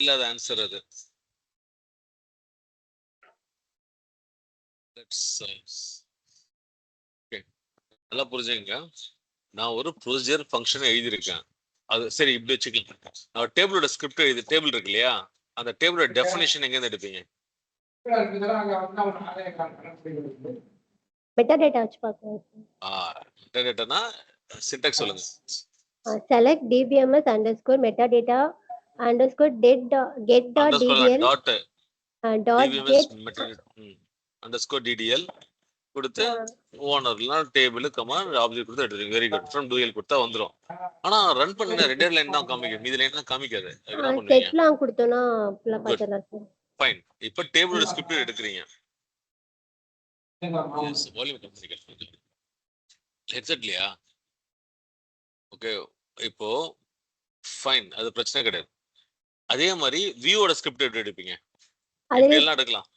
இல்லாத ஆன்சர் அது. நல்லா புரிஞ்சுங்க. நான் ஒரு ப்ரொசீஜர் ஃபங்க்ஷன் எழுதியிருக்கேன். அது சரி இப்படி வச்சுக்கலாம். நான் டேபிளோட ஸ்கிரிப்ட் எழுதி டேபிள் இருக்கு இல்லையா, அந்த டேபிளோட டெஃபினேஷன் எங்கேருந்து எடுப்பீங்க? மெட்டாடேட்டா வச்சு பார்க்கணும். மெட்டாடேட்டானா சின்டாக்ஸ் சொல்லுங்க. Select dbms underscore metadata underscore get dot ddl dot dot dbms get underscore ddl கொடுத்து ஓனர்லாம் டேபிள் கமாண்ட் ஆப்ஜெக்ட் கொடுத்து எடுத்துருங்க. Very good. ஃப்ரம் டூஎல் கொடுத்தா வந்துடும். ஆனா ரன் பண்ணுங்க ரெண்டே லைன் தான் காமிக்கும், மீதி லைன் தான் காமிக்காது. என்ன பண்ணுவீங்க? செட்லாம் கொடுத்தோம்னா ஃபுல்லா பார்த்தலாம் சார். ஃபைன். இப்போ டேபிளோட ஸ்கிரிப்ட் எடுக்கிறீங்க. வால்யூம் கம்மியா ஹெட்செட்லையா? ஓகே, இப்போ ஃபைன், அது பிரச்சனை கிடையாது. அதே மாதிரி வியூவோட ஸ்கிரிப்ட் எப்படி எடுப்பீங்க? எப்படி எல்லாம் எடுக்கலாம்.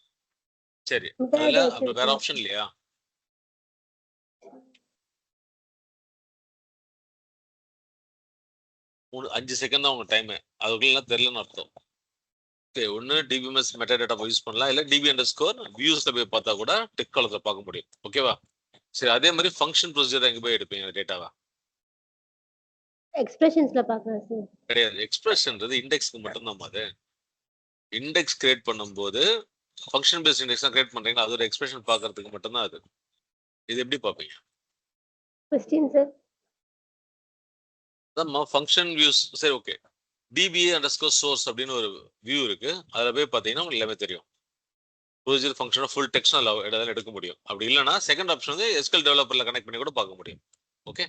சரி, அதுல அப்ப வேற ஆப்ஷன் இல்லையா? அஞ்சு செகண்ட் தான் உங்க டைம். அதுக்குள்ள தெரியலன்னு அர்த்தம். ஓகே, ஒன்னு டிபிஎம்எஸ் மெட்டாடேட்டா யூஸ் பண்ணலாம், இல்ல டிபி அண்டர் ஸ்கோர் வியூஸ்ல போய் பார்த்தா கூட டெக் காலத்துல பார்க்க முடியும். ஓகேவா? சரி, அதே மாதிரி ஃபங்க்ஷன் ப்ரொசீஜர் எங்க போய் எடுப்பீங்க டேட்டாவா? எக்ஸ்பிரஷன்ஸ்ல பார்க்கலாம் சார். கிடையாது, எக்ஸ்பிரஷன்றது இண்டெக்ஸ்க்கு மட்டும் தான். அது இண்டெக்ஸ் கிரியேட் பண்ணும்போது ஃபங்க்ஷன் பேஸ்ட் இண்டெக்ஸ் தான் கிரியேட் பண்றீங்களா, அது ஒரு எக்ஸ்பிரஷன் பார்க்கறதுக்கு மட்டும் தான் அது. இது எப்படி பார்ப்பீங்க? Question sir. நம்ம ஃபங்க்ஷன் வியூஸ். சரி, okay. DBA under score source அப்படின்னு ஒரு வியூ இருக்கு. அதில் போய் பார்த்தீங்கன்னா உங்களுக்கு எல்லாமே தெரியும். ப்ரொசீஜர் ஃபங்க்ஷனை ஃபுல் டெக்ஸ்ட் எடுக்க முடியும். அப்படி இல்லைன்னா செகண்ட் ஆப்ஷன் வந்து எஸ்கல் டெவலப்பர்ல கனெக்ட் பண்ணி கூட பார்க்க முடியும். ஓகே,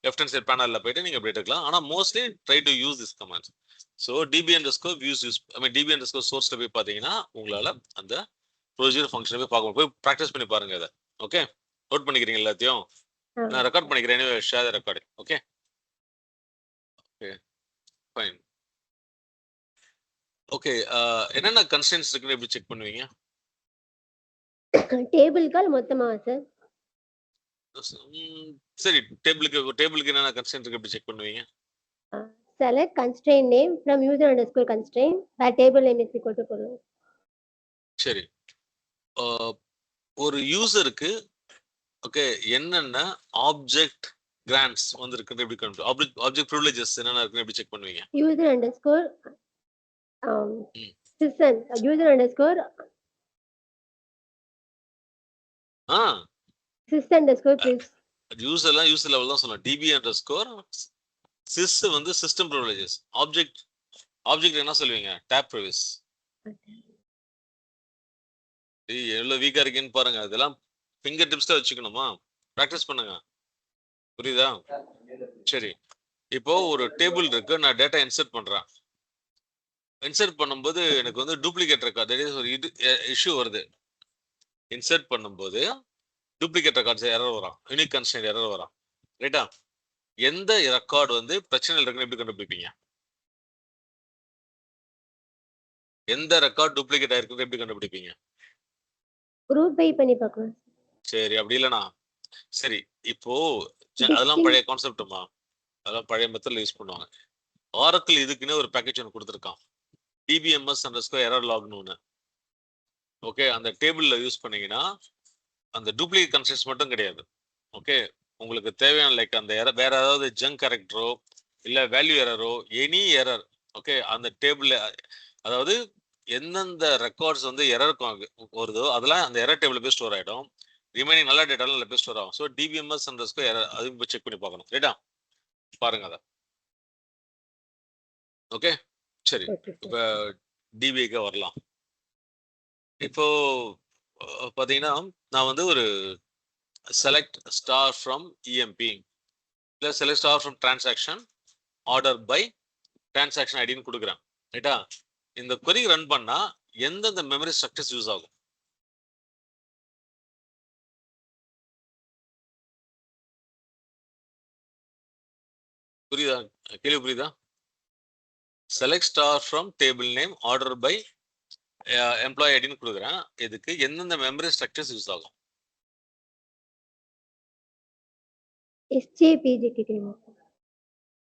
லெஃப்ட் ஹேண்ட் சைட் பேனல்ல போயிட்டு நீங்க அப்படி எடுக்கலாம். ஆனால் mostly try to use this commands. So DB underscore views DB underscore சோர்ஸ்ல போய் பார்த்தீங்கன்னா உங்களால அந்த ப்ரொசீஜர் ஃபங்க்ஷனை போய் பார்க்க போய் ப்ராக்டிஸ் பண்ணி பாருங்க அதை. ஓகே, நோட் பண்ணிக்கிறீங்க எல்லாத்தையும். நான் ரெக்கார்ட் பண்ணிக்கிறேன். Share record. Okay okay fine. Okay, என்னென்ன கன்ஸ்டன்ட்ஸ் இருக்குன்னு எப்படி செக் பண்ணுவீங்க? டேபிள்க்கா மொத்தமா சார்? சரி, டேபிளுக்கு என்னென்ன கன்ஸ்டன்ட் இருக்கு எப்படி செக் பண்ணுவீங்க? select constraint name from user underscore constraint where table name is equal to follow. சரி, ஒரு யூசருக்கு ஓகே என்னென்ன ஆப்ஜெக்ட் கிராண்ட்ஸ் வந்திருக்கு எப்படி கண்டுபிடி, ஆப்ஜெக்ட் ப்ரிவிலேஜஸ் என்னென்ன இருக்குன்னு எப்படி செக் பண்ணுவீங்க? user underscore system user underscore system underscore privileges. User level தான் சொல்லணும். டிபி அண்டர்ஸ்கோர் சிஸ் வந்து சிஸ்டம் ப்ரிவிலேஜஸ். ஆப்ஜெக்ட் என்ன சொல்லுவீங்க? டேப் ப்ரிவிஸ். எவ்வளவு வீக்கா இருக்கேன்னு பாருங்க. அதெல்லாம் ஃபிங்கர் டிப்ஸ்ல வச்சுக்கணுமா? பிராக்டிஸ் பண்ணுங்க. புரியுதா? சரி, இப்போ ஒரு டேபிள் இருக்கு, நான் டேட்டா இன்சர்ட் பண்றேன். இன்சர்ட் பண்ணும்போது எனக்கு வந்து டூப்ளிகேட் ரெக்கார்ட் ஒரு இஷ்யூ வருது. இன்சர்ட் பண்ணும்போது டூப்ளிகேட் ரெக்கார்ட்ஸ் எரர் வரும், யூனிக் கன்ஸ்ட்ரெயின்ட் எரர் வரும். ரைட்டா? எந்த ரெக்கார்டு வந்து பிரச்சனை இருக்குன்னு எப்படி கண்டுபிடிப்பீங்க? எந்த ரெக்கார்ட் டூப்ளிகேட் ஆயிருக்குன்னு எப்படி கண்டுபிடிப்பீங்க? குரூப் பை பண்ணி பார்க்கலாம். சரி, அப்படி இல்லைனா சரி, இப்போ அதெல்லாம் பழைய கான்செப்ட்மா, அதெல்லாம் பழைய மெத்தட்ல யூஸ் பண்ணுவாங்க. ஆரக்கிள் இதுக்குன்னு ஒரு பேக்கேஜ் ஒன்று கொடுத்துருக்கான், டிபிஎம்எஸ் அண்டர்ஸ்கோர் எரர் லாக்னு ஒன்று. ஓகே, அந்த டேபிள்ல யூஸ் பண்ணீங்கன்னா அந்த டூப்ளிகேட் கன்ஸ்ட்ரெயின்ட்ஸ் மட்டும் கிடையாது. ஓகே, உங்களுக்கு தேவையான லைக் அந்த எரர் வேற ஏதாவது ஜங்க் கரெக்டரோ இல்ல வேல்யூ எரரோ எனி எரர். ஓகே, அந்த டேபிள் அதாவது எந்தெந்த ரெக்கார்ட்ஸ் வந்து எரர் வருதோ அதெல்லாம் அந்த எரர் டேபிள் போய் ஸ்டோர் ஆயிடும். ரிமைனிங் நல்ல டேட்டாலாம் அதில் போய் ஸ்டோர் ஆகும். ஸோ டிபிஎம்எஸ் அண்டர்ஸ்கோர் எரர் அதுவும் போய் செக் பண்ணி பார்க்கணும். ரைட்டா? பாருங்க அதை. ஓகே சரி, இப்போ டிபிக்கு வரலாம். இப்போ பார்த்தீங்கன்னா நான் வந்து ஒரு செலக்ட் ஸ்டார் ஃப்ரம் இஎம்பி இல்லை select star from transaction order by transaction ஐடின்னு கொடுக்குறேன். ரைட்டா? இந்த query ரன் பண்ணா எந்தெந்த மெமரி ஸ்ட்ரக்சர்ஸ் யூஸ் ஆகும்? புரியுதா? கேள்வி புரியுதா? Select star from table name order by employee ஐடின்னு கொடுக்குறேன். இதுக்கு எந்தெந்த மெமரி ஸ்ட்ரக்சர்ஸ் யூஸ் ஆகும்?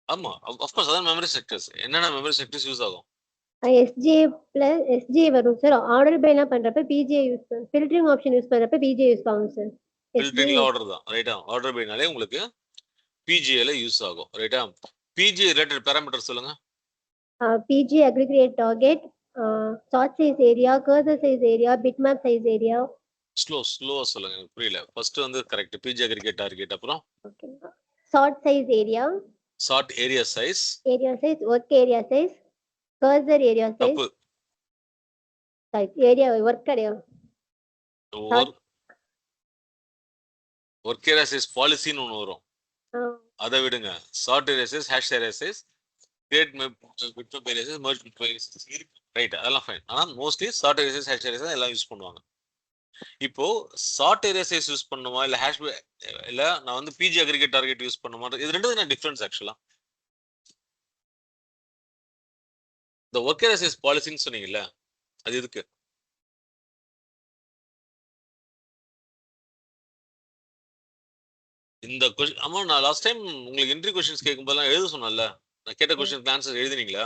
ஆமா, ஆஃப் கோர்ஸ் அதான் மெமரி ஸ்ட்ரக்சர்ஸ். என்னென்ன மெமரி ஸ்ட்ரக்சர்ஸ் யூஸ் ஆகும்? SGA plus SGA வரும் சார். ஆர்டர் பைலாம் பண்றப்ப PGA use filtering option use பண்றப்ப PGA யூஸ் ஆகும் சார். ஃபில்டரிங்ல ஆர்டர் தான் ரைட்டா. ஆர்டர் பைனாலே உங்களுக்கு பிஜிஏல யூஸ் ஆகும் ரைட்டா. பிஜிஏ ரிலேட்டட் பேராமீட்டர் சொல்லுங்க. PGA aggregate target, sort size area, cursor size area, bitmap size area. ஸ்லோவா சொல்லுங்க, எனக்கு புரியல. ஃபர்ஸ்ட் வந்து கரெக்ட், பிஜி அக்ரிகேட் டார்கெட். அப்புறம் Okay. Sort size area, sort area size, work area size, cursor area size, தப்பு. area work area. Work area size பாலிசின்னு ஒன்று வரும், அதை விடுங்க. Sort area size, hash area size, create bitmap area size, merge bitmap area size இருக்கு right, அதெல்லாம் fine. ஆனா mostly sort area size, hash area size எல்லாம் யூஸ் பண்ணுவாங்க. இப்போ சார்ட் ஏரியா சைஸ் யூஸ் பண்ணுமா இல்ல ஹேஷ் இல்ல நான் வந்து பிஜி அக்ரிகேட் டார்கெட் யூஸ் பண்ணுமா, இது ரெண்டுக்கும் என்ன டிஃபரன்ஸ் ஆக்சுவலா? இந்த ஒர்க் ஏரியா சைஸ் பாலிசின்னு சொன்னீங்கல்ல, அது எதுக்கு? இந்த கொஸ்டின் ஆமா, நான் லாஸ்ட் டைம் உங்களுக்கு இன்டர்வியூ கொஸ்டின்ஸ் கேட்கும்போதெல்லாம் எழுத சொன்னேன்ல, நான் கேட்ட கொஸ்டின் ஆன்சர் எழுதினீங்களா?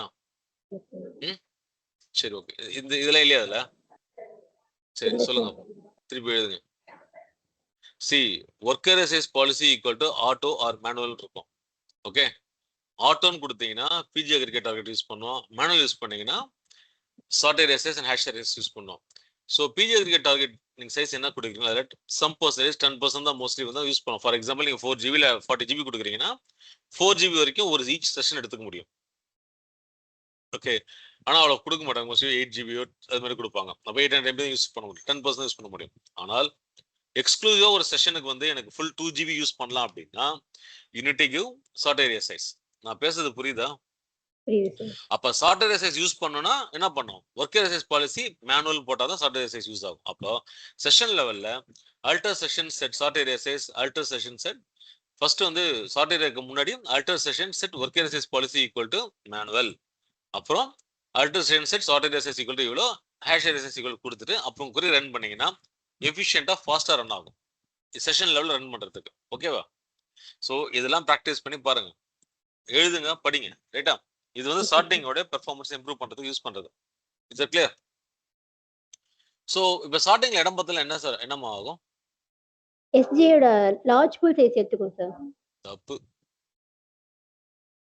சரி ஓகே, இந்த இதெல்லாம் இல்லையா அதுல? சரி சொல்லுங்க, திருப்பி எழுதுங்க. C work area size policy equal to auto or manual இருக்கும். ஓகே, ஆட்டோன்னு கொடுத்தீங்கன்னா பிஜி அக்ரிகேட் டார்கெட் யூஸ் பண்ணுவோம், மேனுவல் யூஸ் பண்ணீங்கன்னா sort area size and hash area use பண்ணுவோம். ஸோ பிஜி அக்ரிகேட் டார்கெட் நீங்க சைஸ் என்ன கொடுக்குறீங்களோ அதில் சம் பர்சன்டேஜ் 10% தான் மோஸ்ட்லி வந்து யூஸ் பண்ணுவோம். ஃபார் எக்ஸாம்பிள் நீங்க 4GB இல்ல 40GB கொடுக்குறீங்கன்னா 4GB வரைக்கும் ஒரு ஈச் செஷன் எடுத்துக்க முடியும். ஓகே, ஆனா அவ்வளோ கொடுக்க மாட்டாங்க, மோஸ்ட்லி 8GB அது மாதிரி கொடுப்பாங்க. அப்போ 800 MB யூஸ் பண்ண முடியும், 10% யூஸ் பண்ண முடியும். ஆனால் எக்ஸ்க்ளூசிவா ஒரு செஷனுக்கு வந்து எனக்கு ஃபுல் 2GB யூஸ் பண்ணலாம் அப்படின்னா you need to give sort area size. நான் பேசுறது புரியுதா? அப்ப சார்ட் ஏரியா சைஸ் யூஸ் பண்ணனும்னா என்ன பண்ணும்? Work area size policy manual போட்டா தான் சார்ட் ஏரியா சைஸ் யூஸ் ஆகும். அப்போ செஷன் லெவல்ல alter session set sort area size, alter session set first வந்து சார்ட் ஏரியாக்கு முன்னாடி alter session set work area size policy equal to manual, அப்புறம் alter session set sort area size equal to இவ்வளோ, hash area size equal கொடுத்துட்டு அப்புறம் குறி run பண்ணீங்கன்னா எஃபிஷியன்ட்டா ஃபாஸ்டா ரன் ஆகும் செஷன் லெவல்ல ரன் பண்றதுக்கு. ஓகேவா? ஸோ இதெல்லாம் ப்ராக்டிஸ் பண்ணி பாருங்க, எழுதுங்க, படிங்க ரைட்டா. இது வந்து சார்ட்டிங்கோட பெர்ஃபார்மன்ஸ் இம்ப்ரூவ் பண்றதுக்கு யூஸ் பண்றது. It's clear? சோ இப்போ சார்ட்டிங்ல இடம் பத்தல என்ன சார் என்னமா ஆகும்? SGயோட லார்ஜ் பூல் சைஸ் எடுத்துக்கும் சார். தப்பு.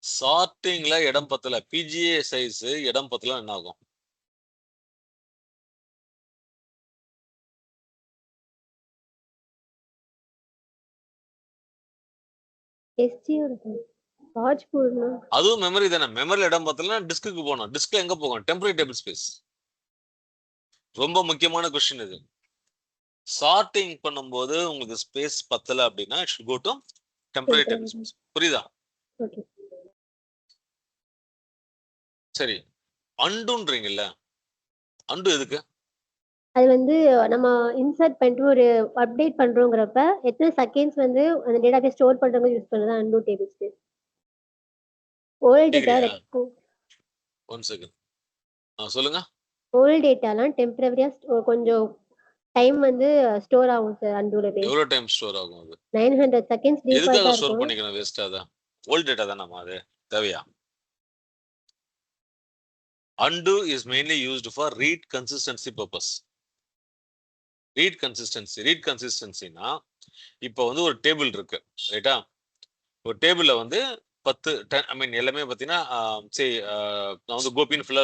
சார்ட்டிங்ல இடம் பத்தல, பிஜிஏ சைஸ் இடம் பத்தல என்ன ஆகும்? SGயோட லார்ஜ் பூல்னா அதுவும் மெமரி தானே. மெமரியில் இடம் பத்தலனா டிஸ்க்கு போகணும். டிஸ்க்ல எங்க போகும்? Temporary table space. ரொம்ப முக்கியமான கொஸ்டின் இது. சார்ட்டிங் பண்ணும்போது உங்களுக்கு ஸ்பேஸ் பத்தல அப்படின்னா it should go to temporary table space. புரியுதா? ஓகே. சரி, அண்டுன்றீங்கல்ல, அண்டு எதுக்கு? அது வந்து நம்ம இன்சர்ட் பண்ணிட்டு ஒரு அப்டேட் பண்றோங்கிறப்ப எத்தனை செகண்ட்ஸ் வந்து அந்த டேட்டாபேஸ் ஸ்டோர் பண்றவங்க யூஸ் பண்ணது undo table space. Old data one second சொல்லுங்க. ஓல்ட் டேட்டாலாம் டெம்பரரியா கொஞ்சம் டைம் வந்து ஸ்டோர் ஆகும் சார் அன்டுல பேஸ். எவ்வளவு டைம் ஸ்டோர் ஆகும்? அது 900 செகண்ட்ஸ் டிஃபால்ட்டா எதுக்காக இருக்கும். ஸ்டோர் பண்ணிக்கணும் வேஸ்டா? அத ஓல்ட் டேட்டா தான அது தேவையா? undo is mainly used for read consistency purpose. read consistency னா இப்போ வந்து ஒரு டேபிள் இருக்கு ரைட்டா. ஒரு டேபிள்ல வந்து 10 ஐ மீன் எல்லாமே பார்த்தீங்கன்னா சரி நான் வந்து கோபின் ஃபுல்லா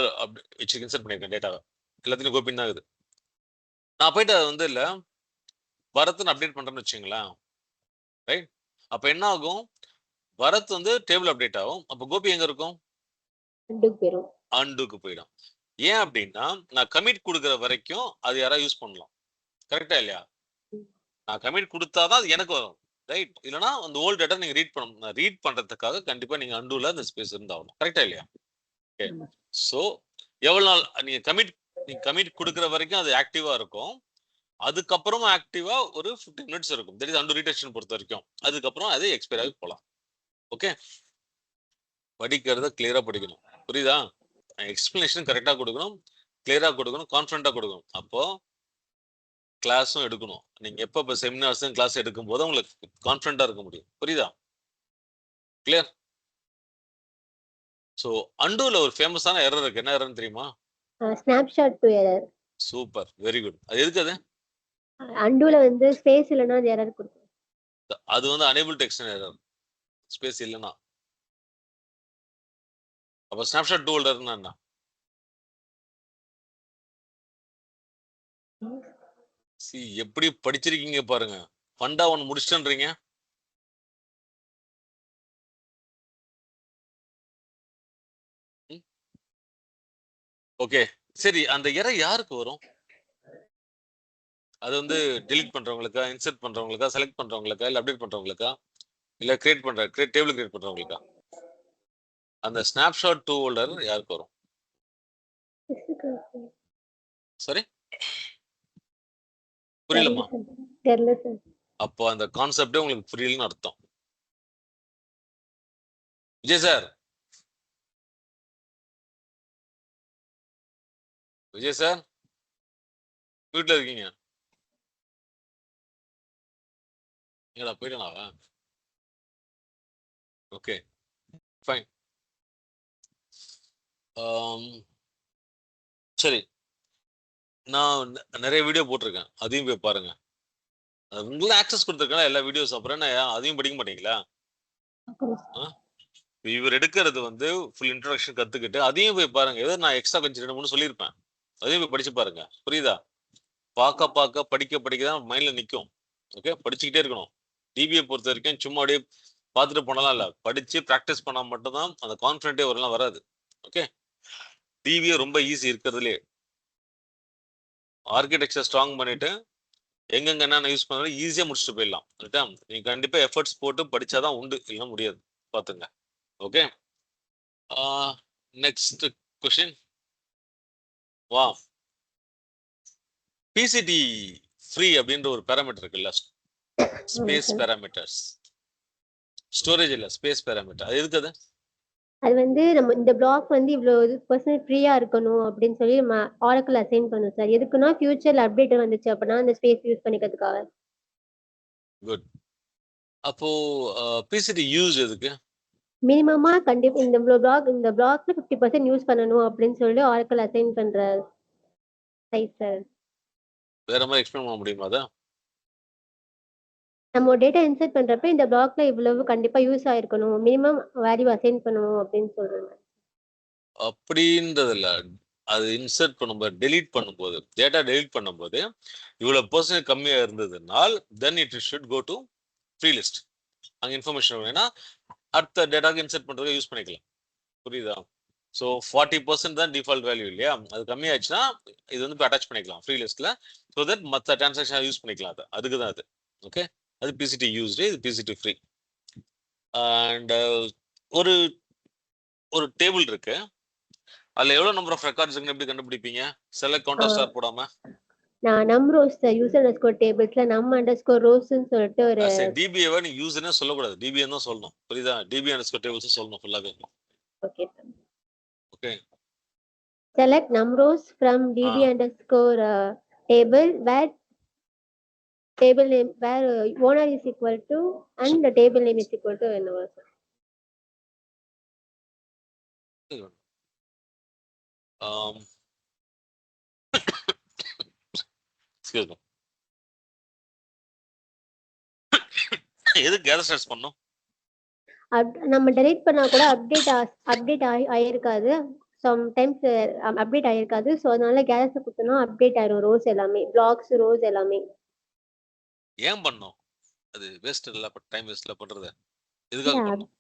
வச்சு இன்சர்ட் பண்ணியிருக்கேன் டேட்டாவை, எல்லாத்தையும் கோபின் தான் இருக்குது. நான் போயிட்டு அதை வந்து இல்லை பரத்னு அப்டேட் பண்றேன்னு வச்சுங்களேன் ரைட். அப்போ என்ன ஆகும்? பரத் வந்து டேபிள் அப்டேட் ஆகும், அப்போ கோபி எங்க இருக்கும்? அண்டுக்கு போயிடும். ஏன் அப்படின்னா நான் கமிட் கொடுக்குற வரைக்கும் அது யாராவது யூஸ் பண்ணலாம். கரெக்டா இல்லையா? நான் கமிட் கொடுத்தாதான் அது எனக்கு வரும் ரைட். இல்லைன்னா அந்த ஓல்ட் டேட்டா நீங்க ரீட் பண்றதுக்காக கண்டிப்பா நீங்க அண்டுல அந்த ஸ்பேஸ் இருந்தாகணும். கரெக்டா இல்லையா? ஓகே. ஸோ எவ்வளவு நாள் நீங்க கமிட் கொடுக்குற வரைக்கும் அது ஆக்டிவா இருக்கும், அதுக்கப்புறமா ஆக்டிவா ஒரு 15 மினிட்ஸ் இருக்கும். தட் இஸ் அண்டு ரீடெக்ஷன் பொறுத்த வரைக்கும். அதுக்கப்புறம் அது எக்ஸ்பயர் ஆகி போகலாம். ஓகே, படிக்கிறத கிளியரா படிக்கணும். புரியுதா? எக்ஸ்பிளனேஷன் கரெக்டா கொடுக்கணும், கிளியரா கொடுக்கணும், கான்ஃபிடண்டா கொடுக்கணும். அப்போ கிளாஸும் எடுக்கணும். நீங்க எப்ப செமினார்ஸும் கிளாஸ் எடுக்கும் போது உங்களுக்கு கான்ஃபிடண்டா இருக்க முடியும். புரியுதா? கிளியர்? ஸோ அண்டூல ஒரு ஃபேமஸான எரர் இருக்கு. என்ன எரர்னு தெரியுமா? Snapshot to error. Super, very good. அது எதுக்கு அது? அண்டூல வந்து ஸ்பேஸ் இல்லைன்னா அது எரர் கொடுக்கும். அது வந்து unable to extend error, space இல்லைன்னா. அப்ப ஸ்னாப்ஷாட் டூ ஹோல்டர்னா என்ன? சி எப்படி படிச்சிருக்கீங்க பாருங்க. ஃபண்டா ஒன்னு முடிச்சிட்டேன்றீங்க. ஓகே சரி, அந்த எரர் யாருக்கு வரும்? அது வந்து டெலீட் பண்றவங்களுக்கா, இன்சர்ட் பண்றவங்களுக்கா, செலக்ட் பண்றவங்களுக்கா, இல்ல அப்டேட் பண்றவங்களுக்கா, இல்ல டேபிள் கிரியேட் பண்றவங்களுக்கா? அந்த ஸ்னாப்ஷாட் டூ ஹோல்டர் யாருக்கு வரும்? சரி, புரியலமா? தெரியல சார். அப்போ அந்த கான்செப்டே உங்களுக்கு புரியலன்னு அர்த்தம். விஜய் சார், விஜய் சார் வீட்டுல இருக்கீங்க? ஏடா போயிட்டானா? Okay fine. சரி, நான் நிறைய வீடியோ போட்டிருக்கேன், அதையும் போய் பாருங்க. உங்களுக்கு ஆக்சஸ் கொடுத்துருக்கேன் எல்லா வீடியோஸ், அப்புறம் என்ன அதையும் படிக்க மாட்டீங்களா? இவர் எடுக்கிறது வந்து ஃபுல் இன்ட்ரோடக்ஷன் கத்துக்கிட்டு அதையும் போய் பாருங்க. ஏதோ நான் எக்ஸ்ட்ரா கொஞ்சம் 2 3 சொல்லியிருப்பேன், அதையும் போய் படிச்சு பாருங்க. புரியுதா? பார்க்க படிக்க தான் மைண்ட்ல நிற்கும். ஓகே, படிச்சுக்கிட்டே இருக்கணும். டிபியை பொறுத்த வரைக்கும் சும்மா அப்படியே பார்த்துட்டு போனாலாம் இல்லை, படிச்சு ப்ராக்டிஸ் பண்ணால் மட்டும்தான் அந்த கான்ஃபிடென்ட்டே வரலாம் வராது. ஓகே, டிபியை ரொம்ப ஈஸி இருக்கிறதுலே. ஆர்கிடெக்சர் ஸ்ட்ராங் பண்ணிட்டு எங்கெங்க என்னென்ன யூஸ் பண்ணாலும் ஈஸியாக முடிச்சுட்டு போயிடலாம். ரைட்டா? நீங்க கண்டிப்பா எஃபர்ட்ஸ் போட்டு படிச்சாதான் உண்டு, இல்லைன்னா முடியாது. பார்த்துங்க. Okay, next question. வா, பிசிடி ஃப்ரீ அப்படின்ற ஒரு பேராமீட்டர் இருக்குல்ல, ஸ்பேஸ் பேராமீட்டர்ஸ். ஸ்டோரேஜ் இல்ல, ஸ்பேஸ் பேராமீட்டர். அது எதுக்கு? அது வந்து நம்ம இந்த பிளாக் வந்து இவ்வளவு பர்சன்ட் ஃப்ரீயா இருக்கணும் அப்படின்னு சொல்லி நம்ம ஆரக்கிள் அசைன் பண்ணும் சார். எதுக்குன்னா ஃபியூச்சர்ல அப்டேட் வந்துச்சு அப்படின்னா அந்த ஸ்பேஸ் யூஸ் பண்ணிக்கிறதுக்காக. குட். அப்போ பிசிடி யூஸ் எதுக்கு? மினிமமா கண்டிப்பா இந்த பிளாக்ல 50% யூஸ் பண்ணணும் அப்படின்னு சொல்லி ஆரக்கிள் அசைன் பண்ற சைஸ் சார். வேற மாதிரி எக்ஸ்பிளைன் பண்ண முடியுமா அதை? நம்ம டேட்டா இன்சர்ட் பண்றப்ப இந்த பிளாக்ல இவ்வளவு கண்டிப்பா யூஸ் ஆயிருக்கணும், மினிமம் வேல்யூ அசைன் பண்ணணும் அப்படின்னு சொல்றாங்க. அப்படின்றது இல்ல, அது இன்சர்ட் பண்ணும்போது டெலீட் பண்ணும்போது, டேட்டா டெலீட் பண்ணும்போது இவ்வளவு பர்சன்ட் கம்மியா இருந்ததுனால் then it should go to free list. அங்க இன்ஃபர்மேஷன் வேணா அடுத்த டேட்டாக்கு இன்சர்ட் பண்றதுக்கு யூஸ் பண்ணிக்கலாம். புரியுதா? ஸோ 40% தான் டிஃபால்ட் வேல்யூ இல்லையா? அது கம்மியாச்சுன்னா இது வந்து அட்டாச் பண்ணிக்கலாம் ஃப்ரீ லிஸ்ட்ல. ஸோ தட் மற்ற டிரான்சாக்ஷன் யூஸ் பண்ணிக்கலாம். அதுக்கு தான் அது. ஓகே, அது பிசிடி யூஸ்டு, இது பிசிடி ஃப்ரீ. அண்ட் ஒரு ஒரு டேபிள் இருக்கு, அதுல எவ்வளவு நம்பர் ஆஃப் ரெக்கார்ட்ஸ் இருக்குன்னு எப்படி கண்டுபிடிப்பீங்க? செலக்ட் கவுண்ட் ஆஃப் ஸ்டார் போடாம. நான் நம் ரோஸ் யூசர் அண்டர்ஸ்கோர் டேபிள்ஸ்ல நம் அண்டர்ஸ்கோர் ரோஸ்ன்னு சொல்லிட்டு ஒரு டிபிஏவா நீ யூசர்னே சொல்லக்கூடாது, டிபிஎன் தான் சொல்லணும். புரியுதா? டிபி அண்டர்ஸ்கோர் டேபிள்ஸ் சொல்லணும் ஃபுல்லாவே. Okay sir. Okay, select num rows from db underscore table where table name where owner is equal to and the table name is equal to another. excuse me. எது gather start பண்ணனும்? நம்ம delete பண்ணா கூட update ஆயிருக்காது, sometimes update ஆயிருக்காது. So அதனால gather கொடுத்தோம்னா update ஆயிரும் rose எல்லாமே, blocks rose எல்லாமே. ஏன் பண்ணோம்? அது வேஸ்ட் இல்ல, பட் டைம் வேஸ்ட்ல பண்றது. எதுக்காக பண்ணோம்?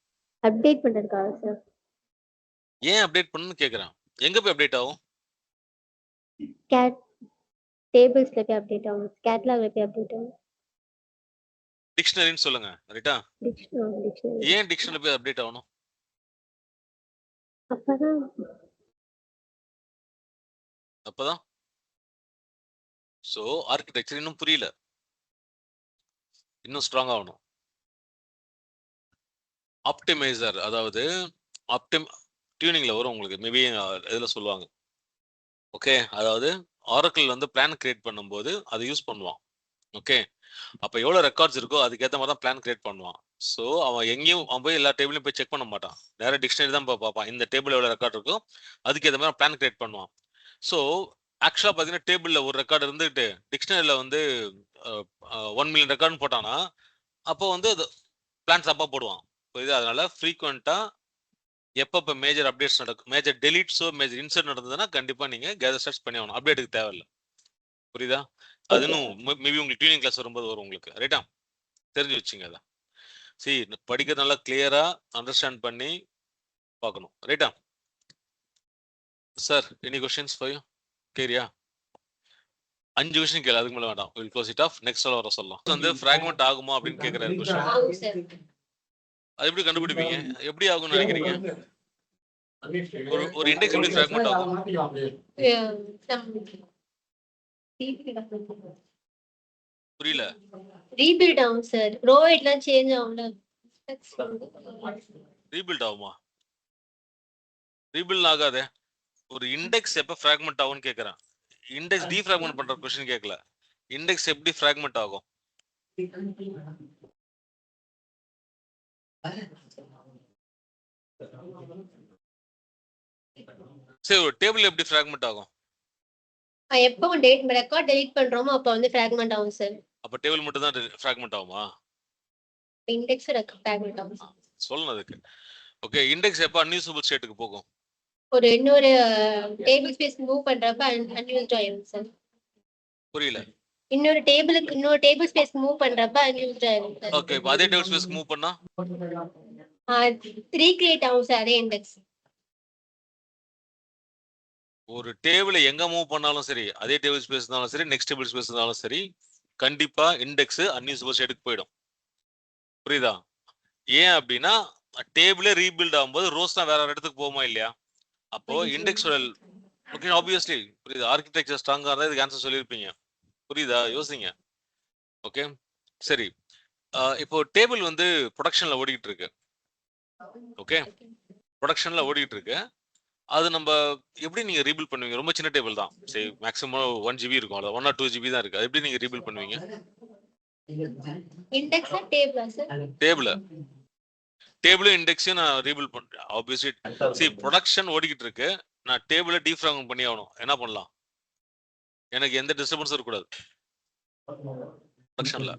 அப்டேட் பண்றதுக்காக சார். ஏன் அப்டேட் பண்ணனும்னு கேக்குறேன். எங்க போய் அப்டேட் ஆகும்? கேட் டேபிள்ஸ்ல போய் அப்டேட் ஆகும், கேட்லாக்ல போய் அப்டேட் ஆகும். டிக்ஷனரின்னு சொல்லுங்க. ரைட்டா? ஏன் டிக்ஷனரி போய் அப்டேட் ஆகணும்? அப்பதான் சோ ஆர்கிடெக்சர் இன்னும் புரியல, இன்னும் ஸ்ட்ராங் ஆகணும். ஆப்டிமைசர், அதாவது டியூனிங்ல வரும் உங்களுக்கு, மேபி இதுல சொல்லுவாங்க. ஓகே, அதாவது ஆரக்கிள் வந்து பிளான் கிரியேட் பண்ணும்போது அதை யூஸ் பண்ணுவான். ஓகே, அப்ப எவ்வளவு ரெக்கார்ட்ஸ் இருக்கோ அதுக்கேற்ற மாதிரி தான் பிளான் கிரியேட் பண்ணுவான். ஸோ அவன் எங்கேயும் அவன் போய் எல்லா டேபிளையும் போய் செக் பண்ண மாட்டான். நேராக டிக்ஷனரி தான் பார்ப்பான். இந்த டேபிள் எவ்வளோ ரெக்கார்ட் இருக்கோ அதுக்கு ஏற்ற மாதிரி பிளான் கிரியேட் பண்ணுவான். ஸோ ஆக்சுவலாக பார்த்தீங்கன்னா டேபிளில் ஒரு ரெக்கார்டு இருந்துட்டு டிக்ஷனரியில் வந்து 1 மில்லியன் ரெக்கார்டுன்னு போட்டானா அப்போ வந்து அது பிளான் தப்பாக போடுவான். புரியுது? அதனால ஃப்ரீக்வெண்ட்டாக எப்பப்போ மேஜர் அப்டேட்ஸ் நடக்கும், மேஜர் டெலிட்ஸோ மேஜர் இன்சர்ட் நடந்ததுன்னா கண்டிப்பாக நீங்கள் கேதர் ஸ்டார்ட்ஸ் பண்ணி ஆகணும். அப்டேட்டுக்கு தேவையில்லை. புரியுதா? அதுன்னு மேபி உங்களுக்கு டியூனிங் கிளாஸ் வரும்போது வரும் உங்களுக்கு. ரைட்டா? தெரிஞ்சு வச்சுங்க அதை. சரி, படிக்க நல்லா கிளியரா அண்டர்ஸ்டாண்ட் பண்ணி பார்க்கணும். ரைட்டா sir? Any questions for you? கேரியா? 5 கொஸ்டின் கேளு, அதுக்கு மேல வேண்டாம். Will close it off. Next வர சொல்லலாம். வந்து ஃபிராக்மெண்ட் ஆகுமா அப்படின்னு கேக்குறாரு கொஸ்டின். அது எப்படி கண்டுபிடிப்பீங்க? எப்படி ஆகும்னு நினைக்கிறீங்க? ஒரு இண்டெக்ஸ் எப்படி ஃபிராக்மெண்ட் ஆகும்? புரியல. ரீபில்ட் ஆகும் சார். ரோ எல்லாம் சேஞ்ச் ஆகும்ல. ரீபில்ட் ஆகுமா? ரீபில்ட் ஆகாதே. ஒரு இண்டெக்ஸ் எப்ப ஃபிராக்மெண்ட் ஆகும்னு கேக்குறேன். இண்டெக்ஸ் டீஃபிராக்மெண்ட் பண்ற क्वेश्चन கேட்கல. இண்டெக்ஸ் எப்படி ஃபிராக்மெண்ட் ஆகும்? சரி, ஒரு டேபிள் எப்படி ஃபிராக்மெண்ட் ஆகும்? எப்போ டேட் ரெக்கார்ட் டெலீட் பண்றோமோ அப்ப வந்து ஃபிராக்மெண்ட் ஆகும் சார். அப்ப டேபிள் மட்டும் தான் ஃபிராக்மெண்ட் ஆகுமா? இண்டெக்ஸ் ஃபிராக்மெண்ட் ஆகும். சொல்லணும் அதுக்கு. ஓகே, இண்டெக்ஸ் எப்ப அன்யூசபிள் ஸ்டேட்டுக்கு போகும்? ஒரு இன்னொரு டேபிள் ஸ்பேஸ் மூவ் பண்றப்ப அன்யூஸ்ட் ஆயிடும் சார். புரியல. இன்னொரு டேபிள் ஸ்பேஸ் மூவ் பண்றப்ப அன்யூஸ்ட் ஆயிடும் சார். ஓகே, இப்போ அதே டேபிள் ஸ்பேஸ் மூவ் பண்ணா ரீக்ரியேட் ஆகும் சார் அதே இண்டெக்ஸ். ஒரு டேபிளை எங்க மூவ் பண்ணாலும் சரி, அதே டேபிள் ஸ்பேஸ் இருந்தாலும் சரி, நெக்ஸ்ட் டேபிள் ஸ்பேஸ் இருந்தாலும் சரி, கண்டிப்பா இண்டெக்ஸ் அன்யூசபிள் ஸ்டேட்டுக்கு போயிடும். புரியுதா? ஏன் அப்படின்னா டேபிளே ரீபில்ட் ஆகும்போது ரோஸ்லாம் வேற இடத்துக்கு போகுமா இல்லையா? அப்போ இண்டெக்ஸோட ஓகே ஆப்வியஸ்லி புரியுது. ஆர்கிடெக்சர் ஸ்ட்ராங்கா இருந்தா இதுக்கு ஆன்சர் சொல்லியிருப்பீங்க. புரியுதா? யோசிங்க. ஓகே சரி, இப்போ டேபிள் வந்து ப்ரொடக்ஷன்ல ஓடிட்டு இருக்கு. ஓகே, ப்ரொடக்ஷன்ல ஓடிட்டு இருக்கு. அது நம்ம எப்படி நீங்க ரீபில்ட் பண்ணுவீங்க? ரொம்ப சின்ன டேபிள் தான், சரி மேக்ஸிமம் 1 GB இருக்கும், அது 1 or 2 GB தான் இருக்கு. அது எப்படி நீங்க ரீபில்ட் பண்ணுவீங்க? இண்டெக்ஸ் டேபிளா சார்? டேபிள் இண்டெக்ஸையும் நான் ரீபில்ட் பண்றேன் ஆப்வியஸ்லி. சரி, ப்ரொடக்ஷன் ஓடிக்கிட்டு இருக்கு, நான் டேபிளை டீஃப்ராக்மெண்ட் பண்ணி ஆகணும். என்ன பண்ணலாம்? எனக்கு எந்த டிஸ்டர்பன்ஸும் இருக்கக்கூடாது ப்ரொடக்ஷன்ல.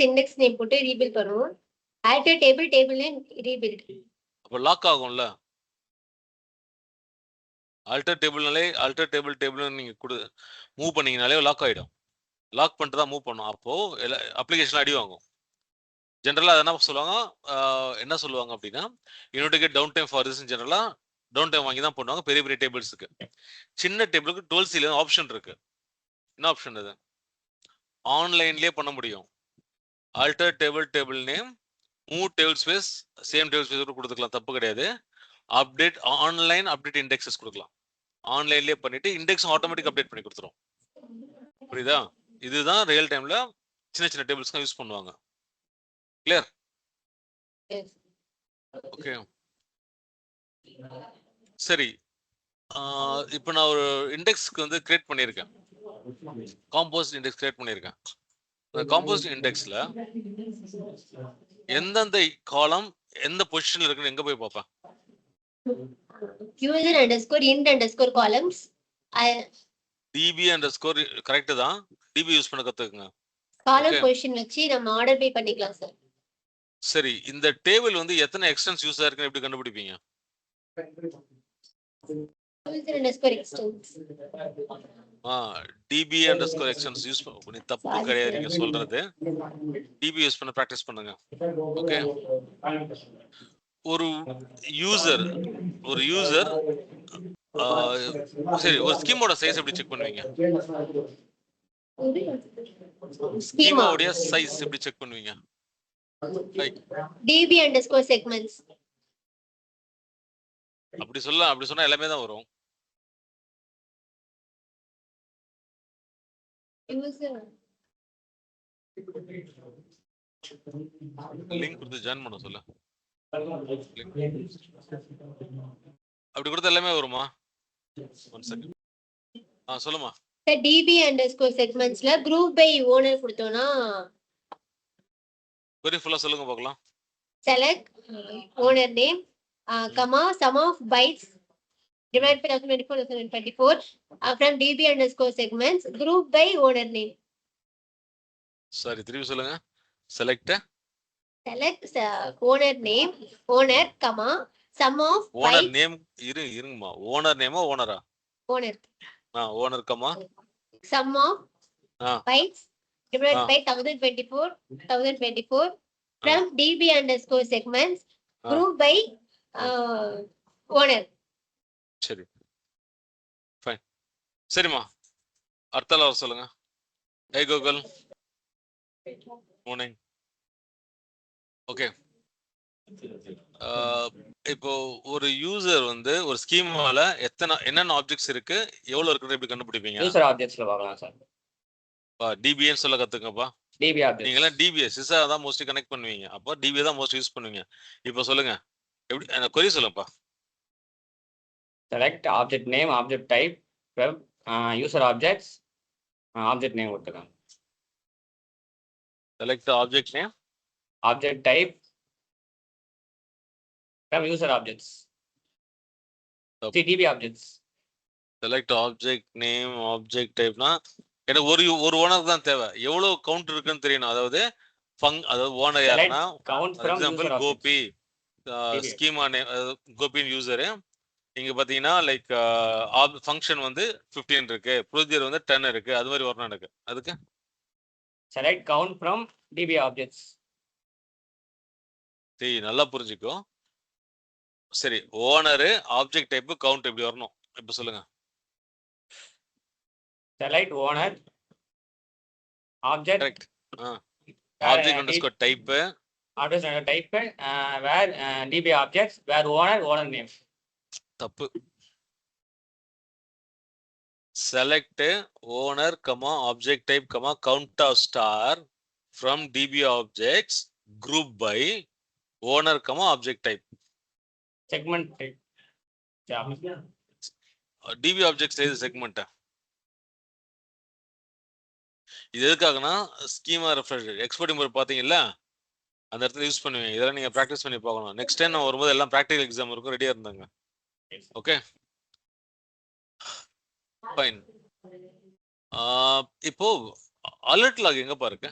இண்டெக்ஸ் நேம் போட்டு ரீபில்ட் பண்ணுவோம். Table name rebuild. அப்ப லாக் ஆகும்ல. ஆல்டர் டேபிள் நீங்க மூவ் பண்ணீங்கனாலே லாக் ஆயிடும். லாக் பண்ணிட்டு தான் மூவ் பண்ணும். அப்போ அப்ளிகேஷன் அடி வாங்கும். ஜென்ரலா என்ன சொல்லுவாங்க, என்ன சொல்லுவாங்க அப்படின்னா you need get down time for this. ஜென்ரலா டவுன் டைம் வாங்கி தான் பண்ணுவாங்க பெரிய பெரிய டேபிள்ஸுக்கு. சின்ன டேபிளுக்கு 12C ஆப்ஷன் இருக்கு. என்ன ஆப்ஷன் அது? ஆன்லைன்லயே பண்ண முடியும். Alter table name, move table space, same table space கொடுத்துக்கலாம், தப்பு கிடையாது. அப்டேட் ஆன்லைன் அப்டேட் இண்டெக்ஸஸ் கொடுக்கலாம். ஆன்லைன்லயே பண்ணிட்டு இண்டெக்ஸ் ஆட்டோமேட்டிக் அப்டேட் பண்ணி கொடுத்துரும். புரியுதா? இதுதான் ரியல் டைம்ல சின்ன சின்ன டேபிள்ஸ்க்கு யூஸ் பண்ணுவாங்க. கிளியர்? ஓகே சரி, இப்போ நான் ஒரு இண்டெக்ஸ்க்கு வந்து கிரியேட் பண்ணியிருக்கேன், காம்போஸ்ட் இண்டெக்ஸ் கிரியேட் பண்ணியிருக்கேன். அந்த காம்போஸ்ட் இண்டெக்ஸ்ல எந்தெந்த காலம் எந்த பொசிஷன்ல இருக்குன்னு எங்க போய் பார்ப்பேன்? user_int_columns db_ கரெக்ட் தான். db யூஸ் பண்ண கத்துக்குங்க. காலம் பொசிஷன் வச்சு நம்ம ஆர்டர் பை பண்ணிக்கலாம் சார். சரி, இந்த டேபிள் வந்து எத்தனை எக்ஸ்டென்ஸ் யூஸ் ஆயிருக்குன்னு எப்படி கண்டுபிடிப்பீங்க? user_extents db_extents யூஸ் பண்ணி தப்பு கிடையாது நீங்க சொல்றது. db யூஸ் பண்ண பிராக்டிஸ் பண்ணுங்க. ஓகே, ஒரு யூசர் சரி, ஒரு ஸ்கீமோட சைஸ் எப்படி செக் பண்ணுவீங்க? ஸ்கீமோட சைஸ் எப்படி செக் பண்ணுவீங்க? db_segments அப்படி சொன்னா எல்லாமே தான் வரும். லிங்க் கொடுத்து ஜாயின் பண்ண சொல்ல. அப்படி கொடுத்தா எல்லாமே வருமா? 1 செகண்ட். சொல்லுமா. சார் டிபி அண்டர்ஸ்கோர் செக்மெண்ட்ஸ்ல குரூப் பை ஓனர் கொடுத்தோம்னா query ஃபுல்லா சொல்லுங்க பார்க்கலாம். select owner name, comma, sum of bytes divided by 2024 from DB underscore segments, group by owner name. சரி திருப்பி சொல்லுங்க. select owner name, owner, comma, sum of owner bytes, name இருங்கம்மா. Owner நேமா ஓனரா? owner, owner comma sum of bytes divided by 1024 from DB underscore segments, group by owner. சரி fine. சரிம்மா அடுத்த வர சொல்லுங்க. ஹே கூகுள் மார்னிங். ஓகே இப்போ ஒரு யூசர் வந்து ஒரு ஸ்கீமால என்னென்ன ஆப்ஜெக்ட்ஸ் இருக்கு எவ்வளவு இருக்குன்னு எப்படி கண்டுபிடிப்பீங்க? யூசர் ஆப்ஜெக்ட்ஸ்ல பார்க்கலாம் சார். டிபிஎன் சொல்ல கத்துங்கப்பா. டிபி ஆப்ஜெக்ட்ஸ் நீங்க எல்லாம் டிபிஎஸ் சிசா தான் மோஸ்ட்லி கனெக்ட் பண்ணுவீங்க. அப்போ டிபிஏ தான் மோஸ்ட் யூஸ் பண்ணுவீங்க. இப்போ சொல்லுங்க எப்படி எனக்கு query சொல்லுங்கப்பா. Select object name, object type, web user objects, object name கொடுத்துருக்காங்க. Select object name, object type from user objects. DB objects. Select object name, object டைப்னா எனக்கு ஒரு ஓனர் தான் தேவை. எவ்வளவு கவுண்ட் இருக்குன்னு தெரியணும். அதாவது அதாவது ஓனர் யாருன்னா example Gopi schema name Gobain user. இங்க பாத்தீங்கன்னா லைக் ஃபங்க்ஷன் வந்து 15 இருக்கு, ப்ரொசீஜர் வந்து 10 இருக்கு. அது மாதிரி வரணும் எனக்கு. அதுக்கு select count from DB objects. சரி நல்லா புரிஞ்சுக்கோ. சரி ஓனரு, ஆப்ஜெக்ட் டைப், கவுண்ட் எப்படி வரணும் இப்ப சொல்லுங்க. Select owner object correct. Object underscore type, object type where DB objects where owner name. தப்பு. Select owner comma object type comma count of star from DB objects group by owner comma object type. Segment type. DB objects இது segment. இது எதுக்காகனா schema refresh exporting port பாத்தீங்கல்ல அந்த இடத்துல use பண்ணுவீங்க. இதெல்லாம் நீங்க பிராக்டிஸ் பண்ணி பார்க்கணும். நெக்ஸ்ட் டைம் நான் வரும்போது எல்லாம் ப்ராக்டிகல் எக்ஸாம் இருக்கும், ரெடியா இருந்தாங்க. Okay fine. இப்போ அலர்ட் லாக் எங்க பாருங்க?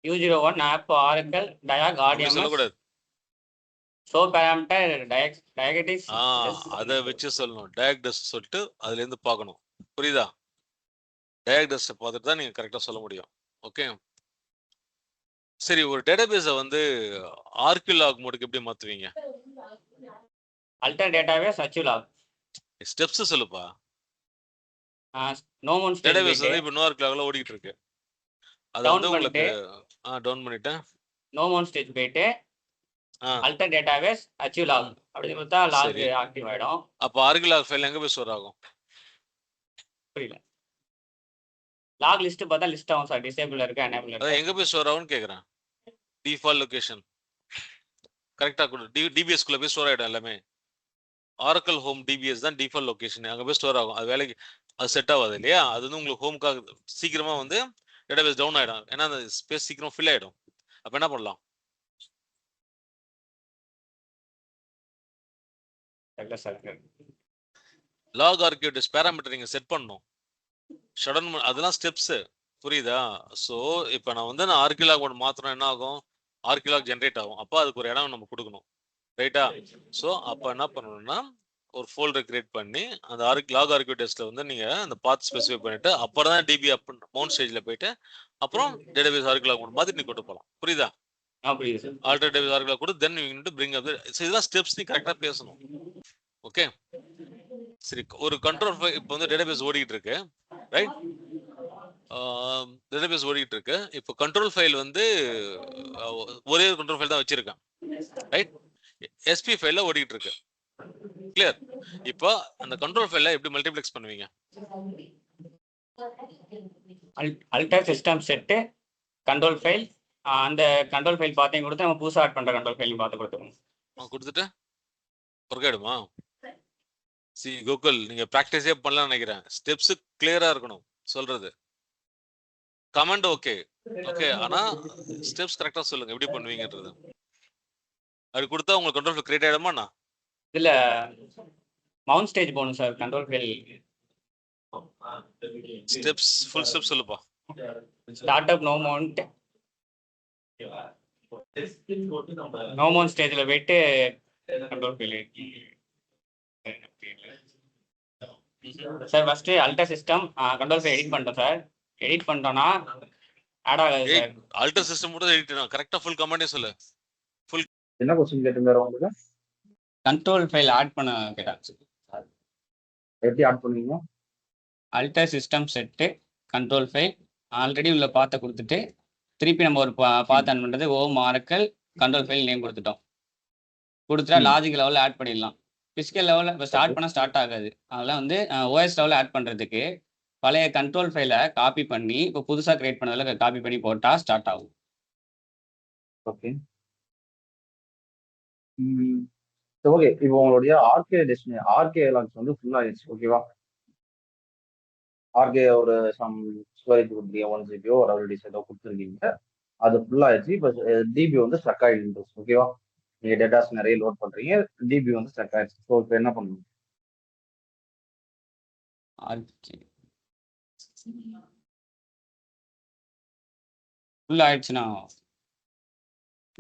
U01 app Oracle diag RDBMS சொல்லக்கூடாது. ஷோ பாராமீட்டர் டயகடிஸ். அதை வச்சு சொல்லணும். டயக்டஸ் சொல்லிட்டு அதுல இருந்து பார்க்கணும். புரியுதா? டயக்டஸ் பார்த்துட்டு தான் நீங்க கரெக்டா சொல்ல முடியும். ஓகே சரி ஒரு டேட்டாபேஸை வந்து ஆர்கியூலாக் மோடுக்கு எப்படி மாத்துவீங்க? அல்டர் டேட்டாபேஸ் அச்சுலாக். ஸ்டெப்ஸ் சொல்லுப்பா. நோமோன் டேட்டாபேஸ் வந்து இப்போ நோஆர்கியூலாக்ல ஓடிட்டு இருக்கு. அது வந்து உங்களுக்கு டவுன் பண்ணிட்டேன். நோமோன் ஸ்டேஜ் போயிட்டு அல்டர் டேட்டாபேஸ் அச்சுலாக் அப்படி கொடுத்தா லாக் ஆக்டிவ் ஆயிடும். அப்போ ஆர்கியூலாக் ஃபைல் எங்க போய் ஸ்டோர் ஆகும்? புரியல. லாக் லிஸ்ட் பார்த்தா லிஸ்ட் ஆகும் சார். டிசேபிள் இருக்கு, எனேபிள் இருக்கு. எங்க போய் ஸ்டோர் ஆகும்னு கேக்குறேன். டிஃபால்ட் லொகேஷன் கரெக்டா கொடு. டிபிஎஸ் குள்ள போய் ஸ்டோர் ஆயிடும் எல்லாமே. ஆரக்கிள் ஹோம் டிபிஎஸ் தான் டிஃபால்ட் லொகேஷன். அங்க போய் ஸ்டோர் ஆகும். அது வேலைக்கு அது செட் ஆகாது இல்லையா? அது வந்து உங்களுக்கு ஹோம்காக சீக்கிரமா வந்து டேட்டாபேஸ் டவுன் ஆயிடும். ஏன்னா அந்த ஸ்பேஸ் சீக்கிரம் ஃபில் ஆயிடும். அப்ப என்ன பண்ணலாம்? லாக் ஆர்கியூடஸ் பேராமீட்டர் நீங்க செட் பண்ணணும். ஷடன் அதெல்லாம் ஸ்டெப்ஸ். புரியுதா? ஸோ இப்போ நான் ஆர்கியூலாக் ஒன்று மாத்திரம் என்ன ஆகும்? ஆர்கியூலாக் ஜென்ரேட் ஆகும். அப்போ அதுக்கு ஒரு இடம் நம்ம கொடுக்கணும். ரைட்டா? ஸோ அப்போ என்ன பண்ணணும்னா ஒரு ஃபோல்டர் கிரியேட் பண்ணி அந்த லாக் ஆர்கியூடஸ்ல வந்து நீங்க அந்த பாத் ஸ்பெசிஃபை பண்ணிட்டு அப்புறம் தான் டிபி அப் மவுண்ட் ஸ்டேஜ்ல போயிட்டு அப்புறம் டேட்டாபேஸ் ஆர்கியூலாக் ஒன்று மாதிரி நீ கொண்டு போகலாம். புரியுதா? ஆல்டர் டேட்டாபேஸ் ஆர்கியூலாக் கூட then you need to bring up. இதெல்லாம் ஸ்டெப்ஸ் நீ கரெக்டா பேசணும். ஓகே சரி ஒரு கண்ட்ரோல் ஃபைல் இப்போ வந்து டேட்டாபேஸ் ஓடிட்டு இருக்கு. ரைட்? டேட்டாபேஸ் ஓடிட்டு இருக்கு. இப்போ கண்ட்ரோல் ஃபைல் வந்து ஒரே ஒரு கண்ட்ரோல் ஃபைல் தான் வச்சிருக்கேன். ரைட்? எஸ்பி ஃபைல்ல ஓடிட்டு இருக்கு. கிளியர்? இப்போ அந்த கண்ட்ரோல் ஃபைல்ல எப்படி மல்டிப்ளெக்ஸ் பண்ணுவீங்க? அல்டர் சிஸ்டம் செட் கண்ட்ரோல் ஃபைல். அந்த கண்ட்ரோல் ஃபைல் பார்த்தீங்க கொடுத்து நம்ம புதுசாக ஆட் பண்ற கண்ட்ரோல் ஃபைல் பார்த்து கொடுத்துருவோம். கொடுத்துட்டு ஒர்க் ஆயிடுமா? கோகுல் நீங்க பிராக்டிஸே பண்ணலாம்னு நினைக்கிறேன். ஸ்டெப்ஸ் கிளியரா இருக்கணும் சொல்றது. கமெண்ட் ஓகே ஓகே, ஆனா ஸ்டெப்ஸ் கரெக்டா சொல்லுங்க எப்படி பண்ணுவீங்கன்றது. அப்படி கொடுத்தா உங்களுக்கு கண்ட்ரோல் கிரியேட் ஆயிடுமாண்ணா? இதுல மவுண்ட் ஸ்டேஜ் போகணும் sir. Control file steps full step சொல்லுப்பா. ஸ்டார்ட் அப் நோ மவுண்ட் ஸ்டேஜ்ல போயிட்டு control file sir. First alter system control file edit பண்ணிட்டோம் சார். எடிட் பண்ணிட்டோம்னா ஆட் ஆகாது சார். அல்டர் சிஸ்டம் மட்டும் எடிட் பண்ணணும். கரெக்டா ஃபுல் கமாண்டே சொல்லு. என்ன क्वेश्चन கேட்டிருந்தாரு உங்களுக்கு? கண்ட்ரோல் ஃபைல் ஆட் பண்ண கேட்டாங்க. எப்படி ஆட் பண்ணுவீங்க? அல்டர் system set control file already உள்ள பாத்தை கொடுத்துட்டு திருப்பி நம்ம ஒரு பாத் ஆன் பண்ணுறது ஆரக்கல் கண்ட்ரோல் ஃபைல் நேம் கொடுத்துட்டோம். கொடுத்துட்டா லாஜிக் லெவலில் ஆட் பண்ணிடலாம். பிசிக்கல் லெவலில் இப்போ ஸ்டார்ட் பண்ணால் ஸ்டார்ட் ஆகாது. அதெல்லாம் வந்து ஓஎஸ் லெவலில் ஆட் பண்ணுறதுக்கு பழைய கண்ட்ரோல் ஃபைலை காப்பி பண்ணி இப்போ புதுசாக கிரியேட் பண்ணதில் காப்பி பண்ணி போட்டால் ஸ்டார்ட் ஆகும். Okay okay. இப்போ உங்களுடைய ஆர்கே லான்ச் வந்து ஃபுல் ஆயிடுச்சு. ஓகேவா? ஆர்கே ஒரு சம் ஸ்டோரேஜ் கொடுத்தீங்க, 1 GB ஒரு ஆல்ரெடி ஏதோ கொடுத்துருக்கீங்க, அது ஃபுல் ஆயிடுச்சு. இப்போ டிபி வந்து ஸ்ட்ரக் ஆயிடுச்சு. ஓகேவா? நீங்க டேட்டாஸ் நிறைய லோட் பண்றீங்க, டிபி வந்து ஸ்ட்ரக் ஆயிடுச்சு. ஸோ இப்போ என்ன பண்ணணும்? ஃபுல் ஆயிடுச்சுன்னா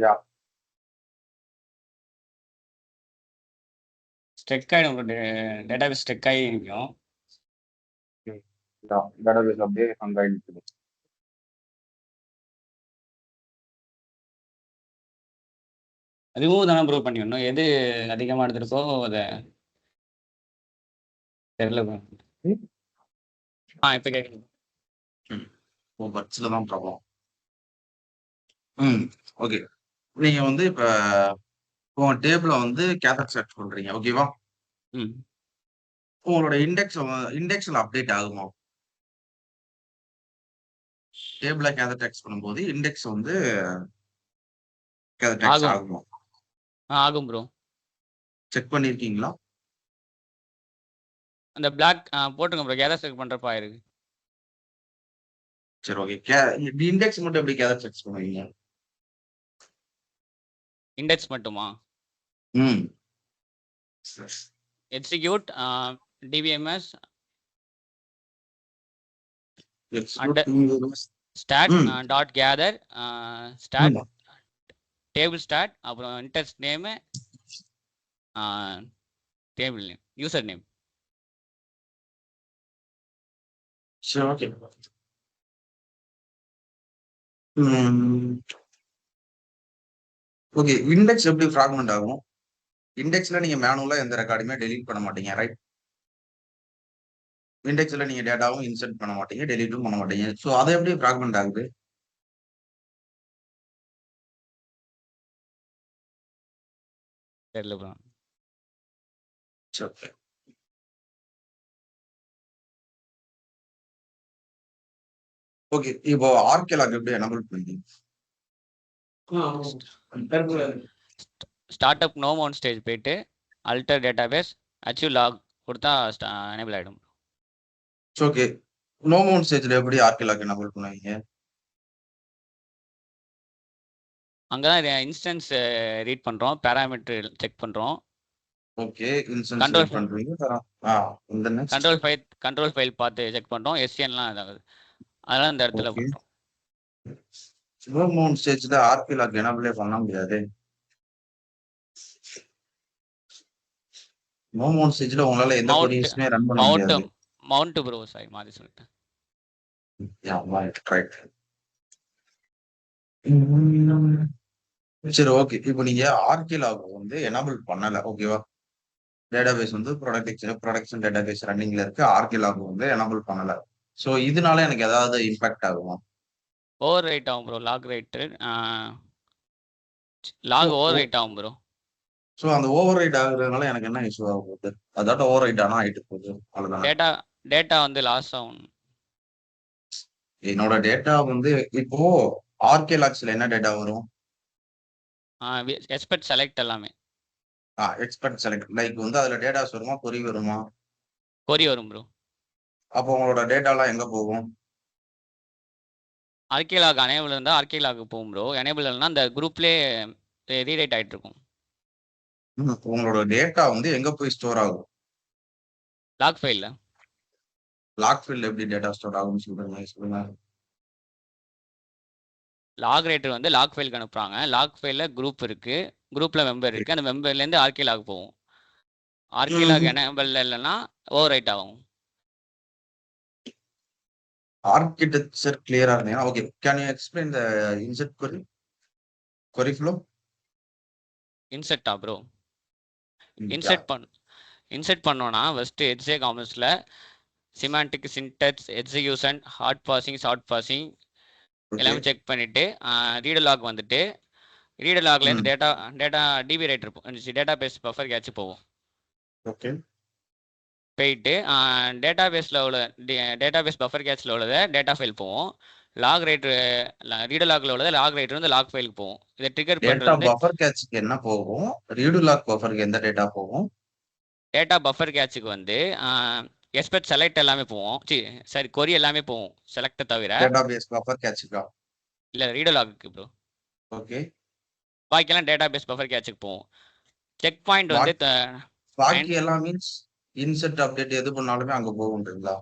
யா ஸ்ட்ரெக் ஆகிடும். டேட்டாபேஸ் ஸ்ட்ரெக் ஆகி இருக்கும். டேட்டாபேஸ் அப்படியே ஹங் ஆயிடுச்சு. ரிமூவ் தானே ப்ரூவ் பண்ணிடணும். எது அதிகமாக எடுத்துருக்கோ அதை தெரியல. இப்போ கேட்குது. பட்ஸ்ல தான் ப்ராப்ளம். ஓகே. நீங்க வந்து இப்ப உங்க டேபிள வந்து கேதர் செட் பண்றீங்க. ஓகேவா? உங்களோட இண்டெக்ஸ்ல அப்டேட் ஆகுமா? டேபிள கேதர் டெக்ஸ்ட் பண்ணும்போது இண்டெக்ஸ் வந்து கேதர் டெக்ஸ்ட் ஆகுமா? ஆகும் ப்ரோ. செக் பண்ணிருக்கீங்களா? அந்த பிளாக் போட்டுங்க ப்ரோ. கேதர் செக் பண்றப்ப ஆயிருக்கு. சரி ஓகே. இண்டெக்ஸ் மட்டும் எப்படி கேதர் செக் பண்ணுவீங்க? இண்டெக்ஸ் மட்டுமா? Execute DBMS stat dot gather stat table stat அப்புறம் index name table name user name. சரி ஓகே. ஓகே. இண்டெக்ஸ் எப்படி ஃப்ராக்மெண்ட் ஆகும்? இண்டெக்ஸ்ல நீங்க மேனுவலா எந்த ரெக்கார்டுமே டெலீட் பண்ண மாட்டீங்க, ரைட்? இண்டெக்ஸ்ல நீங்க டேட்டாவும் இன்சர்ட் பண்ண மாட்டீங்க, டெலீட்டும் பண்ண மாட்டீங்க. ஸோ அது எப்படி ஃப்ராக்மெண்ட் ஆகுது? தெரியல ப்ரோ. சரி. ஓகே. இப்போ ஆர்கே லாக் எப்படி எனபிள் பண்ணீங்க? Start up no mount stage போயிட்டு அல்டர் டேட்டாபேஸ் அச்சீவ் லாக் கொடுத்தா எனேபிள் ஆகிடும். ஓகே. நோ மவுண்ட் ஸ்டேஜ்ல எப்படி ஆர்கே லாக் எனபிள் பண்ணுவீங்க? அங்கதான் இன்ஸ்டன்ஸ் ரீட் பண்றோம், பேராமீட்டர் செக் பண்றோம். ஓகே. இன்ஸ்டன்ஸ் ரீட் பண்றீங்க. இந்த நெக்ஸ்ட் கண்ட்ரோல் ஃபைல் பார்த்து செக் பண்றோம். எஸ்டிஎன்லாம் இதாகுது. அதனால இந்த இடத்துல பண்றோம். நோ மவுண்ட் ஸ்டேஜ்ல ஆர்கே லாக் எனபிளே பண்ண முடியாது. நோ மவுண்ட் ஸ்டேஜ்ல உங்களால எந்த கொரிஸ்மே ரன் பண்ண முடியாது. மவுண்ட் ப்ரோ சாரி மாதிரி சொல்லிட்டேன். ரைட். சரி ஓகே. இப்போ நீங்க ஆர்கே லாக் வந்து எனபிள் பண்ணல. ஓகேவா? டேட்டாபேஸ் வந்து ப்ரொடக்ஷன் டேட்டாபேஸ் ரன்னிங்ல இருக்கு. ஆர்கே லாக் வந்து எனபிள் பண்ணல. சோ இதனால எனக்கு ஏதாவது இம்பாக்ட் ஆகுமா? ஓவர் ரைட் ஆகும் ப்ரோ. லாக் ஓவர் ரைட் ஆகும் ப்ரோ. சோ அந்த ஓவர் ரைட் ஆகுறதுனால எனக்கு என்ன இஷ்யூ ஆக போகுது? அதாட்ட ஓவர் ரைட் ஆனா ஆயிட்டு போகுது. அவ்வளவுதான். டேட்டா வந்து லாஸ் ஆகும். என்னோட டேட்டா வந்து இப்போ ஆர்கே லாக்ஸ்ல என்ன டேட்டா வரும்? எக்ஸ்பெக்ட் செலக்ட் எல்லாமே. எக்ஸ்பெக்ட் செலக்ட் லைக் வந்து அதுல டேட்டாஸ் வருமா கொரி வருமா? கொரி வரும் ப்ரோ. அப்போ உங்களோட டேட்டாலாம் எங்க போகும்? ஆர்கேலாக் எனேபிள் இருந்தால் ஆர்கேலாக் போகும் ப்ரோ. எனேபிள் இல்லைன்னா அந்த குரூப்லேயே ரீரைட் ஆகிட்டு இருக்கும். உங்களோட டேட்டா வந்து எங்க போய் ஸ்டோர் ஆகும்? லாக் ஃபைலில். லாக் ஃபைல்ல எப்படி டேட்டா ஸ்டோர் ஆகும்னு சொல்லுங்க. லாக் ரைட்டர் வந்து லாக் ஃபைலுக்கு அனுப்புகிறாங்க. லாக் ஃபைலில் குரூப் இருக்குது, குரூப்பில் மெம்பர் இருக்குது. அந்த மெம்பர்லேருந்து ஆர்கேலாக் போகும். ஆர்கேலாக் எனேபிள் இல்லைன்னா ஓவர் ரைட் ஆகும். ஆர்கிடெக்சர் கிளியரா இருந்தீங்கன்னா okay. Can you explain the insert query flow? இன்செர்ட்டா ப்ரோ? இன்செர்ட் பண்ணோன்னா ஃபஸ்ட்டு எட்ஜே காமர்ஸில் semantic, syntax, execution, hard parsing, short parsing எல்லாமே செக் பண்ணிவிட்டு ரீடு லாக் வந்துட்டு ரீடு லாக்லேருந்து data DB writer database buffer cache போகும். ஓகே. போயிட்டு டேட்டா பேஸ் பஃபர் கேட்சில் உள்ளதை டேட்டா ஃபைல் போகும். லாக் ரைட்டர் ரீடு லாக்ல உள்ளதை லாக் ரைட்டர் வந்து லாக் ஃபைலுக்கு போகும். இதை ட்ரிகர் டேட்டா பண்ணுறது பஃபர் கேட்ச்க்கு என்ன போகும்? ரீடு லாக் பஃபருக்கு எந்த டேட்டா போகும்? டேட்டா பஃபர் கேட்சுக்கு வந்து எக்ஸ்பெக்ட் செலக்ட் எல்லாமே போகும். சரி கொரி எல்லாமே போகும் செலக்டை தவிர. டேட்டாபேஸ் பஃபர் கேட்ச்க்கா? இல்லை ரீடு லாக்கு ப்ரோ. ஓகே. பாக்கியெல்லாம் டேட்டா பேஸ் பஃபர் கேட்சுக்கு போகும். செக் பாயிண்ட் வந்து பாக்கி எல்லாம் மீன்ஸ் இன்செர்ட் அப்டேட் எது பண்ணாலுமே அங்க போகுன்றீங்களா?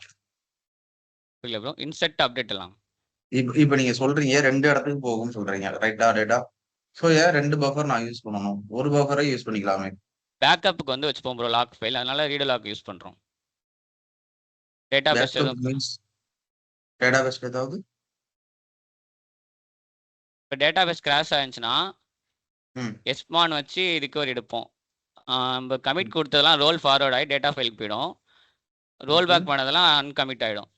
இல்லை ப்ரோ, இன்செர்ட் அப்டேட் எல்லாம் இப்ப நீங்க சொல்றீங்க 2 இடத்துக்கு போகும்னு சொல்றீங்க ரைட்டா? டேட்டா ஸோ ஏன் 2 பஃபர் நான் யூஸ் பண்ணணும்? ஒரு பஃபரை யூஸ் பண்ணிக்கலாமே. பேக்கப்புக்கு வந்து வச்சுப்போம் ப்ரோ லாக் ஃபைல், அதனால ரீடு லாக் யூஸ் பண்ணுறோம். டேட்டா பேஸ் மீன்ஸ் டேட்டாபேஸ் ஏதாவது இப்போ டேட்டா பேஸ் கிராஷ் ஆயிருந்துச்சுன்னா எஸ்மான் வச்சு ரிகவரி எடுப்போம். நம்ம கமிட் கொடுத்ததெல்லாம் ரோல் ஃபார்வர்ட் ஆகி டேட்டா ஃபைலுக்கு போயிடும். ரோல் பேக் பண்ணதெல்லாம் அன்கமிட் ஆகிடும்.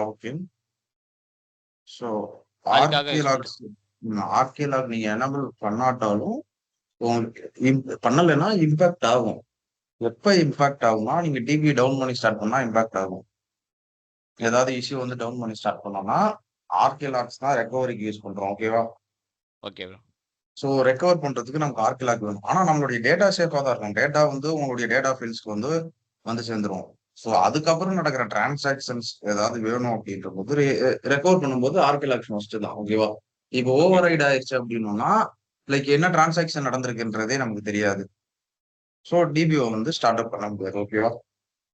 ஓகே. ஸோ அதுக்காக ஆர்கேலாக் நீங்க எனபிள் பண்ணாட்டாலும் உங்களுக்கு பண்ணலைன்னா இம்பாக்ட் ஆகும். எப்ப இம்பாக்ட் ஆகும்னா நீங்க டிபி டவுன் பண்ணி ஸ்டார்ட் பண்ணா இம்பாக்ட் ஆகும். ஏதாவது இஷ்யூ வந்து டவுன் பண்ணி ஸ்டார்ட் பண்ணோம்னா ஆர்கேலாக்ஸ் தான் ரெக்கவரிக்கு யூஸ் பண்றோம். ஓகேவா? Okay bro. ஸோ ரெக்கவர் பண்றதுக்கு நமக்கு ஆர்கேலாக் வேணும். ஆனா நம்மளுடைய டேட்டா சேஃபாக தான் இருக்கும். டேட்டா வந்து உங்களுடைய டேட்டா ஃபைல்ஸ்க்கு வந்து சேர்ந்துரும். ஸோ அதுக்கப்புறம் நடக்கிற டிரான்சாக்ஷன்ஸ் ஏதாவது வேணும் அப்படின்ற போது ரெக்கவர் பண்ணும்போது ஆர்கேலாக்ஸ் மஸ்ட் தான். ஓகேவா? இப்போ ஓவர் ரைட் ஆயிடுச்சு அப்படின்னா லைக் என்ன டிரான்சாக்ஷன் நடந்திருக்குன்றதே நமக்கு தெரியாது. ஸோ டிபிஓ வந்து ஸ்டார்ட் அப் பண்ண முடியாது. ஓகேவா?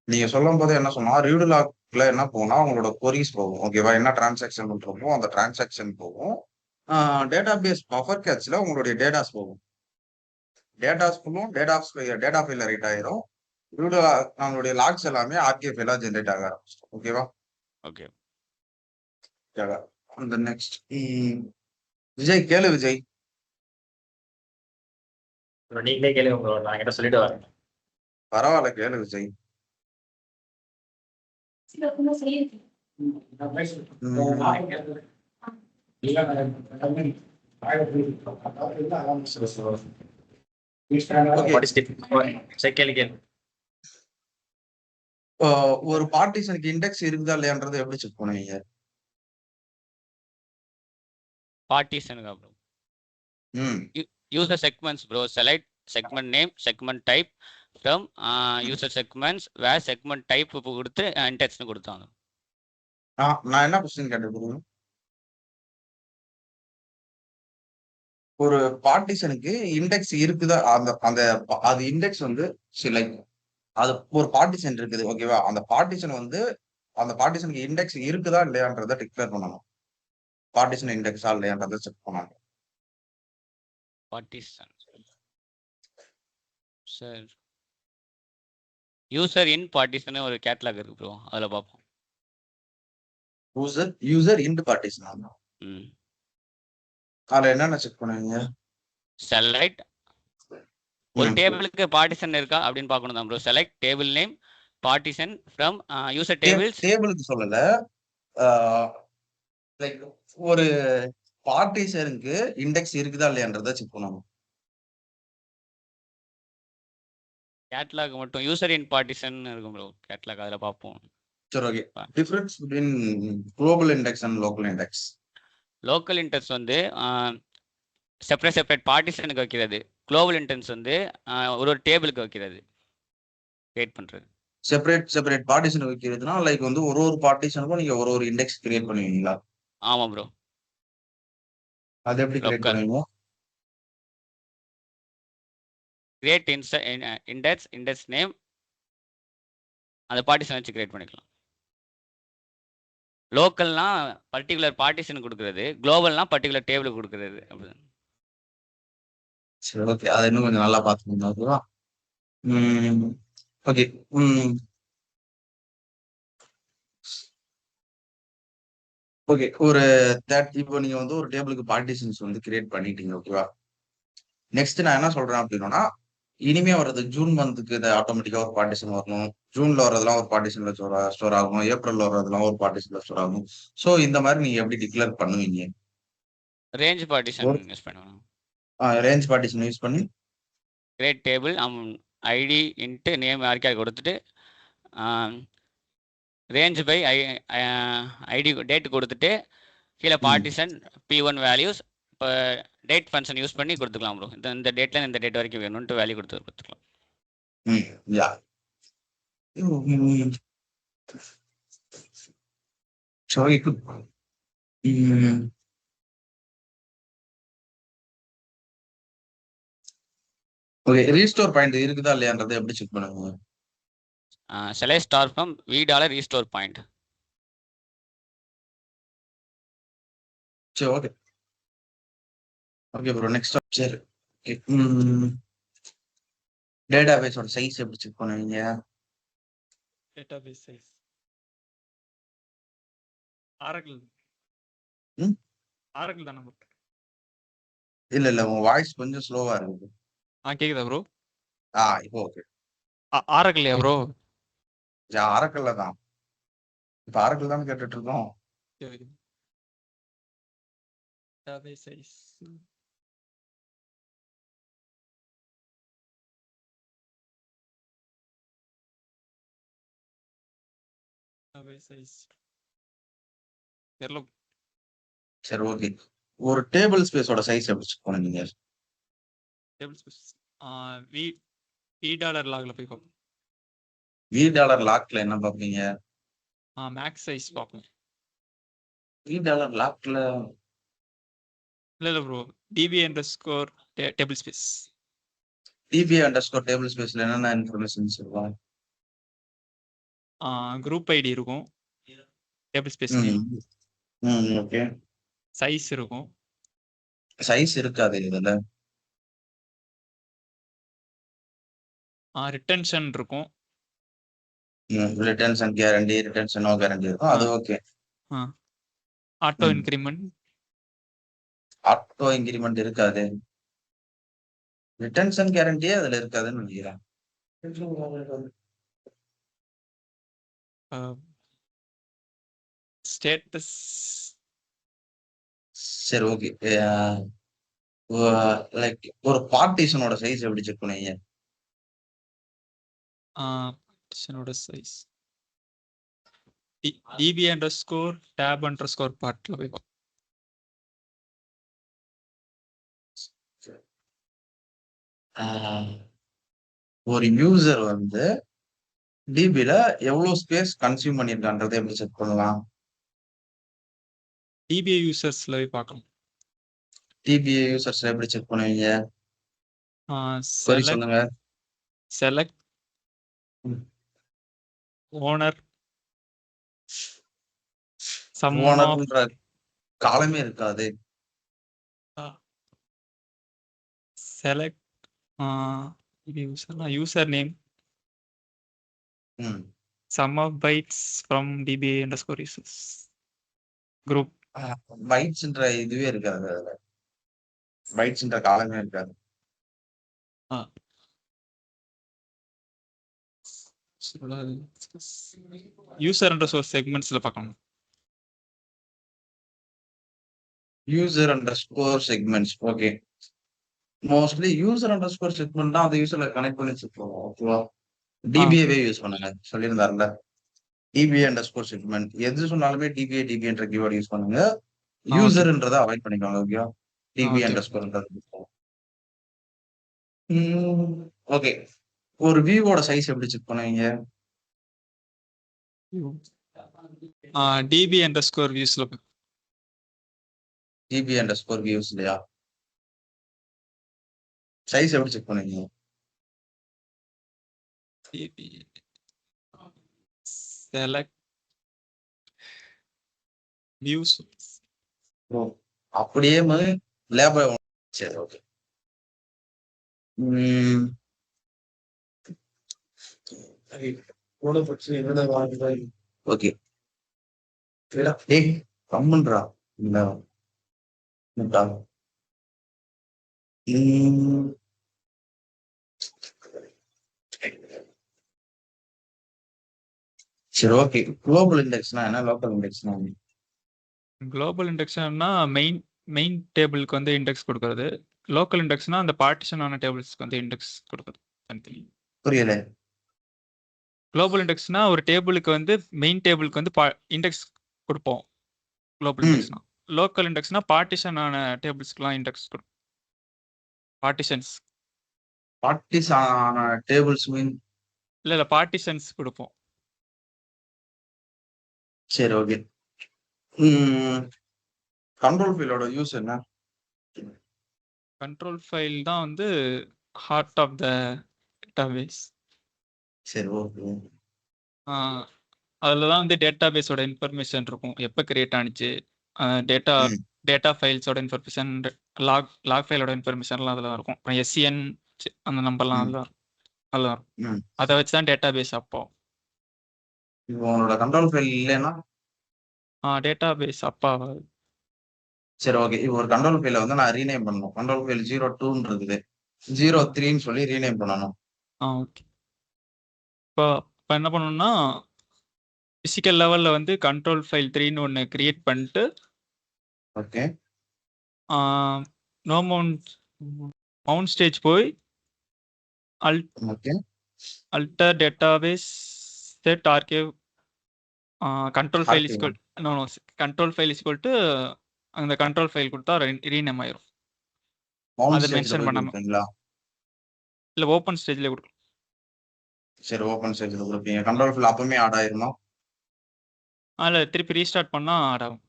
நீங்க சொல்லும் போது என்ன சொன்னா ரீடு லாக்ல என்ன போனா உங்களோட கொரிஸ் போகும். ஓகேவா? என்ன டிரான்சாக்ஷன் பண்றோமோ அந்த டிரான்சாக்ஷன் போகும். டேட்டா பேஸ் பஃபர் கேட்ச்ல உங்களுடைய டேட்டாஸ் போகும். டேட்டாஸ் போகும். டேட்டா ஃபைல ரைட் ஆயிரும். நம்மளுடைய லாக்ஸ் எல்லாமே ஆர்கே ஃபைலா ஜென்ரேட் ஆக ஆரம்பிச்சிடும். ஓகேவா? ஓகே. அந்த நெக்ஸ்ட் விஜய் கேளு. விஜய் நீங்களே கேளுங்க ப்ரோ, நான் கிட்ட சொல்லிட்டு வரேன். பரவாயில்ல கேளு விஜய். ஒரு பார்ட்டிஷனுக்கு இண்டெக்ஸ் இருக்குதா இல்லையான்றதை எப்படி செக் பண்ணுவீங்க? பார்ட்டிஷனுக்கா bro? user segments bro, select segment name, segment type from user segments where segment type கொடுத்து index னு கொடுத்தாங்க. நான் என்ன क्वेश्चन கேட்டேன்? ஒரு பார்ட்டிஷனுக்கு இண்டெக்ஸ் இருக்குதா அந்த அது இண்டெக்ஸ் வந்து லைக் அது ஒரு பார்ட்டிஷன் இருக்குது. ஓகேவா? அந்த பார்ட்டிஷன் வந்து அந்த பார்ட்டிஷனுக்கு இண்டெக்ஸ் இருக்குதா இல்லையான்றதை டிக்ளேர் பண்ணணும். பார்ட்டிஷன் இண்டெக்ஸா இல்லையான்றதை செக் பண்ணணும். பார்ட்டிஷன் சார் யூசர் இன் பார்ட்டிஷன் ஒரு கேட்டலாக் இருக்கு ப்ரோ, அதுல பாப்போம். யூசர் இன் பார்ட்டிஷன் அதுல என்னென்ன செக் பண்ணுவீங்க? செலக்ட் ஒரு டேபிளுக்கு பார்ட்டிஷன் இருக்கா அப்படின்னு பார்க்கணும் தான் bro. Select table name partition from user tables. டேபிளுக்கு சொல்லல, லைக் ஒரு பார்ட்டிஷனுக்கு இண்டெக்ஸ் இருக்குதா இல்லையான்றதை செக் பண்ணணும். கேட்டலாக் மட்டும் யூசர் இன் பார்ட்டிஷன் இருக்கும் ப்ரோ, கேட்டலாக் அதுல பார்ப்போம். சரி okay. Difference between global index and local index. Local index வந்து செப்பரேட் பார்ட்டிஷனுக்கு வைக்கிறது. குளோபல் இன்டென்ஸ் வந்து ஒரு ஒரு டேபிளுக்கு வைக்கிறது, கிரியேட் பண்ணுறது. செப்பரேட் பார்ட்டிஷன் வைக்கிறதுனா லைக் வந்து ஒரு பார்ட்டிஷனுக்கும் நீங்க ஒரு இண்டெக்ஸ் கிரியேட் பண்ணுவீங்களா? ஆமாம் ப்ரோ. அது எப்படி கிரியேட் லோக்கல் பண்ணுவீங்க? கிரியேட் இண்டெக்ஸ் நேம் அந்த பார்ட்டிஷன் வச்சு கிரியேட் பண்ணிக்கலாம். லோக்கல்னா பர்டிகுலர் பார்ட்டிஷன் கொடுக்குறது, குளோபல்னா பர்டிகுலர் டேபிளுக்கு கொடுக்குறது. அப்படி சரி, ஓகே. அதை இன்னும் கொஞ்சம் நல்லா பார்த்துக்கோங்க. ஓகேவா? ஓகே. ஓகே. ஒரு இப்போ நீங்க வந்து ஒரு டேபிளுக்கு பார்ட்டிஷன்ஸ் வந்து கிரியேட் பண்ணிட்டீங்க. ஓகேவா? நெக்ஸ்ட் நான் என்ன சொல்றேன் அப்படின்னா, இனிமே வர்றது ஜூன் மந்த்துக்கு இது ஆட்டோமேட்டிக்கா ஒரு பார்ட்டிஷன் வரணும். ஜூன்ல வர்றதெல்லாம் ஒரு பார்ட்டிஷன்ல ஸ்டோர் ஆகும். ஏப்ரல்ல வர்றதெல்லாம் ஒரு பார்ட்டிஷன்ல ஸ்டோர் ஆகும். ஸோ இந்த மாதிரி நீங்க எப்படி டிக்ளேர் பண்ணுவீங்க? ரேஞ்ச் பார்ட்டிஷன் யூஸ் பண்ணுவோம். ரேஞ்ச் பார்ட்டிஷன் யூஸ் பண்ணி create table ID into name யாருக்கா கொடுத்துட்டு ரேஞ்ச் பை ஐடி டேட் கொடுத்துட்டு கீழே பார்ட்டிஷன் P1 வேல்யூஸ் இப்போ டேட் ஃபங்க்ஷன் யூஸ் பண்ணி கொடுத்துக்கலாம் ப்ரோ. இந்த டேட்ல இந்த டேட் வரைக்கும் வேணும்ட்டு வேல்யூ கொடுத்துக்கலாம். யா. சரி. ஓகே. ரீஸ்டோர் பாயிண்ட் இருக்குதா இல்லையான்றதை எப்படி செக் பண்ணுவீங்க? select star from $v restore point. சரி, ஓகே. Okay bro. நெக்ஸ்ட் சரி. டேட்டாபேஸோட சைஸ் எப்படி செக் பண்ணுவீங்க? டேட்டாபேஸ் சைஸ் ஆரக்கிள் ஆரக்கிள் தானே ப்ரோ? இல்ல உங்க வாய்ஸ் கொஞ்சம் ஸ்லோவா இருக்குது. கேக்குதா ப்ரோ? இப்போ ஓகே. ஆரக்கிள்லையா ப்ரோ? ஆரக்கிள்ல தான். இப்போ ஆரக்கிள் தான் கேட்டுட்டு இருக்கோம். டேட்டாபேஸ் சைஸ் தெரியல. சரி, ஓகே. ஒரு டேபிள் ஸ்பேஸோட சைஸ் எப்படி செக் பண்ணுவீங்க? டேபிள் ஸ்பேஸ் $v லாக்ல போய் பார்ப்போம். $v லாக்ல என்ன பார்ப்பீங்க? மேக்ஸ் சைஸ் பார்ப்போம். $v லாக்ல இல்ல bro, DB__ table space. DB_ table ஸ்பேஸ்ல என்னென்ன இன்ஃபர்மேஷன்ஸ் இருக்கும்? குரூப் ஐடி இருக்கும் டேபிள் ஸ்பேஸ். ஓகே. சைஸ் இருக்கும். சைஸ் இருக்காது இதுல. ரிட்டன்ஷன் இருக்கும். Retention guarantee, retention no guarantee இருக்கும். அது okay. Auto increment. Auto increment இருக்காது. ரிட்டன்ஷன் கேரண்டியே அதுல இருக்காதுன்னு நினைக்கிறேன். ஸ்டேட்டஸ். சரி, ஓகே. லைக் ஒரு பார்ட்டிஷனோட சைஸ் எப்படி செக் பண்ணுவீங்க? பார்ட்டிஷனோட சைஸ் DB_tab_ பார்ட்ல போய் பார்ப்போம். ஒரு யூசர் வந்து டிபில எவ்வளவு ஸ்பேஸ் கன்சியூம் பண்ணிருக்கான்றதை எப்படி செக் பண்ணலாம்? DBA யூசர்ஸ்ல போய் பார்க்கணும். டிபிஏ யூசர்ஸ் எப்படி செக் பண்ணுவீங்க? சொல்லுங்க. செலக்ட் ஓனர் ஓனர்ன்ற காலமே இருக்காது. Select user name sum of bytes from DBA_ users group. பைட்ஸ்ன்ற இதுவே இருக்காது. அதுல பைட்ஸ்ன்ற காலமே இருக்காது. user_ செக்மெண்ட்ஸ்ல பார்க்கணும். user_ segments. Okay. Mostly user_ segment தான் அந்த யூசர்ல கனெக்ட் பண்ணி செக் பண்ணுவோம். ஓகேவா? டிபிஏவே யூஸ் பண்ணுங்க சொல்லியிருந்தாருல. DB_ செக்மெண்ட் எது சொன்னாலுமே DBA என்ற கீவேர்டு யூஸ் பண்ணுங்க. யூசர்ன்றதை அவாய்ட் பண்ணிக்கோங்க. ஓகேவா? DB__ okay. ஒரு வியூவோட சைஸ் எப்படி செக் பண்ணுவீங்க? டிபி அண்டர் ஸ்கோர் வியூஸ்ல டிபி அண்டர் ஸ்கோர் வியூஸ் இல்லையா? சைஸ் எப்படி செக் பண்ணுவீங்க? டிபி செலக்ட் வியூஸ் ஓ, அப்படியே லேபர். சரி, ஓகே. ஓகே. ஏய், கம்முன்றா. இந்த இந்த ம், சரி, ஓகே. குளோபல் இண்டெக்ஸ்னா என்ன, லோக்கல் இண்டெக்ஸ்னா என்ன? குளோபல் இண்டெக்ஸ்னா மெயின் டேபிளுக்கு வந்து இண்டெக்ஸ் கொடுக்கறது. லோக்கல் இண்டெக்ஸ்னா அந்த பார்ட்டிஷன் ஆன டேபிள்ஸ்க்கு வந்து இண்டெக்ஸ் கொடுக்கறது தனித்தனி. புரியல. குளோபல் இண்டெக்ஸ்னா ஒரு டேபிளுக்கு வந்து மெயின் டேபிளுக்கு வந்து இண்டெக்ஸ் கொடுப்போம் குளோபல் ம். இண்டெக்ஸ்னா. லோக்கல் இண்டெக்ஸ்னா பார்ட்டிஷன் ஆன டேபிள்ஸ்க்குலாம் இண்டெக்ஸ் கொடுப்போம். பார்ட்டிஷன்ஸ் பார்ட்டிஸ் ஆன டேபிள்ஸ் மீன். இல்ல பார்ட்டிஷன்ஸ் கொடுப்போம். சரி, ஓகே. கண்ட்ரோல் ஃபைலோட யூஸ் என்ன? கண்ட்ரோல் ஃபைல் தான் வந்து ஹார்ட் ஆஃப் த டேட்டாபேஸ். சரி, ஓகே. அதில் தான் வந்து டேட்டாபேஸோட இன்ஃபர்மேஷன் இருக்கும். எப்போ கிரியேட் ஆனிச்சு, டேட்டா ம். டேட்டா ஃபைல்ஸோட இன்ஃபர்மேஷன், லாக் ஃபைலோட இன்ஃபர்மேஷன்லாம் அதில் இருக்கும். அப்புறம் எஸ்சிஎன் அந்த நம்பர்லாம் ம். அதில் இருக்கும். ம். அதை வச்சு தான் டேட்டாபேஸ் அப்போ இப்போ உங்களோட கண்ட்ரோல் ஃபைல் இல்லைன்னா? டேட்டாபேஸ் அப்பா. சரி, ஓகே. இப்போ ஒரு கண்ட்ரோல் ஃபைல வந்து நான் ரீநேம் பண்ணணும். கண்ட்ரோல் ஃபைல் 02 இருக்குது, 03ன்னு சொல்லி ரீநேம் பண்ணணும். ஓகே. இப்போ என்ன பண்ணணும்னா ஃபிசிக்கல் லெவலில் வந்து கண்ட்ரோல் ஃபைல் 3ன்னு ஒன்று கிரியேட் பண்ணிட்டு ஓகே. நோ மவுண்ட் ஸ்டேஜ் போய் okay. alter database set archive control file is Archive. equal no control file is equal to அந்த கண்ட்ரோல் ஃபைல் கொடுத்தா ரீநேம் ஆயிரும். மவுண்ட் அதை ஸ்டேஜ்ல மென்ஷன் போய் பண்ணாம கொடுப்பீங்களா? இல்லை ஓப்பன் ஸ்டேஜ்ல கொடுக்கும். சரி, ஓப்பன் ஸ்டேஜ்ல கொடுப்பீங்க. கண்ட்ரோல் ஃபைல் அப்பவுமே ஆட் ஆயிருமா? அதில் திருப்பி ரீஸ்டார்ட் பண்ணால் ஆட் ஆகும்.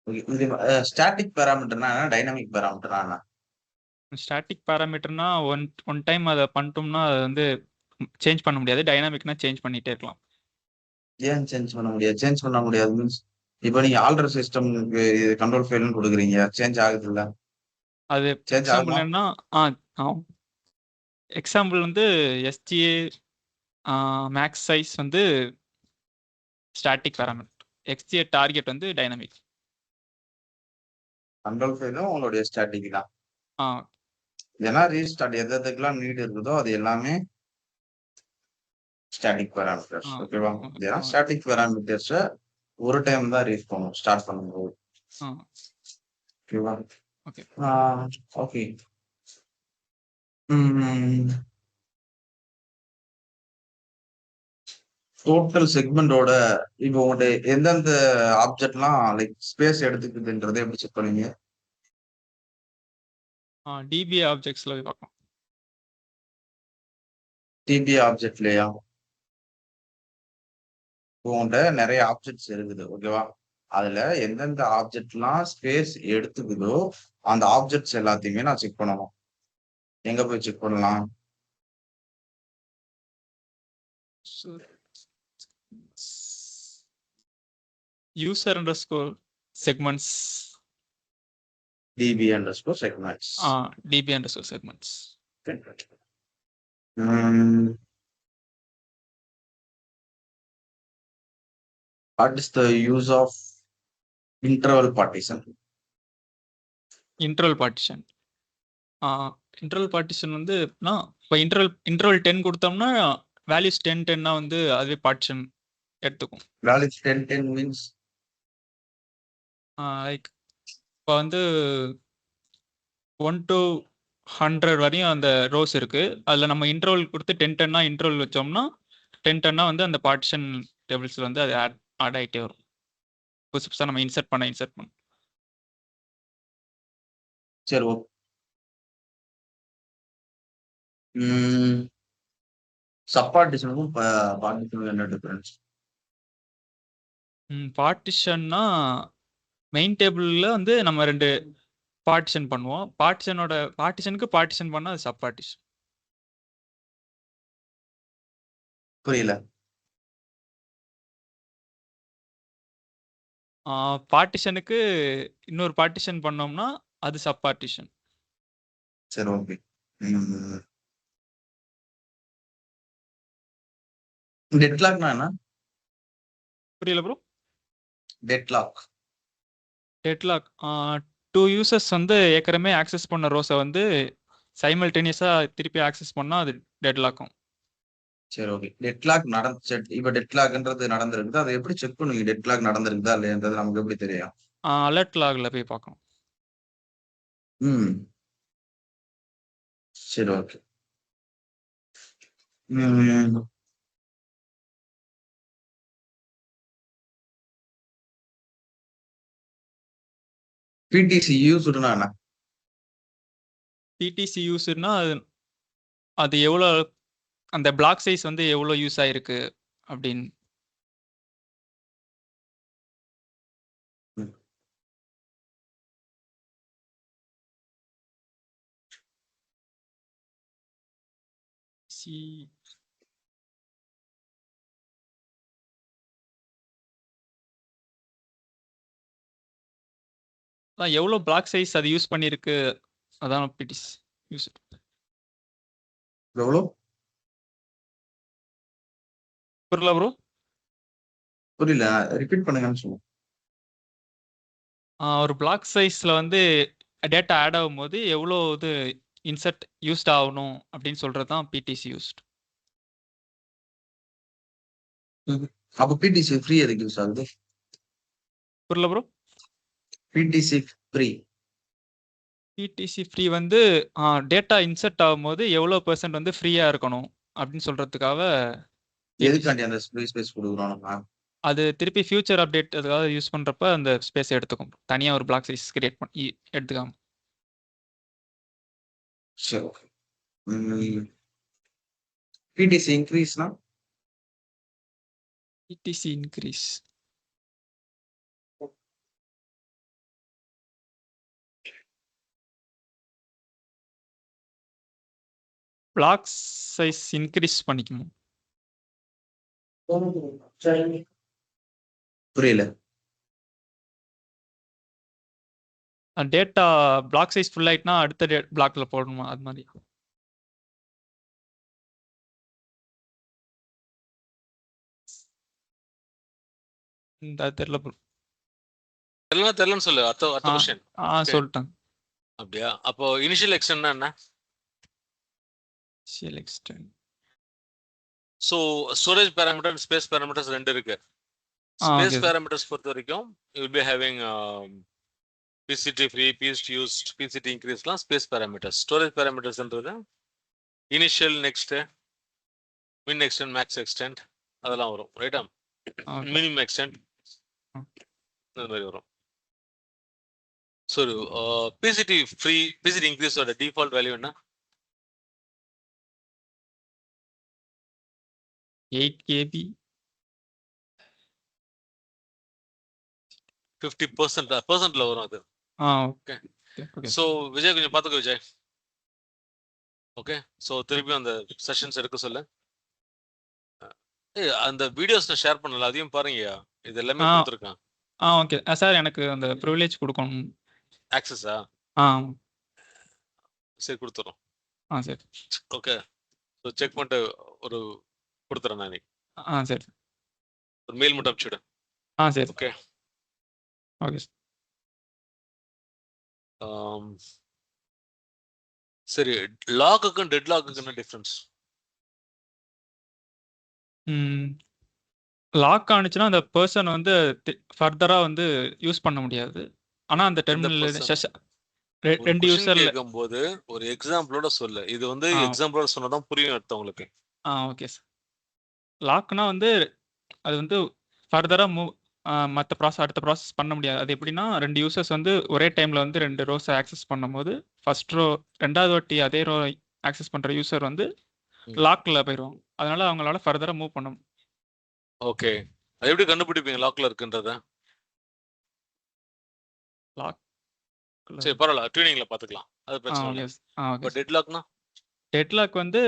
ஓகே. இது ஸ்டாட்டிக் பேராமீட்டர்னா என்ன, டைனமிக் பேராமீட்டர்னா என்ன? ஸ்டாட்டிக் பேராமீட்டர்னா ஒன் டைம் அதை பண்ணிட்டோம்னா அதை வந்து சேஞ்ச் பண்ண முடியாது. டைனாமிக்னா சேஞ்ச் பண்ணிட்டே இருக்கலாம். ஏன் சேஞ்ச் பண்ண முடியாது? சேஞ்ச் பண்ண முடியாது மீன்ஸ் இப்போ நீங்க ஆல்டர் சிஸ்டம்க்கு கண்ட்ரோல் ஃபைல்னு கொடுக்குறீங்க, சேஞ்ச் ஆகுது இல்ல? அது சேஞ்ச் எக்ஸாம்பிள் ஆகுமா? என்னன்னா எக்ஸாம்பிள் வந்து எஸ்டிஏ மேக்ஸ் சைஸ் வந்து ஸ்டாட்டிக் பேராமீட்டர், எக்ஸ்டிஏ டார்கெட் வந்து டைனமிக். கண்ட்ரோல் ஃபைலும் உங்களுடைய ஸ்டாட்டிக் தான். ஆ ஏன்னா ரீஸ்டார்ட் எதுக்கெல்லாம் நீட் இருக்குதோ அது எல்லாமே ஸ்டாட்டிக் பேராமீட்டர்ஸ். ஆ ஓகேவா? ஓகே. ஏன்னா ஸ்டாட்டிக் பேராமீட்டர்ஸ் ஒரு டைம் தான் ரீச் பண்ணும் ஸ்டார்ட் பண்ணும்போது. ஓகேவா? ஓகே. ஓகே. டோட்டல் செக்மெண்டோட இப்போ உங்கள்கிட்ட எந்தெந்த ஆப்ஜெக்ட்லாம் லைக் ஸ்பேஸ் எடுத்துக்குதுன்றதை எப்படி செக் பண்ணுவீங்க? டிபி ஆப்ஜெக்ட்ஸ்ல போய் பார்க்கலாம். டிபி ஆப்ஜெக்ட்லையா? உங்கள்கிட்ட நிறைய ஆப்ஜெக்ட்ஸ் இருக்குது, ஓகேவா? அதுல எந்தெந்த ஆப்ஜெக்ட்லாம் ஸ்பேஸ் எடுத்துக்குதோ அந்த ஆப்ஜெக்ட்ஸ் எல்லாத்தையுமே நான் செக் பண்ணணும். எங்க போய் செக் பண்ணலாம்? User underscore segments, DB underscore segments. DB underscore segments. What is the use of interval partition? Interval partition. Interval partition வந்து இப்போ இன்டர்வல் 10 கொடுத்தோம்னா வேல்யூஸ் 10 வந்து அதுவே பார்ட்டிஷன் எடுத்துக்கும். Values 10 means லைக் இப்போ வந்து 1 to 100 வரையும் அந்த ரோஸ் இருக்கு. அதில் நம்ம இன்டர்வல் கொடுத்து 10 இன்டர்வல் வச்சோம்னா 10 வந்து அந்த பார்ட்டிஷன் டேபிள்ஸ்ல வந்து அது ஆட் ஆகிட்டே வரும். புதுசு புதுசாக நம்ம இன்சர்ட் பண்ண சரி, ஓகே. சப்பார்டிஷனுக்கும் பார்ட்டிஷனுக்கும் என்ன டிஃபரன்ஸ்? பார்ட்டிஷன்னா மெயின் டேபிள்ல வந்து நம்ம 2 பார்ட்டிஷன் பண்ணுவோம். பார்ட்டிஷனுக்கு பார்ட்டிஷன் பண்ணா அது சப் பார்ட்டிஷன். புரியல. பார்ட்டிஷனுக்கு இன்னொரு பார்ட்டிஷன் பண்ணோம்னா அது சப் பார்ட்டிஷன். சரி, ஓகே. டெட்லாக்னா என்ன? புரியல ப்ரோ. டெட்லாக். டெட்லாக் 2 யூசர்ஸ் வந்து ஏற்கனவே ஆக்சஸ் பண்ண ரோஸை வந்து சைமல்டேனியஸா திருப்பி ஆக்சஸ் பண்ணா அது டெட்லாக்கும். சரி, ஓகே. டெட்லாக் இப்ப டெட்லாக்ன்றது நடந்திருக்குது. அதை எப்படி செக் பண்ணுவீங்க? டெட்லாக் நடந்திருக்குதா இல்லையான்றது நமக்கு எப்படி தெரியும்? அலர்ட் லாக்ல போய் பார்க்கணும். சரி, ஓகே. பிடிசி யூஸ்டுனா என்ன? பிடிசி யூஸ்னா அது எவ்வளோ அந்த பிளாக் சைஸ் வந்து எவ்வளோ யூஸ் ஆயிருக்கு அப்படின்னு. எவ்வளோ பிளாக் சைஸ் அது யூஸ் பண்ணிருக்கு அதான் பிடிசி யூஸ். எவ்வளோ? புரியல ப்ரோ. புரியல, ரிப்பீட் பண்ணுங்கன்னு சொல்லுங்க. ஒரு பிளாக் சைஸ்ல வந்து டேட்டா ஆட் ஆகும்போது எவ்வளோ இது இன்சர்ட் யூஸ்ட் ஆகணும் அப்படின்னு சொல்றது தான் பிடிசி யூஸ்ட். அப்போ பிடிசி ஃப்ரீ எதுக்கு யூஸ் ஆகுது? புரியல ப்ரோ. பிடிசி ஃப்ரீ. பிடிசி ஃப்ரீ வந்து டேட்டா இன்சர்ட் ஆகும்போது எவ்வளோ % வந்து ஃப்ரீயா இருக்கணும் அப்படின்னு சொல்றதுக்காக. எதுக்காண்டி அந்த ஸ்பேஸ் கொடுக்குறோம்? அது திருப்பி ஃபியூச்சர் அப்டேட் அதுக்காக யூஸ் பண்றப்ப அந்த ஸ்பேஸ் எடுத்துக்கும். தனியா ஒரு பிளாக் சைஸ் கிரியேட் பண்ணி எடுத்துக்காம. சரி, ஓகே. பிடிசி இன்க்ரீஸ்னா? PTC increase block size increase பண்ணிக்கணும். புரியல. டேட்டா பிளாக் சைஸ் ஃபுல் ஆயிட்டுனா அடுத்த பிளாக்ல போடணுமா அது மாதிரி. தெரியல ப்ரோ. தெரியலன்னு சொல்லு. அடுத்த கொஸ்டின். சொல்லிட்டேன். அப்படியா? அப்போ இனிஷியல் எக்ஸ்டென்ட்னா என்ன? Initial extent so storage parameter space parameters 2 இருக்கு. ஸ்பேஸ் பேராமீட்டர்ஸ் பொறுத்த வரைக்கும் you will be having PCT free, PCT used, PCT இன்க்ரீஸ்லாம் ஸ்பேஸ் பேராமீட்டர்ஸ். ஸ்டோரேஜ் பேராமீட்டர்ஸ்ன்றது initial, next, min extent, max extent அதெல்லாம் வரும். ரைட்டா? மினிமம் எக்ஸ்டென்ட் இந்த மாதிரி வரும். ஸோ பிசிடி ஃப்ரீ, பிசிடி இன்க்ரீஸோட டிஃபால்ட் வேல்யூ என்ன? 8 KB 50% வரும் அது. ஓகே. ஸோ விஜய் கொஞ்சம் பார்த்துக்கோ விஜய். ஓகே. ஸோ திருப்பி அந்த செஷன்ஸ் எடுக்க சொல்லு. அந்த வீடியோஸ் நான் ஷேர் பண்ணல, அதையும் பாருங்க. இது எல்லாமே கொடுத்துருக்கேன். Okay sir. எனக்கு அந்த ப்ரிவிலேஜ் கொடுக்கணும். ஆக்சஸா? சரி, கொடுத்துறோம். சரி, ஓகே. ஸோ செக் பண்ணிட்டு ஒரு கொடுத்துறேன் நான். சரி. ஒரு மெயில் மட்டும் அனுப்பிச்சுடு. சரி. ஓகே. ஓகே. சரி, லாக்குக்கும் டெட் லாக்குக்கு என்ன டிஃபரன்ஸ்? லாக் ஆனிச்சுன்னா அந்த பர்சன் வந்து ஃபர்தரா வந்து யூஸ் பண்ண முடியாது. ஆனா அந்த டெர்மினல் ரெண்டு யூசர்ல கேக்கும்போது ஒரு எக்ஸாம்பிளோட சொல்லு. இது வந்து எக்ஸாம்பிளோட சொன்னதான் புரியும் அடுத்தவங்களுக்கு. Okay sir. லாக்னா வந்து அது வந்து ஃபர்தரா அடுத்த ப்ராசஸ் பண்ண முடியாது. அது எப்படின்னா 2 யூசர்ஸ் வந்து ஒரே டைம்ல வந்து 2 ரோஸ் ஆக்சஸ் பண்ணும்போது ஃபர்ஸ்ட் ரோ 2வது வாட்டி அதே ரோ ஆக்சஸ் பண்ற யூசர் வந்து ம். லாக்ல போயிருவாங்க. அதனால அவங்களால ஃபர்தரா மூவ் பண்ண ஓகே. அது எப்படி கண்டுபிடிப்பீங்க லாக்ல இருக்குன்றத? லாக்ல சரி பரவால்ல. டியூனிங்ல பாத்துக்கலாம். அது பிரச்சனை இல்ல. ஓகே. ஓகே. இப்ப டெட்லாக்னா? டெட்லாக் வந்து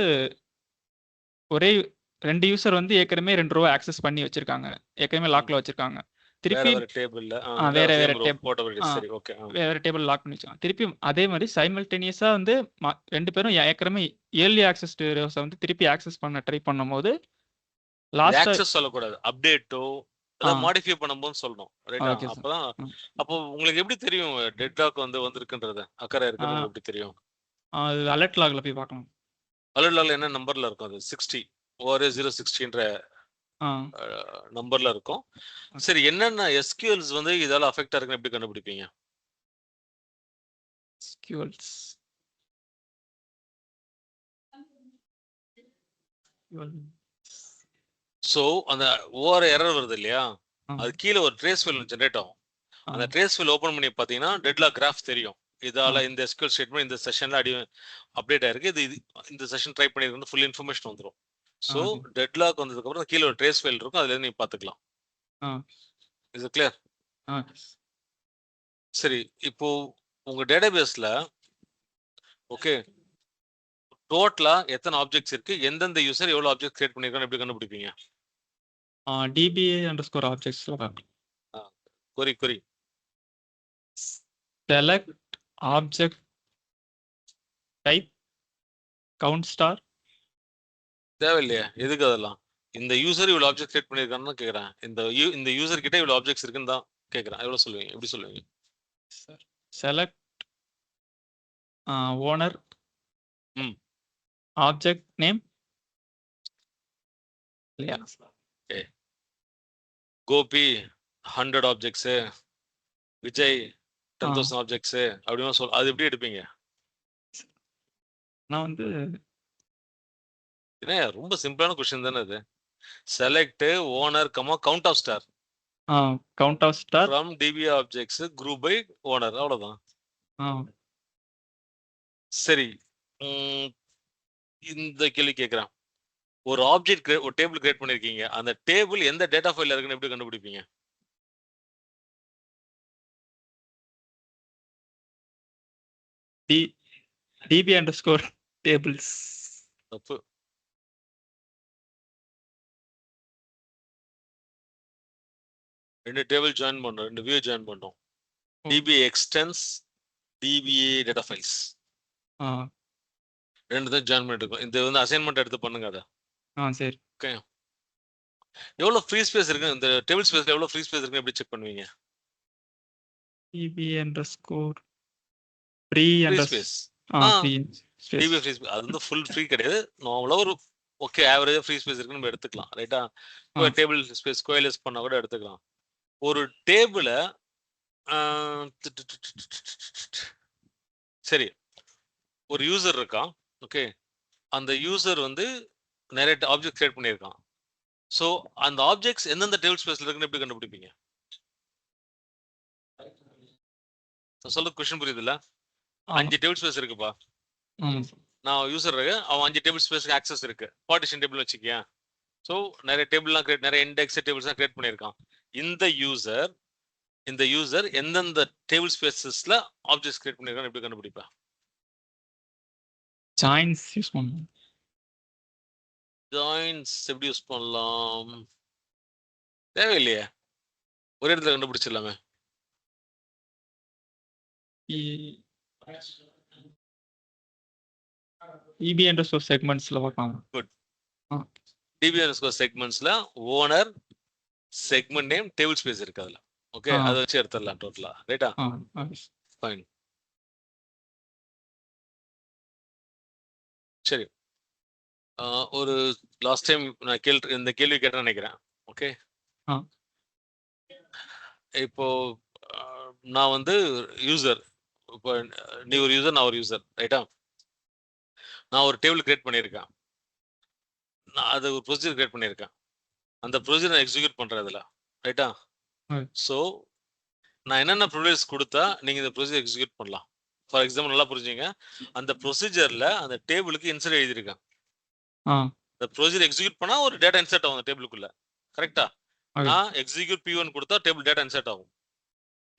ஒரே 2 யூசர் வந்து ஏற்கனவே 2 ரோ ஆக்சஸ் பண்ணி வச்சிருக்காங்க. ஏற்கனவே லாக்ல வச்சிருக்காங்க. வேற திருப்பி வேற டேபிள்ல வேற வேற சேம் ரோ டேப் போர்ட்டபிலிட்டி ஆ சரி ஓகே. வேற டேபிள் லாக் பண்ணி வச்சிருக்காங்க. திருப்பி அதே மாதிரி சைமல்டேனியஸா வந்து 2 பேரும் ஏற்கனவே ஏர்லி ஆக்சஸ் ரோஸ வந்து திருப்பி ஆக்சஸ் பண்ண ட்ரை பண்ணும்போது லாஸ்டா ஆக்சஸ் சொல்லக்கூடாது. அப்டேட்டோ அத மாடிஃபை பண்ணும்போது சொல்லணும். ரைட்டா? Okay sir. அப்பதான் அப்போ உங்களுக்கு எப்படி தெரியும் டெட்லாக் வந்திருக்குன்றது? அக்கறை இருக்குன்னு உங்களுக்கு எப்படி தெரியும்? அது அலர்ட் லாக்ல போய் பார்க்கலாம். அலர்ட் லாக்ல என்ன நம்பர்ல இருக்கும் அது? 60 ORA060ன்ற ஆ நம்பர்ல இருக்கும். சரி என்னென்ன SQLs வந்து இதால அஃபெக்ட் ஆகுதுன்னு எப்படி கண்டுபிடிப்பீங்க? SQLs சோ அந்த ORA எரர் வருது இல்லையா? ஆ. அது கீழ ஒரு ட்ரேஸ் ஃபைல் ஜெனரேட் ஆகும். அந்த ட்ரேஸ் ஃபைல் ஓபன் பண்ணி பாத்தீங்கன்னா டெட்லாக் கிராஃப் தெரியும். இதால இந்த SQL ஸ்டேட்மென்ட் இந்த செஷன்ல அப்டேட் ஆயிருக்கு. இது இந்த செஷன் ட்ரை பண்ணிருக்குன்னு ஃபுல் இன்ஃபர்மேஷன் வந்துரும். சோ டெட்லாக் வந்ததுக்கு அப்புறம் கீழ ஒரு ட்ரேஸ் ஃபைல் இருக்கும். அதுல இருந்து நீங்க பாத்துக்கலாம். Is it clear? சரி இப்போ உங்க டேட்டாபேஸ்ல ஓகே டோட்டலா எத்தனை ஆப்ஜெக்ட்ஸ் இருக்கு? எந்தெந்த யூசர் எவ்வளவு ஆப்ஜெக்ட் கிரியேட் பண்ணிருக்கான்னு எப்படி கண்டுபிடிப்பீங்க? DBA_objectsல பார்க்கலாம். கொரி Select object type count star. தேவையில்லையா? எதுக்கு அதெல்லாம்? இந்த யூசர் இவ்வளவு ஆப்ஜெக்ட் கிரியேட் பண்ணிருக்கான்னு கேக்குறேன். இந்த யூசர் கிட்ட இவ்வளவு ஆப்ஜெக்ட்ஸ் இருக்குன்னு தான் கேக்குறேன். எவ்வளவு சொல்லுவீங்க? எப்படி சொல்லுவீங்க? Select owner object name. இல்லையா? கோபி 100 ஆப்ஜெக்ட்ஸ், விஜய் 10,000 ஆப்ஜெக்ட்ஸ் அப்படிமா அது எப்படி எடுப்பீங்க? நான் வந்து என்ன ரொம்ப சிம்பிளான क्वेश्चन தானே அது. Select owner count of star count of star from DB objects group by owner அவ்வளவுதான். சரி இந்த கேள்வி கேக்குறேன். ஒரு ஆப்ஜெக்ட் ஒரு டேபிள் கிரியேட் பண்ணிருக்கீங்க. அந்த டேபிள் எந்த டேட்டா ஃபைல்ல இருக்குன்னு எப்படி கண்டுபிடிப்பீங்க? DB_tables. தப்பு. ரெண்டு டேபிள் ஜாயின் பண்றோம், ரெண்டு வியூ ஜாயின் பண்றோம். DB extends DBA data files. ரெண்டு தான் ஜாயின் பண்ணிருக்கோம். இந்த வந்து அசைன்மெண்ட் எடுத்து பண்ணுங்க அத. சரி. ஓகே. எவ்வளவு ஃப்ரீ ஸ்பேஸ் இருக்கு? இந்த டேபிள் ஸ்பேஸ்ல எவ்வளவு ஃப்ரீ ஸ்பேஸ் இருக்குன்னு எப்படி செக் பண்ணுவீங்க? DB_free space. free space. DB free space அது வந்து ஃபுல் ஃப்ரீ கிடையாது. நார்மலா ஒரு ஓகே ஆவரேஜா ஃப்ரீ ஸ்பேஸ் இருக்குன்னு நம்ம எடுத்துக்கலாம். ரைட்டா? டேபிள் ஸ்பேஸ் ஸ்கொயர்லெஸ் பண்ணா கூட எடுத்துக்கலாம். ஒரு டேபிள சரி ஒரு யூசர் இருக்கான். ஓகே அந்த யூசர் வந்து நிறைய ஆப்ஜெக்ட் கிரியேட் பண்ணியிருக்கான். சோ அந்த ஆப்ஜெக்ட்ஸ் எந்தெந்த டேபிள் ஸ்பேஸ்ல இருக்குன்னு எப்படி கண்டுபிடிப்பீங்க? சொல்ல क्वेश्चन புரியுதுல்ல? 5 டேபிள் ஸ்பேஸ் இருக்குப்பா. நான் யூசர் இருக்கு, அவன் 5 டேபிள் ஸ்பேஸ்க்கு ஆக்சஸ் இருக்கு. பார்ட்டிஷன் டேபிள் வச்சுக்கியா. சோ நிறைய டேபிள்லாம் கிரியேட் நிறைய இண்டெக்ஸ் டேபிள்ஸ்லாம் கிரியேட் பண்ணியிருக்கான். இந்த யூசர் எந்தெந்த டேபிள் ஸ்பேசஸ்ல ஆப்ஜெக்ட்ஸ் கிரியேட் பண்ணிருக்கான்னு எப்படி கண்டுபிடிப்பா? ஜாயின்ஸ் யூஸ் பண்ணலாம். ஜாயின்ஸ் எப்படி யூஸ் பண்ணலாம்? தேவையில்லையே, ஒரே இடத்துல கண்டுபிடிச்சிடலாமே. DB_segmentsல பார்க்கலாம். குட். DB_segmentsல owner segment name tablespace இருக்கு அதுல. ஓகே அதை வச்சு எடுத்துடலாம் டோட்டலா. ரைட்டா? ஃபைன். சரி ஒரு லாஸ்ட் டைம் நான் இந்த கேள்வி கேட்டேன்னு நினைக்கிறேன். ஓகே இப்போ நான் வந்து யூசர், இப்போ நீ ஒரு யூசர் நான் ஒரு யூசர். ரைட்டா? நான் ஒரு டேபிள் கிரியேட் பண்ணியிருக்கேன். நான் அது ஒரு ப்ரொசீஜர் கிரியேட் பண்ணியிருக்கேன். அந்த ப்ரொசீஜர் எக்ஸிக்யூட் பண்றேன் இதுல. ரைட்டா? சோ நான் என்னென்ன ப்ரிவிலேஜ் கொடுத்தா நீங்க இந்த ப்ரொசீஜர் எக்ஸிக்யூட் பண்ணலாம்? ஃபார் எக்ஸாம்பிள் நல்லா புரிஞ்சுங்க, அந்த ப்ரொசீஜர்ல அந்த டேபிளுக்கு இன்சர்ட் எழுதியிருக்கேன். ஆ அந்த ப்ரொசீஜர் எக்ஸிக்யூட் பண்ணா ஒரு டேட்டா இன்சர்ட் ஆகும் அந்த டேபிளுக்குள்ள. கரெக்டா? ஓகே நான் எக்ஸிக்யூட் P1 கொடுத்தா டேபிள் டேட்டா இன்சர்ட் ஆகும்.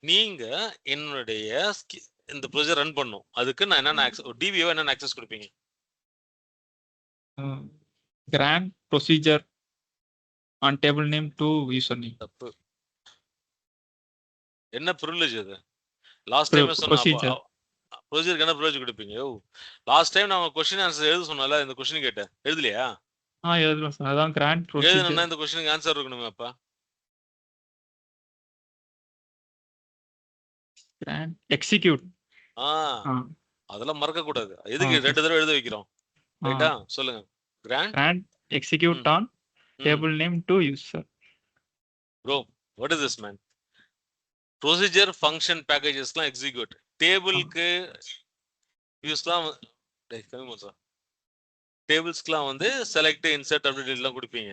நீங்க என்னுடைய இந்த ப்ரொசீஜர் ரன் பண்ணும். அதுக்கு நான் என்னென்ன டிபிஓ என்னென்ன ஆக்சஸ் கொடுப்பீங்க? Grant procedure on table name to user name. தப்பு. என்ன ப்ரிவிலேஜ் அது? லாஸ்ட் டைம் சொன்ன ப்ரொசீஜர். ப்ரொசீஜருக்கு என்ன ப்ரிவிலேஜ் கொடுப்பீங்க? லாஸ்ட் டைம் நான் கொஸ்டின் ஆன்சர் எழுத சொன்னால இந்த கொஸ்டின் கேட்டேன், எழுதலையா? எழுதலாம் சார். அதான் கிராண்ட் ப்ரொசீஜர். எழுதணும்னா இந்த கொஸ்டினுக்கு ஆன்சர் இருக்கணுமே அப்பா. Grant execute. அதெல்லாம் மறக்க கூடாது. எதுக்கு 2 தடவை எழுத வைக்கிறோம்? ரைட்டா? சொல்லுங்க. Grant execute on table name to user. Bro, what is this man? Procedure function packagesலாம் execute. டேபிளுக்கு யூஸ்லாம் டேபிள்ஸ்க்குலாம் வந்து செலக்ட், இன்சர்ட், அப்டேட் எல்லாம் கொடுப்பீங்க.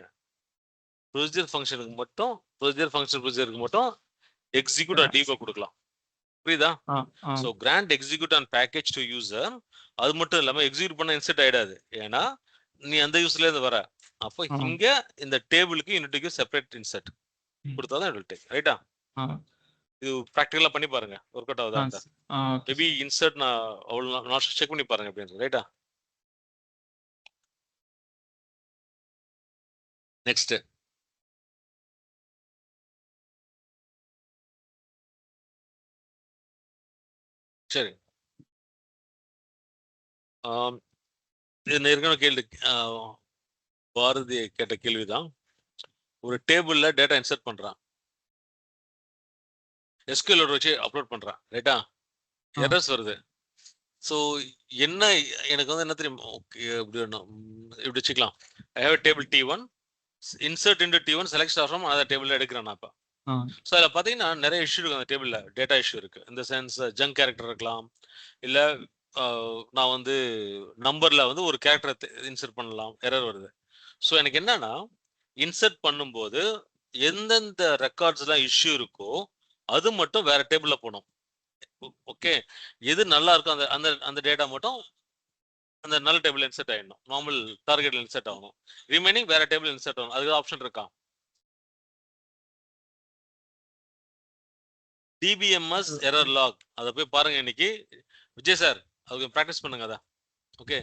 ப்ரொசீஜர் ஃபங்க்ஷனுக்கு மட்டும் ப்ரொசீஜருக்கு மட்டும் எக்ஸிக்யூட் ஆன் டிபோ கொடுக்கலாம். புரியுதா? So grant execute on package to user, அது மட்டும் இல்லாம எக்ஸிக்யூட் பண்ண இன்சர்ட் ஆயிடாது. ஏன்னா நீ அந்த யூஸ்ல இருந்து வர. அப்போ இங்க இந்த டேபிளுக்கு யூனிட்டுக்கு செப்பரேட் இன்சர்ட் கொடுத்தாதான் இட் வில் டேக். ரைட்டா? இது ப்ராக்டிகலா பண்ணி பாருங்க, ஒர்க் அவுட் ஆகுதா? மேபி இன்சர்ட் நான் அவ்வளவு நாட் செக் பண்ணி பாருங்க அப்படின்னு. ரைட்டா? நெக்ஸ்ட் சரி, இது ஏற்கனவே கேள்வி பாரதி கேட்ட கேள்விதான். ஒரு டேபிள்ல டேட்டா இன்சர்ட் பண்றான், SQL வச்சு அப்லோட் பண்றான். ரைட்டா? எரர்ஸ் வருது. ஸோ என்ன எனக்கு வந்து என்ன தெரியும், இப்படி வச்சுக்கலாம். I have table T1, insert into T1 select from அந்த டேபிள்ல எடுக்கிறேன் நான். இப்போ ஸோ அதில் பார்த்தீங்கன்னா நிறைய இஷ்யூ இருக்கு. அந்த டேபிள்ல டேட்டா இஷ்யூ இருக்கு. இந்த சென்ஸ் ஜங்க் கேரக்டர் இருக்கலாம், இல்லை நான் வந்து நம்பர்ல வந்து ஒரு கேரக்டரை இன்சர்ட் பண்ணலாம், எரர் வருது. ஸோ எனக்கு என்னன்னா, இன்சர்ட் பண்ணும்போது எந்தெந்த ரெக்கார்ட்ஸ்லாம் இஷ்யூ இருக்கோ அது மட்டும் வேற டேபிள்ல போகணும். ஓகே, எது நல்லா இருக்கும் அந்த அந்த அந்த டேட்டா மட்டும் அந்த நல்ல டேபிள் இன்சர்ட் ஆயிடணும், நார்மல் டார்கெட்ல இன்சர்ட் ஆகணும். ரிமைனிங் வேற டேபிள் இன்சர்ட் ஆகணும். அதுக்கு ஆப்ஷன் இருக்கா? DBMS எரர் லாக், அதை போய் பாருங்க இன்னைக்கு. விஜய் சார் அதுக்கு ப்ராக்டிஸ் பண்ணுங்க அதை. ஓகே,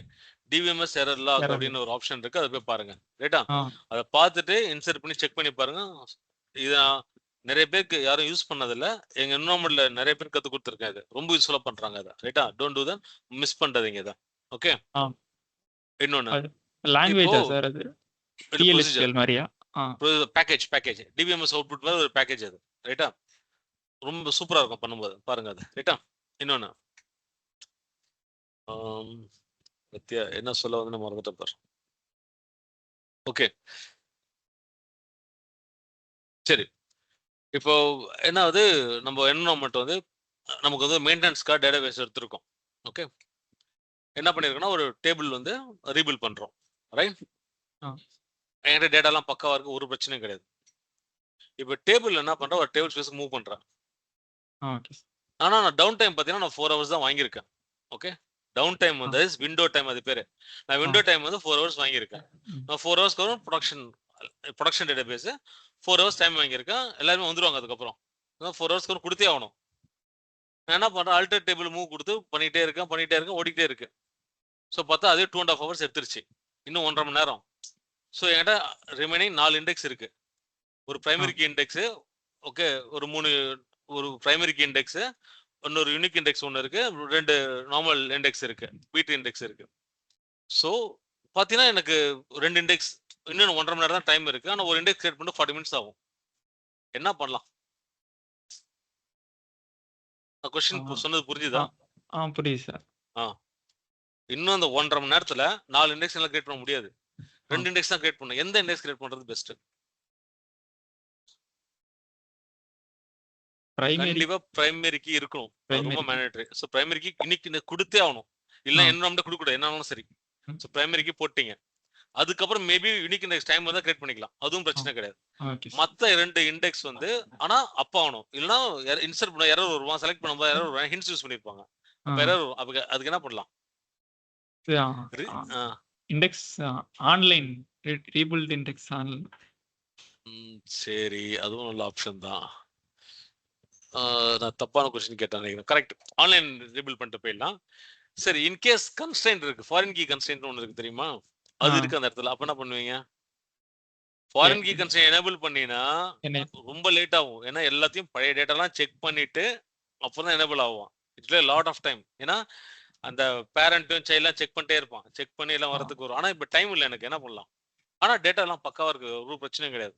DBMS எரர் லாக் அப்படின்னு ஒரு ஆப்ஷன் இருக்கு, அதை போய் பாருங்க. ரைட்டா? அதை பார்த்துட்டு இன்சர்ட் பண்ணி செக் பண்ணி பாருங்க. இதான் நிறைய பேருக்கு யாரும் யூஸ் பண்ணதில்ல. எங்க என்வரான்மெண்ட்ல நிறைய பேர் கத்து கொடுத்துருக்கேன். இது ரொம்ப யூஸ்ஃபுல்லா பண்றாங்க. அதை ரைட்டா? டோன்ட் டூ தட், மிஸ் பண்றாதீங்க இதை. ஓகே, இன்னொன்னு லாங்குவேஜ் சார், அது TLSQL மாதிரியா? பேக்கேஜ் DBMS அவுட்புட் மாதிரி ஒரு பேக்கேஜ் அது. ரைட்டா? ரொம்ப சூப்பரா இருக்கும் பண்ணும்போது, பாருங்க அது. ரைட்டா? இன்னொன்னு என்ன சொல்ல வந்து நம்ம மறந்துட்ட பாரு. ஓகே சரி, இப்போ என்ன ஆகுது, நம்ம என்வரான்மெண்ட் வந்து நமக்கு வந்து மெயின்டெனன்ஸ்க்காக டேட்டாபேஸ் எடுத்திருக்கோம். ஓகே, என்ன பண்ணிருக்கோம்னா ஒரு டேபிள் வந்து ரீபில்ட் பண்றோம். ரைட்? என்கிட்ட டேட்டாலாம் பக்காவா இருக்கு, ஒரு பிரச்சனையும் கிடையாது. இப்போ டேபிள் என்ன பண்றேன், ஒரு டேபிள் ஸ்பேஸ் மூவ் பண்றேன். ஆனா நான் டவுன் டைம் பார்த்தீங்கன்னா நான் 4 ஹவர்ஸ் தான் வாங்கியிருக்கேன். ஓகே, டவுன் டைம் வந்து விண்டோ டைம், அது பேரு. நான் விண்டோ டைம் வந்து 4 ஹவர்ஸ் வாங்கியிருக்கேன். நான் 4 ஹவர்ஸ்க்கு வரும் ப்ரொடக்ஷன் டேட்டாபேஸ் 4 ஹவர்ஸ் டைம் வாங்கியிருக்கேன். எல்லாருமே வந்துருவாங்க. அதுக்கப்புறம் 4 ஹவர்ஸ்க்கு வரும் கொடுத்தே ஆகணும். நான் என்ன பண்றேன், ஆல்டர் டேபிள் மூவ் கொடுத்து பண்ணிட்டே இருக்கேன், ஓடிக்கிட்டே இருக்கு. ஸோ பார்த்தா அதே 2.5 ஹவர்ஸ் எடுத்துருச்சு, இன்னும் 1.5 மணி நேரம். ஸோ என்கிட்ட ரிமைனிங் 4 இண்டெக்ஸ் இருக்கு. ஒரு பிரைமரி கீ இண்டெக்ஸ், ஓகே, ஒரு பிரைமரி கீ இண்டெக்ஸ், இன்னொரு யூனிக் இண்டெக்ஸ் ஒன்று இருக்கு, 2 நார்மல் இண்டெக்ஸ் இருக்கு, பீட் இண்டெக்ஸ் இருக்கு. ஸோ பார்த்தீங்கன்னா எனக்கு 2 இண்டெக்ஸ், இன்னும் 1.5 மணி நேரம் தான் டைம் இருக்கு. ஆனால் ஒரு இண்டெக்ஸ் கிரியேட் பண்ணி 40 மினிட்ஸ் ஆகும். என்ன பண்ணலாம்? கொஸ்டின் சொன்னது புரிஞ்சுதா? புரியுது சார். இன்னும் அந்த 1.5 மணி நேரத்துல 4 இண்டெக்ஸ் எல்லாம் கிரியேட் பண்ண முடியாது. 2 இண்டெக்ஸ் தான் கிரியேட் பண்ணணும். எந்த இண்டெக்ஸ் கிரியேட் பண்றது பெஸ்ட்? கண்டிப்பா பிரைமரி கீ இருக்கணும், ரொம்ப மேண்டேட்டரி. சோ பிரைமரி கீ இன்னைக்கு கொடுத்தே ஆகணும், இல்ல என்ன கொடுக்க கூடாது, என்ன ஆனாலும் சரி. சோ பிரைமரி கீ போட்டீங்க, அதுக்கப்புறம் மேபி யூனிக் இண்டெக்ஸ் டைம் வந்தா கிரியேட் பண்ணிக்கலாம், அதுவும் பிரச்சனை கிடையாது. மத்த 2 இண்டெக்ஸ் வந்து ஆனா அப்ப ஆகணும், இல்லைன்னா இன்சர்ட் பண்ண எரர் வருவான், செலக்ட் பண்ணும்போது எரர் வருவான், ஹிண்ட்ஸ் யூஸ் பண்ணிருப்பாங்க. எரர் அதுக்கு என்ன பண்ணலாம்? Index online rebuild index online. சரி, அதுவும் நல்ல ஆப்ஷன் தான். நான் தப்பான கொஸ்டின் கேட்டேன் நினைக்கிறேன். கரெக்ட், ஆன்லைன் ரீபில்ட் பண்ணிட்டு போயிடலாம். சரி, இன்கேஸ் கன்ஸ்ட்ரெயின்ட் இருக்கு, ஃபாரின் கீ கன்ஸ்ட்ரெயின்ட் ஒன்று இருக்கு தெரியுமா, அது இருக்கு அந்த இடத்துல, அப்ப என்ன பண்ணுவீங்க? ஃபாரின் கீ கன்ஸ்ட்ரெயின்ட் எனேபிள் பண்ணினா ரொம்ப லேட் ஆகும். ஏன்னா எல்லாத்தையும் பழைய டேட்டாலாம் செக் பண்ணிட்டு அப்பதான் எனேபிள் ஆகும். It's lot of time. ஏன்னா அந்த பேரண்ட்டும் சைல்ட்லாம் செக் பண்ணிட்டே இருப்பான், செக் பண்ணி எல்லாம் வரதுக்கு வரும். ஆனா இப்ப டைம் இல்லை எனக்கு, என்ன பண்ணலாம்? ஆனா டேட்டா எல்லாம் பக்காவா இருக்கு, ஒரு பிரச்சனையும் கிடையாது.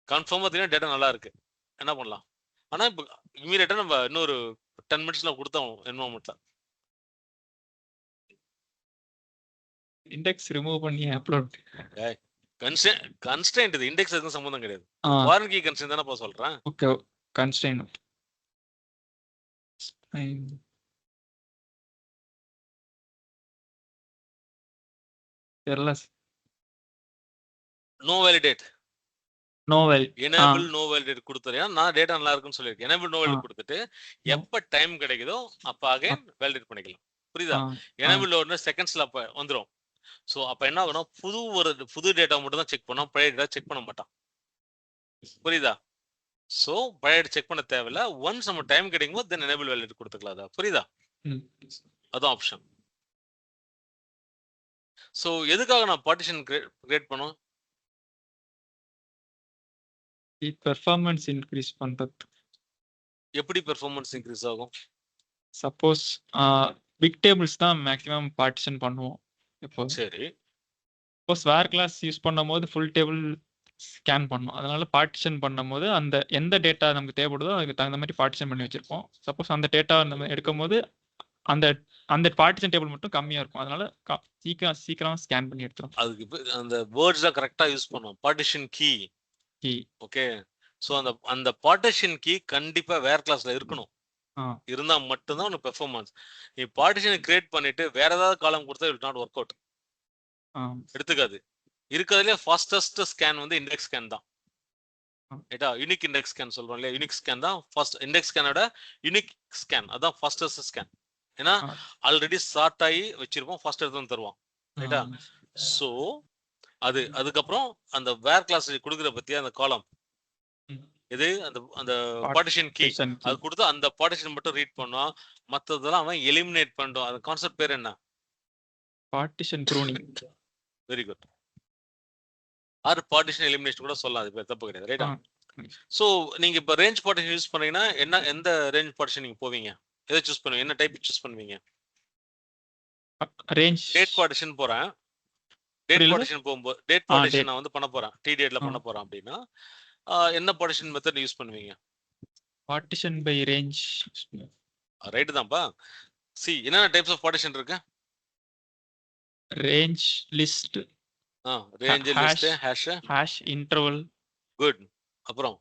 கன்ஃபார்மா தெரியும் டேட்டா நல்லா இருக்கு, என்ன பண்ணலாம்? ஆனா இப்ப இமீடியட்டா நம்ம இன்னொரு 10 மினிட்ஸ்ல கொடுத்தோம் என்வரன்மெண்ட்ல. இண்டெக்ஸ் ரிமூவ் பண்ணி அப்லோட். கன்ஸ்ட்ரெயின்ட் இது, இண்டெக்ஸ் எதுக்கும் சம்பந்தம் கிடையாது. ஃபாரின் கீ கன்ஸ்ட்ரெயின்ட் தானே நான் சொல்றேன். Okay, constraint. தெரியல. நோ வேலிடேட், நோவல் எனேபிள் நோ வேலிடேட் கொடுத்துறேன். நான் டேட்டா நல்லா இருக்குன்னு சொல்லியிருக்கேன். எனேபிள் நோ வேலிடேட் கொடுத்துட்டு எப்ப டைம் கிடைக்குதோ அப்ப அகைன் வேலிடேட் பண்ணிக்கலாம். புரியுதா? எனேபிள் நோ செகண்ட்ஸ்ல அப்ப வந்துரும். சோ அப்ப என்ன ஆகும்னா புது டேட்டா மட்டும் தான் செக் பண்ணோம், பழைய டேட்டா செக் பண்ண மாட்டான். புரியுதா? சோ பழைய செக் பண்ண தேவையில்ல. ஒன்ஸ் நம்ம டைம் கிடைக்கும் போது தென் எனேபிள் வேலிடேட் கொடுத்துக்கலாம். புரியுதா? அதான் ஆப்ஷன். சோ எதுக்காக நான் பார்ட்டிஷன் கிரியேட் பண்ணோம்? பெர்ஃபார்மன்ஸ் இன்க்ரீஸ் பண்றது. எப்படி பெர்ஃபார்மன்ஸ் இன்க்ரீஸ் ஆகும்? சப்போஸ் பிக் டேபிள்ஸ் தான் மேக்ஸிமம் பார்ட்டிஷன் பண்ணுவோம். இப்போ சரி, சப்போஸ் வேர் கிளாஸ் யூஸ் பண்ணும்போது ஃபுல் டேபிள் ஸ்கேன் பண்ணும். அதனால பார்ட்டிஷன் பண்ணும்போது அந்த எந்த டேட்டா நமக்கு தேவைப்படுதோ அதுக்கு தகுந்த மாதிரி பார்ட்டிஷன் பண்ணி வச்சிருப்போம். சப்போஸ் அந்த டேட்டா நம்ம எடுக்கும்போது அந்த அந்த பார்ட்டிஷன் டேபிள் மட்டும் கம்மியா இருக்கும். அதனால சீக்கிரம் ஸ்கேன் பண்ணி எடுத்துரும். அதுக்கு அந்த வேர்ட்ஸ் தான் கரெக்டா யூஸ் பண்ணுவோம். Partition key. ஓகே, சோ அந்த பார்ட்டிஷன் கீ கண்டிப்பா வேர் கிளாஸ்ல இருக்கணும். இருந்தா மட்டும்தான் உனக்கு பெர்ஃபார்மன்ஸ். நீ பார்ட்டிஷன் கிரியேட் பண்ணிட்டு வேற ஏதாவது காலம் கொடுத்தா இட் நாட் ஒர்க் அவுட், எடுத்துக்காது. இருக்கிறதுலே ஃபாஸ்டஸ்ட் ஸ்கேன் வந்து இண்டெக்ஸ் ஸ்கேன் தான். ரைட்டா? யூனிக் இண்டெக்ஸ் ஸ்கேன் சொல்றோம் இல்லையா, யூனிக் ஸ்கேன் தான் ஃபர்ஸ்ட். இண்டெக்ஸ் ஸ்கேனோட யூனிக் ஸ்கேன் அதான் ஃபாஸ்டஸ்ட் ஸ்கேன். ஏன்னா ஆல்ரெடி ஸ்டார்ட் ஆகி வச்சிருப்போம், ஃபர்ஸ்ட் எடுத்து வந்து தருவான். ரைட்டா? சோ அதுக்கப்புறம் அந்த வேர் கிளாஸ் கொடுக்குற பத்தி அந்த காலம் இது அந்த பார்ட்டிஷன் கீ அது கொடுத்து அந்த பார்ட்டிஷன் மட்டும் ரீட் பண்ணுவான், மத்ததெல்லாம் அவன் எலிமினேட் பண்ணுவான். அந்த கான்செப்ட் பேர் என்ன? Partition pruning. Very good. Or partition elimination கூட சொல்லலாம், அது பேர் தப்பு கிடையாது. ரைட்டா? சோ நீங்க இப்ப ரேஞ்ச் பார்ட்டிஷன் யூஸ் பண்ணீங்கன்னா எந்த ரேஞ்ச் பார்ட்டிஷன் நீங்க போவீங்க? எதை சூஸ் பண்ணுவீங்க? என்ன டைப் சூஸ் பண்ணுவீங்க? ரேஞ்ச் டேட் பார்ட்டிஷன் போறேன். டேட் பார்ட்டிஷன் போகும்போது டேட் பார்ட்டிஷன் நான் வந்து பண்ண போறேன், TDATல பண்ண போறேன் அப்படின்னா என்ன பார்ட்டிஷன் மெத்தட் யூஸ் பண்ணுவீங்க? Partition by range. ரைட் தான்ப்பா. சி என்னென்ன டைப்ஸ் ஆஃப் பார்ட்டிஷன் இருக்கு? Range, list, range, list, hash, interval. Good. அப்புறம்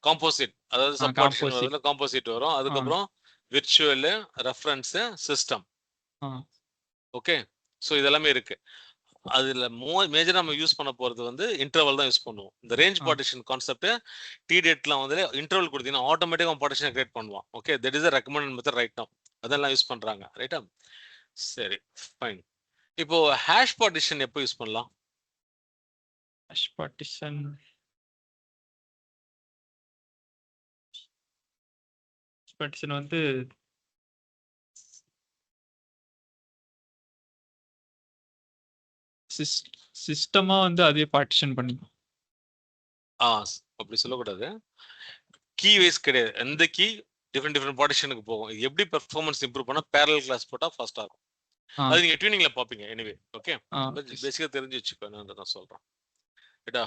காம்போசிட், அதாவது சப் பார்ட்டிஷன் வரதுல காம்போசிட் வரும். அதுக்கப்புறம் virtual, reference, system. Okay, so இதெல்லாமே இருக்கு. அதுல மேஜரா நம்ம யூஸ் பண்ண போறது வந்து இன்டர்வல் தான் யூஸ் பண்ணுவோம். இந்த ரேஞ்ச் பார்ட்டிஷன் கான்செப்ட் TDATலாம் வந்து இன்டர்வல் கொடுத்தீங்கன்னா ஆட்டோமேட்டிக்கா பார்ட்டிஷன் கிரியேட் பண்ணுவான். Okay, that is a recommended method right now. அதெல்லாம் யூஸ் பண்றாங்க. ரைட்டா? சரி, ஃபைன். இப்போ ஹாஷ் பார்ட்டிஷன் எப்போ யூஸ் பண்ணலாம்? ஹாஷ் பார்ட்டிஷன் வந்து சிஸ்டமா வந்து அதே பார்ட்டிஷன் பண்ணிக்கும். அப்படி சொல்லக்கூடாது. கீ வைஸ் கிடையாது, எந்த கீ டிஃபரெண்ட் பார்ட்டிஷனுக்கு போகும். இது எப்படி பெர்ஃபார்மன்ஸ் இம்ப்ரூவ் பண்ணா பேரலல் கிளாஸ் போட்டா ஃபாஸ்டா இருக்கும். அது நீங்க ட்யூனிங்ல பாப்பீங்க. எனிவே ஓகே, பேசிக்கா தெரிஞ்சு வச்சுக்கோ. நான் சொல்றேன். ரைட்டா?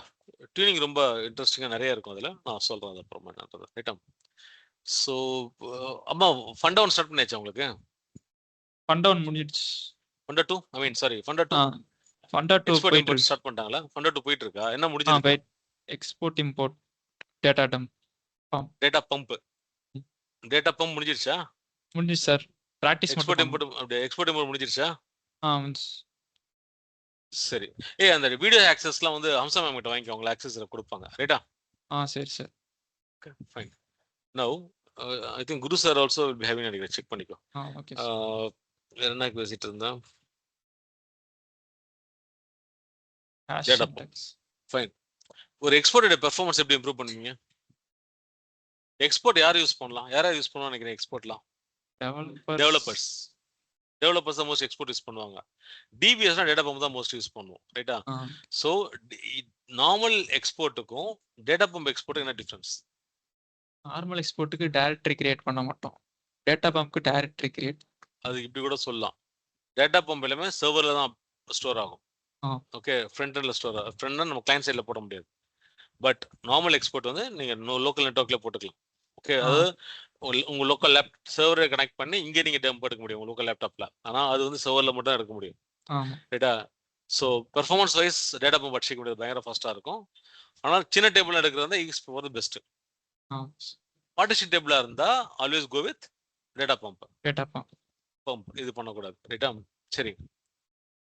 ட்யூனிங் ரொம்ப இன்ட்ரெஸ்டிங்கா நிறைய இருக்கும் அதுல, நான் சொல்றேன் அது அப்புறமா என்னன்றது. ரைட்டா? சோ அம்மா ஃபண்ட் டவுன் ஸ்டார்ட் பண்ணியாச்சா உங்களுக்கு? ஃபண்ட் டவுன் முடிஞ்சிடுச்சு. ஃபண்டா 2 ஐ மீன் சாரி ஃபண்டா 2 ஃபண்டா 2 இம்போர்ட் ஸ்டார்ட் பண்ணிட்டாங்களா? ஃபண்டா 2 போயிட்டு இருக்கா? என்ன முடிஞ்சிருக்கு? Export import data dump data pump முடிஞ்சிருச்சா? முடிஞ்சிச்சு சார். பிராக்டீஸ் எக்ஸ்போர்ட் இம்போர்ட் அப்படியே எக்ஸ்போர்ட் இம்போர்ட் முடிஞ்சிருச்சா? சரி. அந்த வீடியோ ஆக்சஸ்லாம் வந்து ஹம்சா மேம் கிட்ட வாங்கிக்கோ, உங்களுக்கு ஆக்சஸ் கொடுப்பாங்க. ரைட்டா? சரி sir. Okay, fine. Now I think Guru sir also will be having நினைக்கிறேன், செக் பண்ணிக்கோ. ஓகே வேற என்ன பேசிட்டு இருந்தா? Cache Data syntax. ஃபைன். ஒரு எக்ஸ்போர்ட்டோட பெர்ஃபார்மன்ஸ் எப்படி இம்ப்ரூவ் பண்ணுவீங்க? எக்ஸ்போர்ட் யார் யூஸ் பண்ணலாம்? யார் யூஸ் பண்ணுவாங்க நினைக்கிறேன் எக்ஸ்போர்ட்லாம்? டெவலப்பர்ஸ். டெவலப்பர்ஸ் தான் மோஸ்ட் எக்ஸ்போர்ட் யூஸ் பண்ணுவாங்க. டிபிஎஸ்னா டேட்டா பம்ப் தான் மோஸ்ட் யூஸ் பண்ணுவோம், ரைட்டா? ஸோ நார்மல் எக்ஸ்போர்ட்டுக்கும் டேட்டா பம்ப் எக்ஸ்போர்ட்டுக்கு என்ன டிஃபரன்ஸ்? நார்மல் எக்ஸ்போர்ட்டுக்கு டைரக்டரி கிரியேட் பண்ண மாட்டோம், டேட்டா பம்ப்க்கு டைரக்டரி கிரியேட். அது இப்படி கூட சொல்லலாம். டேட்டா பம்ப் எல்லாமே சர்வர்ல தான் ஸ்டோர் ஆகும். ஓகே, ஃப்ரண்ட் எண்ட்ல ஸ்டோர் ஆகும். ஃப்ரண்ட் நம்ம கிளைண்ட் சைடில் போட முடியாது. பட் நார்மல் எக்ஸ்போர்ட் வந்து நீங்க லோக்கல் நெட்வொர்க்ல போட்டுக்கலாம். ஓகே, அது உங்க லோக்கல் லேப் சர்வரை கனெக்ட் பண்ணி இங்கே நீங்க டம்ப் எடுக்க முடியும் உங்க லோக்கல் லேப்டாப்ல. ஆனா அது வந்து சர்வர்ல மட்டும் தான் எடுக்க முடியும், ரைட்டா? So performance wise data pump அடிச்சிக்க முடியாது, பயங்கர ஃபாஸ்டா இருக்கும். ஆனால் சின்ன டேபிள் எடுக்கிறது வந்து is for the best. Partition டேபிளா இருந்தா always go with data pump. Data pump இது பண்ணக்கூடாது, ரைட்டா? சரி,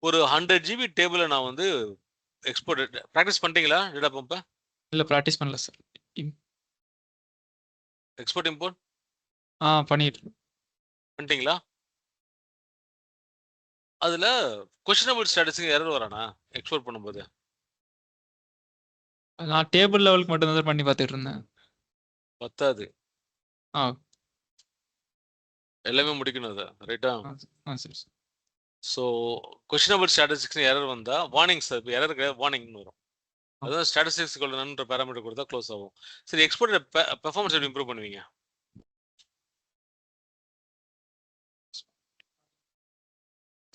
ஒரு 100 GB டேபிளை நான் வந்து எக்ஸ்போர்ட் ப்ராக்டிஸ் பண்ணிட்டீங்களா டேட்டா பம்பை? இல்ல ப்ராக்டிஸ் பண்ணல சார். எக்ஸ்போர்ட் இம்போர்ட் பண்ணிட்டீங்களா? அதுல கொஸ்டினபிள் ஸ்டேட்டஸ்க்கு எரர் வரானா எக்ஸ்போர்ட் பண்ணும்போது? நான் டேபிள் லெவலுக்கு மட்டும் தான் பண்ணி பார்த்துட்டு இருந்தேன். பத்தாது, ஆ எல்லாமே முடிக்கணும் அதை, ரைட்டா? சரி. ஸோ கொஸ்டினபிள் ஸ்டாட்டிஸ்டிக்ஸ் எரர் வந்தா வார்னிங் சார், இப்போ எரர் கிடையாது, வார்னிங்னு வரும். அதான் ஸ்டாட்டிஸ்டிக்ஸ் நன்ற பேராமீட்டர் கொடுத்தா க்ளோஸ் ஆகும். சரி, எக்ஸ்போர்ட் பெர்ஃபார்மன்ஸ் எப்படி இம்ப்ரூவ் பண்ணுவீங்க?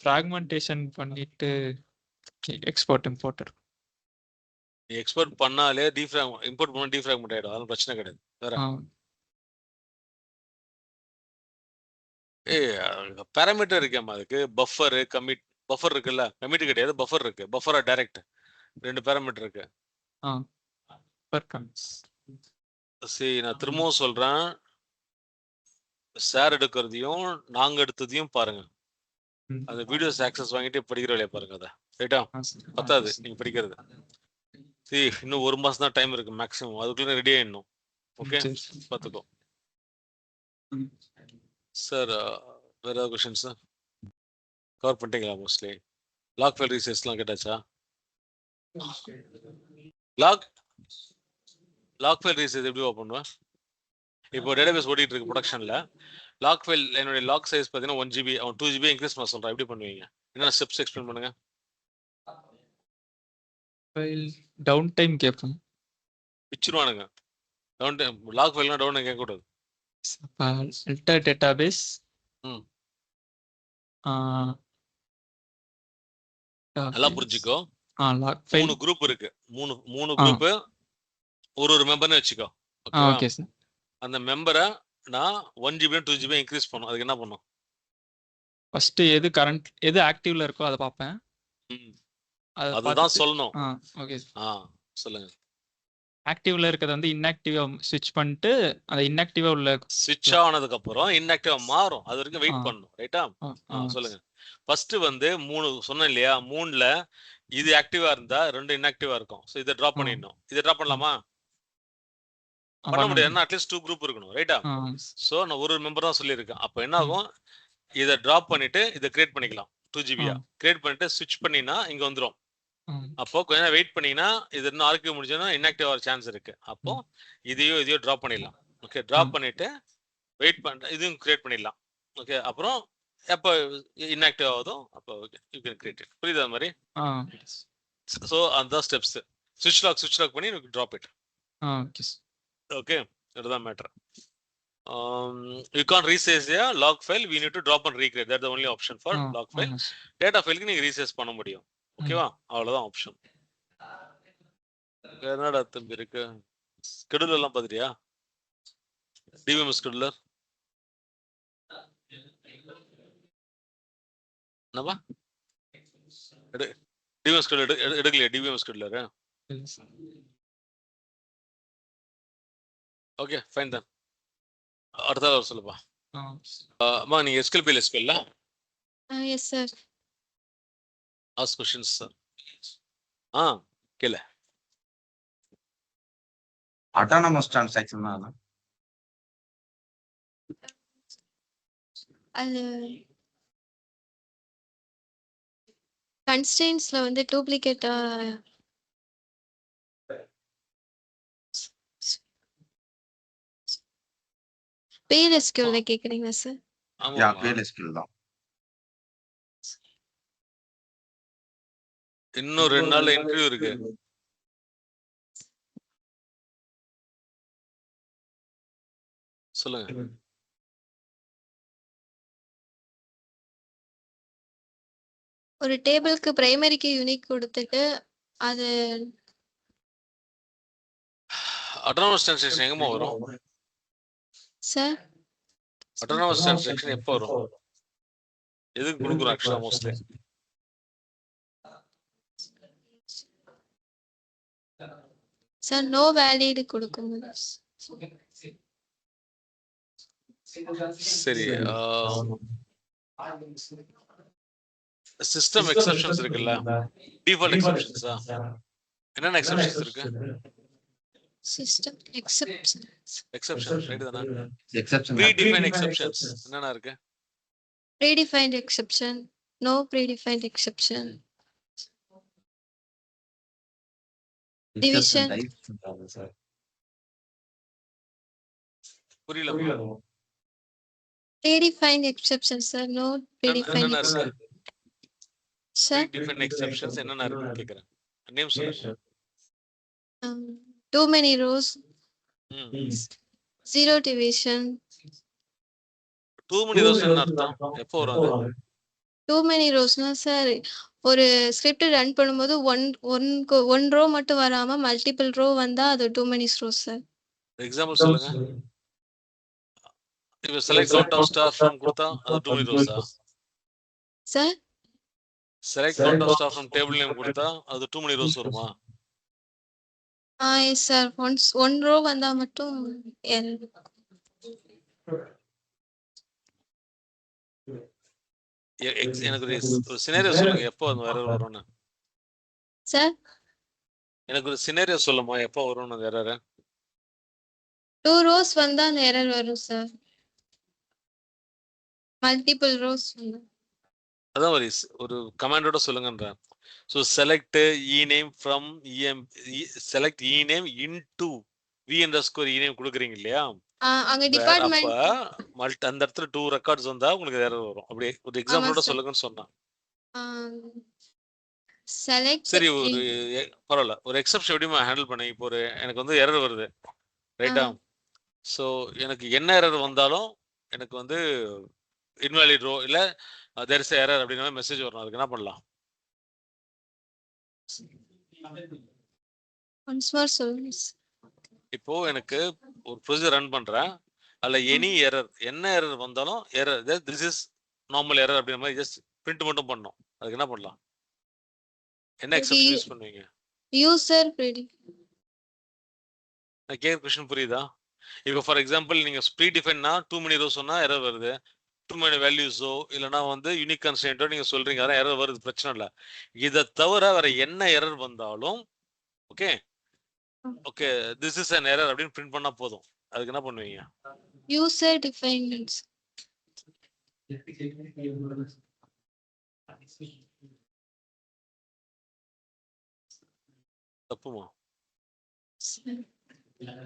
ஃப்ராக்மெண்டேஷன் பண்ணிட்டு எக்ஸ்போர்ட் இம்போர்ட். எக்ஸ்போர்ட் பண்ணாலே இம்போர்ட் பண்ணா டீஃப்ராக்மெண்ட் ஆயிடும், அதெல்லாம் பிரச்சனை கிடையாது. வேற பேராமீட்டர் இருக்கேம்மா அதுக்கு. பஃபர் கமிட், பஃபர் இருக்குல்ல, கமிட் கிடையாது, பஃபர் இருக்கு. பஃபரா டைரக்ட், 2 பேராமீட்டர் இருக்கு. சரி, நான் திரும்பவும் சொல்றேன், ஷேர் எடுக்கிறதையும் நாங்க எடுத்ததையும் பாருங்க. அந்த வீடியோஸ் ஆக்சஸ் வாங்கிட்டு படிக்கிற வேலையை பாருங்க அதை, ரைட்டா? பத்தாது நீங்க படிக்கிறது. சரி, இன்னும் 1 மாசம் தான் டைம் இருக்கு மேக்ஸிமம், அதுக்குள்ள ரெடி ஆயிடணும். ஓகே, பார்த்துக்கோ சார். வேற ஏதாவது கொஸ்டின்ஸ் கவர் பண்ணிட்டீங்களா? மோஸ்ட்லி லாக் ஃபைல் ரீசெட்ஸ்லாம் கேட்டாச்சா? லாக் ஃபைல் ரீசெட் எப்படி ஓப்பன் பண்ணுவேன்? இப்போ டேட்டாபேஸ் ஓடிட்டு இருக்கு ப்ரொடக்ஷன்ல. லாக் ஃபைல் என்னுடைய லாக் சைஸ் பார்த்தீங்கன்னா 1 GB, 2 GB இன்க்ரீஸ் பண்ண சொல்றேன். எப்படி பண்ணுவீங்க? என்ன ஸ்டெப்ஸ் எக்ஸ்பிளைன் பண்ணுங்க. ஃபைல் டவுன் டைம் கேட்போம், பிச்சிருவானுங்க. டவுன் டைம் லாக் ஃபைல்னா டவுன் கேட்க கூடாது. அல்டர் டேட்டாபேஸ் நல்லா புரிஞ்சுக்கோ. லாக் ஃபைல் 3 குரூப் இருக்கு. மூணு குரூப், ஒரு மெம்பர்னு வச்சுக்கோ. Okay sir. அந்த மெம்பரை நான் 1 GB 2 GB இன்க்ரீஸ் பண்ணும். அதுக்கு என்ன பண்ணும்? ஃபர்ஸ்ட் எது ஆக்டிவ்ல இருக்கோ அதை பார்ப்பேன். அதுதான் சொல்லணும். ஓகே சொல்லுங்க. ஆக்டிவ்ல இருக்கிறது வந்து இன்ஆக்டிவா ஸ்விட்ச் பண்ணிட்டு அந்த இன்ஆக்டிவா உள்ள ஸ்விட்ச் ஆனதுக்கு அப்புறம் இன்ஆக்டிவா மாறும், அது வரைக்கும் வெயிட் பண்ணணும், ரைட்டா? சொல்லுங்க. ஃபர்ஸ்ட் வந்து 3 சொன்னேன் இல்லையா, 3ல இது ஆக்டிவா இருந்தா 2 இன்ஆக்டிவா இருக்கும். சோ இதை டிராப் பண்ணிடணும். இதை டிராப் பண்ணலாமா? பண்ண முடியாது, அட்லீஸ்ட் 2 குரூப் இருக்கணும், ரைட்டா? சோ நான் ஒரு மெம்பர் தான் சொல்லியிருக்கேன். அப்ப என்ன ஆகும், இதை டிராப் பண்ணிட்டு இதை கிரியேட் பண்ணிக்கலாம். 2 GB கிரியேட் பண்ணிட்டு ஸ்விட்ச் பண்ணினா இங்க வந்துடும். அப்போ கொஞ்ச நேரம் வெயிட் பண்ணீங்கன்னா இது இன்னும் ஆர்கிவ் முடிஞ்சோன்னா இன்ஆக்டிவ் ஆகிற சான்ஸ் இருக்கு. அப்போ இதையோ டிராப் பண்ணிடலாம். ஓகே, டிராப் பண்ணிட்டு வெயிட் பண்ண இதுவும் கிரியேட் பண்ணிடலாம். ஓகே, அப்புறம் எப்போ இன்ஆக்டிவ் ஆகுதோ அப்போ okay you can create it. புரியுதா மாதிரி? ஸோ அந்த ஸ்டெப்ஸ் ஸ்விட்ச் லாக் பண்ணி டிராப் இட். ஓகே, இதுதான் matter. You can't resize a log file, we need to drop and recreate. That's the only option for log file. Data file க்கு நீங்க resize பண்ண முடியும். ஓகேவா? அவ்வளவுதான் ஆப்ஷன். என்னடா தம்பி இருக்கு, ஸ்கெடியூல் எல்லாம் பாத்துறியா? டிவிஎம் ஸ்கெடியூலர் என்னப்பா? டிவிஎம் ஸ்கெடியூலர் எடுக்கலையா? டிவிஎம் ஸ்கெடியூலர் ஓகே ஃபைன் தான். அடுத்த சொல்லுப்பா. அம்மா நீங்க எஸ்கியூஎல் எஸ்கியூஎல்ல? Yes sir. Ask questions sir. கேளு. அட்டானமஸ் ட்ரான்சாக்ஷன் தான் அது கன்ஸ்டன்ட்ஸ்ல வந்து டூப்ளிகேட்டா PLSQL கேக்குறீங்களா சார்? ஆமா PLSQL தான். இன்னும் 2 நாள்ல இன்டர்வியூ இருக்கு. சொல்லுங்க. ஒரு டேபிளுக்கு பிரைமரிக்கு யூனிக் கொடுத்துட்டு அது அட்டானமஸ் டிரான்சாக்ஷன் எங்கம்மா வரும்? சார் அட்டானமஸ் டிரான்சாக்ஷன் எப்போ வரும்? எதுக்கு கொடுக்குறோம் ஆக்சுவலா மோஸ்ட்லி? சார் நோ வேலிட் கொடுக்கும்போது. சரி. சிஸ்டம் எக்ஸெப்ஷன்ஸ் இருக்குல்ல, டிஃபால்ட் எக்ஸெப்ஷன்ஸா? என்னென்ன எக்ஸெப்ஷன்ஸ் இருக்கு? சிஸ்டம் எக்ஸெப்ஷன் ரைட் தானே? எக்ஸெப்ஷன் ப்ரீ டிஃபைன்ட் எக்ஸெப்ஷன்ஸ் என்னென்ன இருக்கு? predefined exception, no predefined exception, division. புரியல. Predefined exceptions, sir. No predefined என்னென்ன exception. இருக்கு? Sir, டிஃபைன்ட் எக்ஸெப்ஷன்ஸ் என்னென்ன இருக்குன்னு கேக்குறேன். நேம் சொல்லுங்க. too many rows, ம். zero division, too many rows என்ன அர்த்தம்? எப்போ வரும் அது? too many rows னா சார் ஒரு ஸ்கிரிப்ட் ரன் பண்ணும்போது ஒன் ரோ மட்டும் வராம மல்டிபிள் ரோ வந்தா அது too many rows sir. Example சொல்லுங்க. இப்ப select count of star from கொடுத்தா அது டூ many rows-ஆ? Sir select count of star from table name கொடுத்தா அது டூ many rows வருமா? Yes sir. ஒன் ரோ வந்தா மட்டும் எனக்கு ஒரு சினாரியோ சொல்லுங்க எப்போ அந்த எரர் வரும்னு. சார் எனக்கு ஒரு சினாரியோ சொல்லுமா எப்போ வரும்னு அந்த எரர்? 2 rows வந்தா அந்த எரர் வரும் சார். மல்டிபிள் ரோஸ் அதான் ஒரு கமாண்டோட சொல்லுங்கன்றேன். So select e name from select e name into v_e name கொடுக்குறீங்க இல்லையா? அங்க அப்ப டிபார்ட்மெண்ட் அந்த இடத்துல 2 ரெக்கார்ட்ஸ் வந்தா உங்களுக்கு எரர் வரும். அப்படியே ஒரு எக்ஸாம்பிளோட sir. சொல்லுங்கன்னு சொன்னா. செலக்ட் சரி, ஒரு பரவாயில்ல, ஒரு எக்ஸெப்ஷன் எப்படிமா ஹேண்டில் பண்ணி இப்போ எனக்கு வந்து எரர் வருது ரைட்டா? ஸோ எனக்கு என்ன எரர் வந்தாலும் எனக்கு வந்து இன்வாலிட் ரோ இல்ல தேர் இஸ் எரர் அப்படிங்கிற மெசேஜ் வரும். அதுக்கு என்ன பண்ணலாம்? ஒன்ஸ் மோர் சொல்லுங்க. இப்போ எனக்கு ஒரு ப்ரொசீஜர் ரன் பண்றேன், அதுல எனி எரர் என்ன எரர் வந்தாலும் error this is normal error அப்படிங்கிற மாதிரி ஜஸ்ட் பிரிண்ட் மட்டும் பண்ணணும். அதுக்கு என்ன பண்ணலாம்? என்ன எக்ஸெப்ஷன் யூஸ் பண்ணுவீங்க? யூசர் நான் கேட்குற கொஸ்டின் புரியுதா? இப்போ ஃபார் எக்ஸாம்பிள் நீங்க ப்ரீ டிஃபைன்னா டூ many rows சொன்னா எரர் வருது. டூ many வேல்யூஸோ இல்லைன்னா வந்து யூனிக் கன்ஸ்ட்ரெயின்ட்டோ நீங்க சொல்றீங்க, அதான் எரர் வருது, பிரச்சனை இல்லை. இதை தவிர வேற என்ன எரர் வந்தாலும் okay okay this is an error அப்படின்னு பிரிண்ட் பண்ணா போதும். அதுக்கு என்ன பண்ணுவீங்க? User defined. தப்புமா?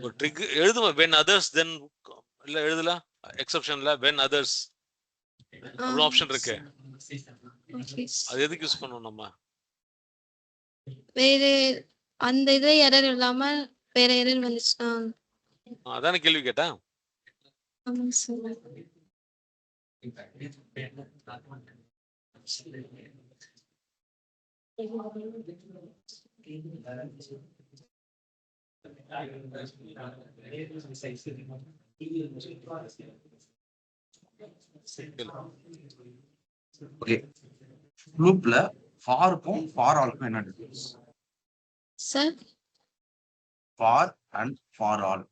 ஒரு ட்ரிக் எழுதுமா when others then இல்ல எழுதல எக்ஸெப்ஷன்ல when others அவ்வளவு ஆப்ஷன் இருக்கு. அது எதுக்கு யூஸ் பண்ணணும் நம்ம? வேற அந்த இதுல எரர் இல்லாம வேற எரர் வந்துச்சுன்னா அதான கேள்வி கேட்டேன். ஆமாங்க சார். ஓகே, லூப்ல ஃபாருக்கும் ஃபார் ஆல்க்கும் என்ன difference? Sir for and for all.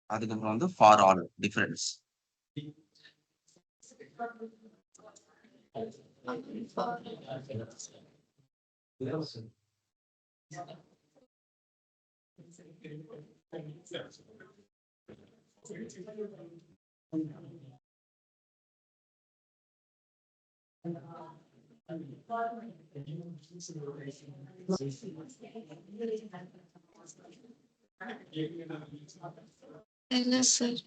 அதுக்கப்புறம் வந்து ஃபார் ஆல் டிஃபரன்ஸ். இல்ல சார்.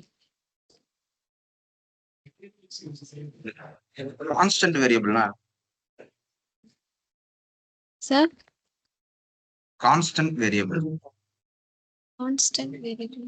கான்ஸ்டன்ட் வேரியபிள்னா sir constant variable constant variable.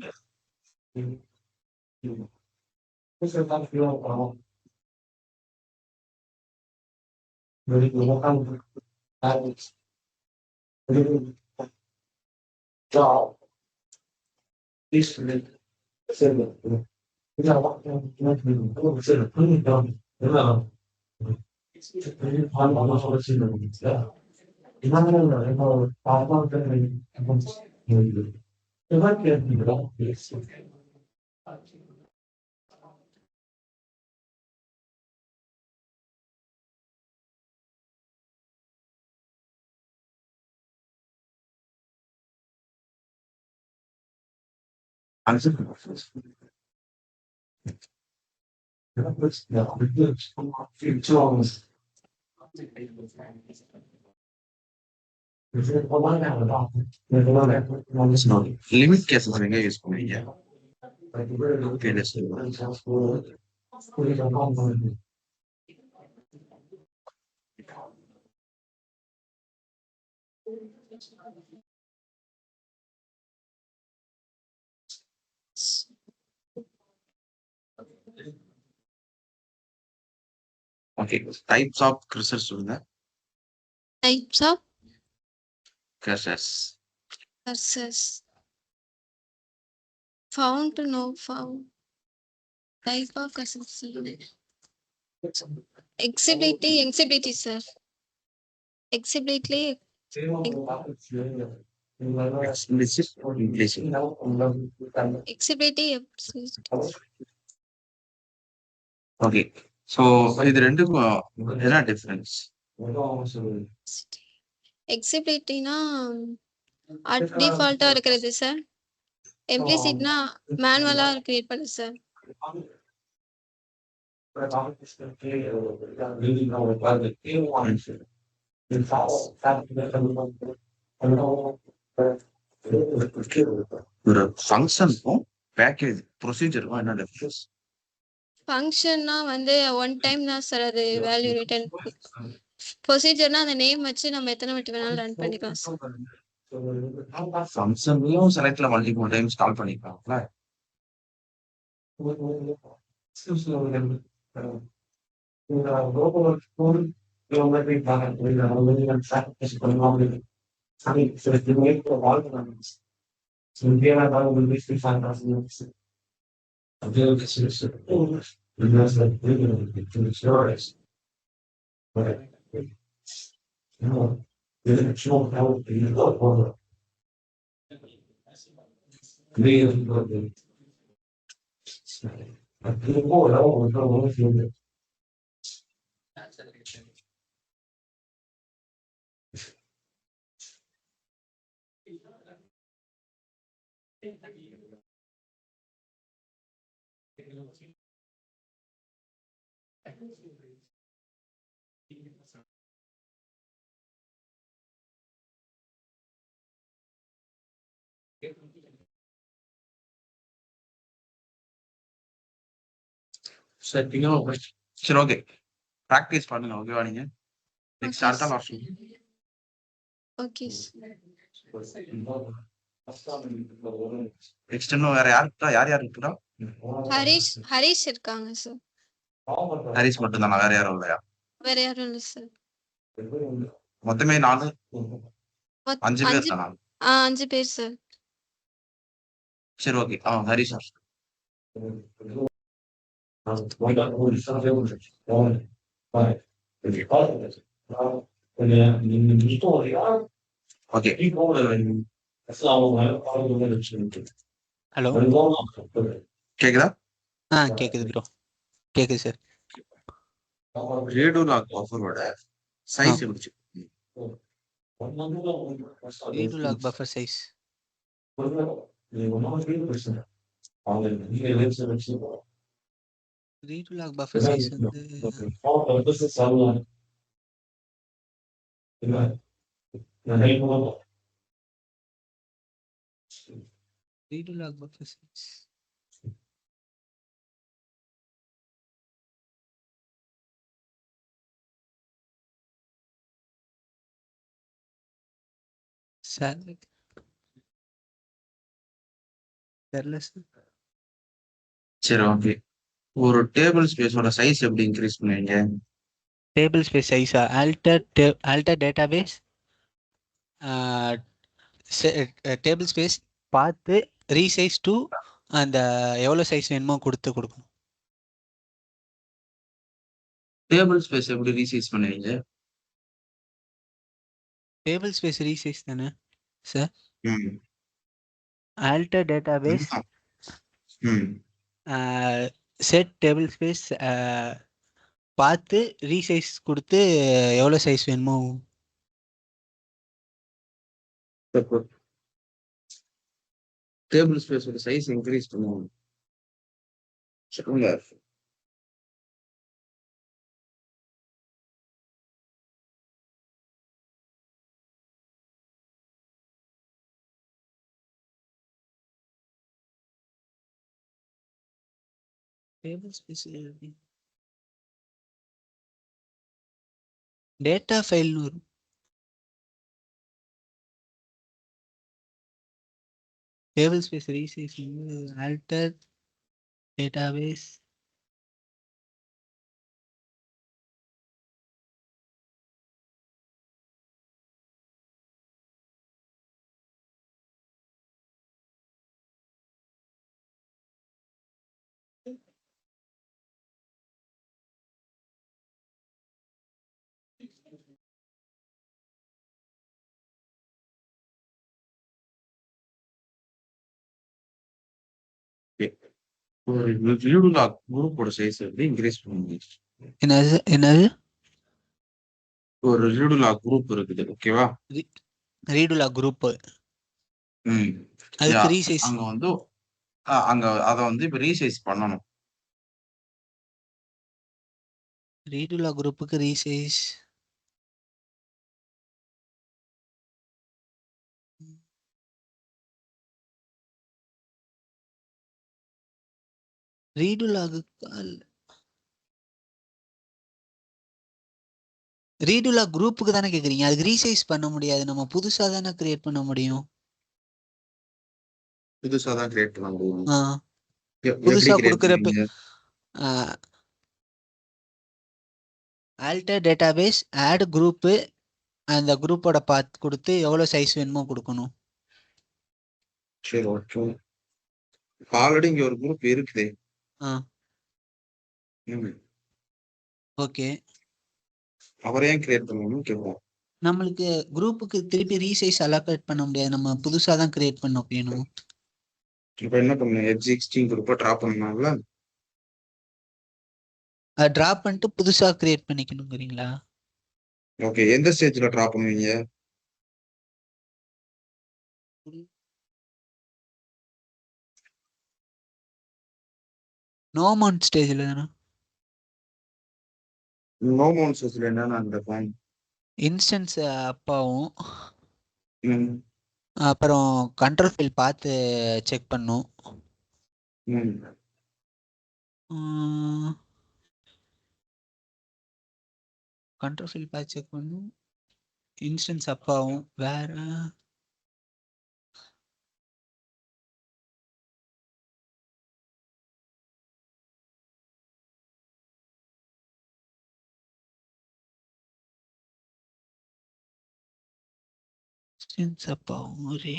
Limit cases எங்க யூஸ் பண்ணுவீங்க? Okay, let's do that. Okay, types of cursors சொல்லுங்க. Types of Cursors. cursors. Found to no found. Type of cursors. Exhibitly, sir. Exhibitly. Explicit or implicit? Exhibitly. Okay, so இது ரெண்டுக்கும் என்ன difference? எக்ஸிபிலிட்டினா டிஃபால்ட்டா இருக்கிறது sir. இம்ப்ளிசிட்னா மேனுவலா கிரியேட் பண்ணு சார். ஒரு ஃபங்க்ஷனுக்கும் பேக்கேஜ் ப்ரொசீஜருக்கும் என்ன டிஃபரன்ஸ்? ஃபங்க்ஷன்னா வந்து ஒன் டைம் தான் சார் அது வேல்யூ ரிட்டர்ன். ப்ரொசீஜர்னா அந்த நேம் வச்சு நம்ம எத்தனை வாட்டி வேணாலும் ரன் பண்ணிக்கலாம் சார். ஃபங்க்ஷன்லயும் செலக்ட்ல மல்டிபிள் டைம்ஸ் கால் பண்ணிக்கலாம்ல. சரி, ஓகே, ப்ராக்டிஸ் பண்ணுங்க. ஓகேவா? நீங்க நெக்ஸ்ட் அடுத்த லாஸ்ட் ஓகே. நெக்ஸ்ட் இன்னும் வேற யார் இருக்குடா? ஹரிஷ் இருக்காங்க சார். ஹரிஷ் மட்டும் தானா? வேற யாரும் இல்லையா? வேற யாரும் இல்லை சார். மொத்தமே 5 பேர் தானா? 5 பேர் சார். சரி, okay. Harish sir. Okay. Hello, கேக்குதா? கேக்குது ப்ரோ. கேக்குது சார். ரேடோலாக் பஃபரோட சைஸ் எப்படி? Redo log buffer size Read to log buffer size வந்து read to log buffer size select தெரியல சார். சரி ஓகே. ஒரு டேபிள் ஸ்பேஸோட சைஸ் எப்படி இன்க்ரீஸ் பண்ணுவீங்க? டேபிள் ஸ்பேஸ் சைஸா alter database டேபிள் ஸ்பேஸ் பார்த்து ரீசைஸ் டு அந்த எவ்வளோ சைஸ் வேணுமோ கொடுக்கணும். டேபிள் ஸ்பேஸ் எப்படி ரீசைஸ் பண்ணுவீங்க? டேபிள் ஸ்பேஸ் ரீசைஸ் தானே சார். ம். alter database ம். செட் டேபிள் ஸ்பேஸ் பார்த்து ரீசைஸ் கொடுத்து எவ்வளோ சைஸ் வேணுமோ. டேபிள் ஸ்பேஸோட சைஸ் இன்க்ரீஸ் பண்ணுவோம். சொல்லுங்க. டேபிள் ஸ்பேஸ் டேட்டா ஃபைல்னு வரும். டேபிள் ஸ்பேஸ் ரீசைஸ் வந்து alter database ஒரு வியூலா குரூப்போட சைஸ் எப்படி இன்க்ரீஸ் பண்ணுவீங்க? என்னது ஒரு வியூலா குரூப் இருக்குது ஓகேவா? ரீடுலா குரூப் ம். அதுக்கு ரீசைஸ் அங்க வந்து அங்க அத வந்து இப்ப ரீசைஸ் பண்ணணும். ரீடுலா குரூப்புக்கு ரீசைஸ் ரீடுலா குரூப்புக்கு தானே கேக்குறீங்க. அதுக்கு ரீசைஸ் பண்ண முடியாது, நம்ம புதுசா தானே கிரியேட் பண்ண முடியும். புதுசா தான் கிரியேட் பண்ண முடியும். புதுசா கொடுக்குறப்ப ஆல்டர் டேட்டாபேஸ் ஆட் குரூப் அந்த குரூப்போட பாத் கொடுத்து எவ்வளவு சைஸ் வேணுமோ கொடுக்கணும். சரி ஓகே. ஆல்ரெடி இங்க ஒரு குரூப் இருக்குதே. ஓகே. அவரே ஏன் கிரியேட் பண்ணணும்னு கேட்போம். நம்மளுக்கு குரூப்புக்கு திருப்பி ரீசைஸ் அலோகேட் பண்ண முடியாது, நம்ம புதுசா தான் கிரியேட் பண்ண வேணும். இப்ப என்ன பண்ணணும்? F16 குரூப்பை டிராப் பண்ணணும்ல. டிராப் பண்ணிட்டு புதுசா கிரியேட் பண்ணிக்கணுங்கிறீங்களா? ஓகே. எந்த ஸ்டேஜ்ல டிராப் பண்ணுவீங்க? நோ மவுண்ட் ஸ்டேஜ்ல தானே. நோ மவுண்ட் ஸ்டேஜ்ல என்னன்னா அந்த பாயிண்ட் இன்ஸ்டன்ஸ் அப்பாவும் அப்புறம் கண்ட்ரோல் ஃபைல் பார்த்து செக் பண்ணும். கண்ட்ரோல் ஃபைல் பார்த்து செக் பண்ணும். இன்ஸ்டன்ஸ் அப்பாவும் வேற இன்ஸ்டன்ஸ் அப்பாவும் ஒரே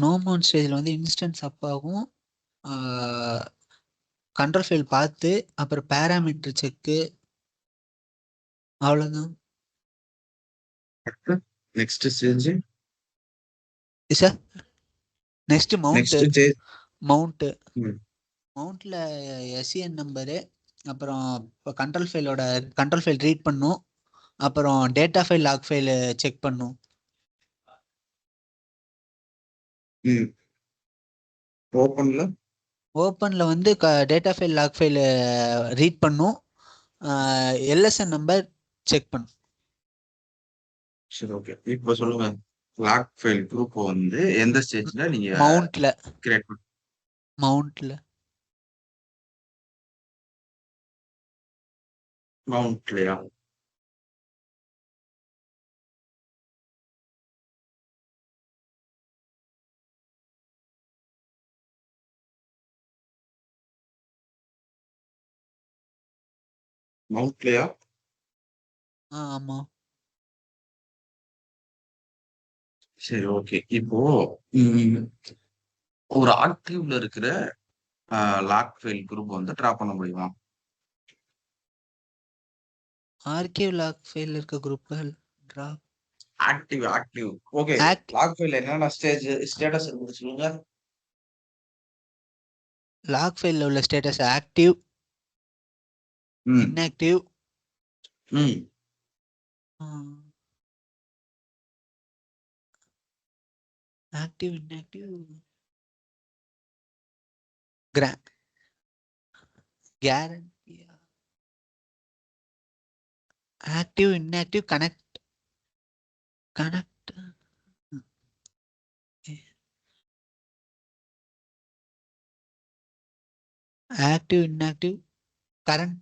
நோ மவுண்ட் ஸ்டேஜ்ல வந்து இன்ஸ்டன்ஸ் அப்பாவும் கண்ட்ரோல் ஃபைல் பார்த்து அப்புறம் பேராமீட்டர் செக்கு அவ்வளவுதான். Next stage sir next mount mount ம். மவுண்ட்ல எஸ்இஎன் நம்பரு, அப்புறம் கண்ட்ரோல் ஃபைல் ரீட் பண்ணும், அப்புறம் data file lock file check பண்ணும். ஓப்பன்ல ஓப்பன்ல வந்து data file lock file read பண்ணும், எல்எஸ்என் நம்பர் செக் பண்ணும். சரி ஓகே. இப்போ சொல்லுங்க, லாக் ஃபைல் குரூப் வந்து எந்த ஸ்டேஜ்ல நீங்க மவுண்ட்ல கிரியேட் பண்ண? மவுண்ட்ல மவுண்ட்லயா? மவுண்ட்லயா? ஆமா. சரி ஓகே. இப்போ ம், ஒரு ஆக்டிவ்ல இருக்கிற லாக் ஃபைல் குரூப் வந்து ட்ராப் பண்ண முடியுமா? ஆர்கிவ் லாக் ஃபைல் இருக்க குரூப்கள் drop active okay. Act log file என்னென்ன ஸ்டேட்டஸ் இருக்குது சொல்லுங்க. லாக் ஃபைல்ல உள்ள ஸ்டேட்டஸ் ஆக்டிவ், ம் inactive, ம் active, inactive, guarantee, active, inactive, connect, active, inactive, current.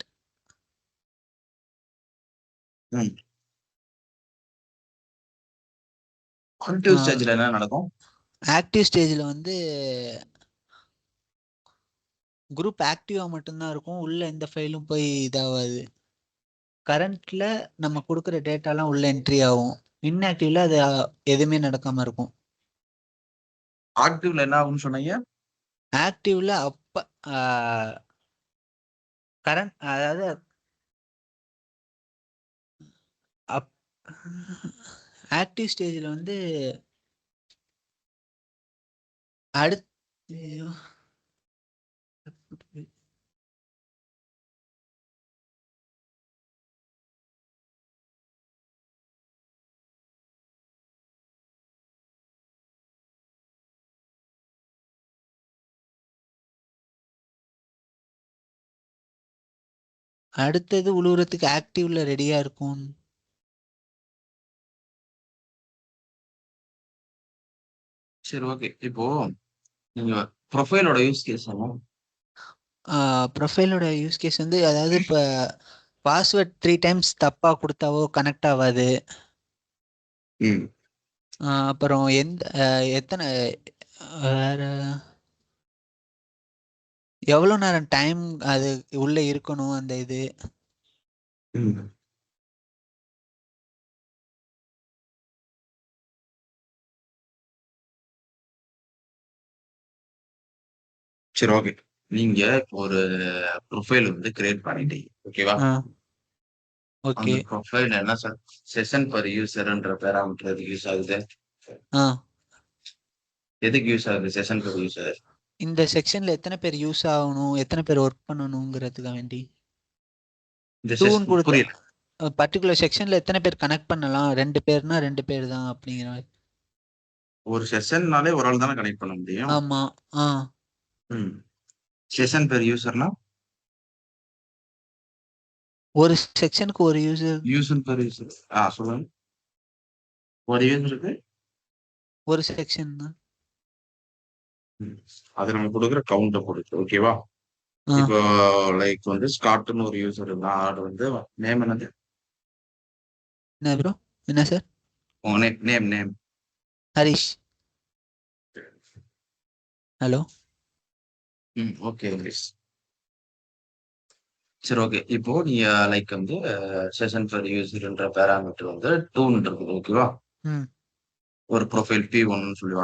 ம் ஆக்டிவ் ஸ்டேஜ்ல என்ன நடக்கும்? ஆக்டிவ் ஸ்டேஜ்ல வந்து குரூப் ஆக்டிவா மட்டும்தான் இருக்கும், உள்ள எந்த ஃபைலும் போய் இதாகாது. கரண்ட்ல நம்ம கொடுக்குற டேட்டாலாம் உள்ள என்ட்ரி ஆகும். இன்ஆக்டிவ்ல அது எதுவுமே நடக்காம இருக்கும். ஆக்டிவ்ல என்ன ஆகும்னு சொன்னீங்க? ஆக்டிவ்ல அப்ப கரண்ட், அதாவது ஆக்டிவ் ஸ்டேஜ்ல வந்து அடுத்து அடுத்தது உழுவுறதுக்கு ஆக்டிவ்ல ரெடியா இருக்கும். சரி ஓகே. இப்போ நீங்க ப்ரொஃபைலோட யூஸ் கேஸ் ஆகும். ப்ரொஃபைலோட யூஸ் கேஸ் வந்து, அதாவது இப்போ பாஸ்வேர்ட் 3 times தப்பா கொடுத்தாவோ கனெக்ட் ஆகாது. ம் அப்புறம் எத்தனை வேற எவ்வளோ நேரம் டைம் அது உள்ள இருக்கணும் அந்த இது. ம் சரி ஓகே. நீங்க ஒரு ப்ரொஃபைல் வந்து கிரியேட் பண்ணிட்டீங்க, ஓகேவா? ஓகே. அந்த ப்ரொஃபைல் என்ன செஷன் பர் யூசர்ன்ற பேராமீட்டர் எதுக்கு யூஸ் ஆகுது? எதுக்கு யூஸ் ஆகுது செஷன் பர் யூசர்? இந்த செக்ஷன்ல எத்தனை பேர் யூஸ் ஆகணும், எத்தனை பேர் ஒர்க் பண்ணணுங்கிறதுக்கு வேண்டி. இந்த டூன்னு கொடுத்த புரியல. பர்டிகுலர் செக்ஷன்ல எத்தனை பேர் கனெக்ட் பண்ணலாம், 2 பேர்னா 2 பேர் தான் அப்படிங்கிற மாதிரி. ஒரு செஷன்னாலே ஒரு ஆள் தானே கனெக்ட் பண்ண முடியும். ஆமா. ம் செஷன் பெர் யூசர்னா ஒரு செக்ஷனுக்கு ஒரு யூசர். யூசர் பெர் யூசர் சொல்லுங்க. ஒரு யூசருக்கு ஒரு செக்ஷன் தான். அது நம்ம கொடுக்குற கவுண்ட்டை பொறுத்து, ஓகேவா? இப்போ லைக் வந்து ஸ்காட்னு ஒரு யூசர் இருந்தா, அது வந்து நேம் என்னது? என்ன ப்ரோ? என்ன sir? Name Harish. Hello. Okay Harish. சரி ஓகே. இப்போ நீங்க லைக் வந்து செஷன் பெர் யூசர்ன்ற பேராமீட்டர் வந்து 2 இருக்குது, ஓகேவா? ஒரு ப்ரொஃபைல் P1 சொல்லி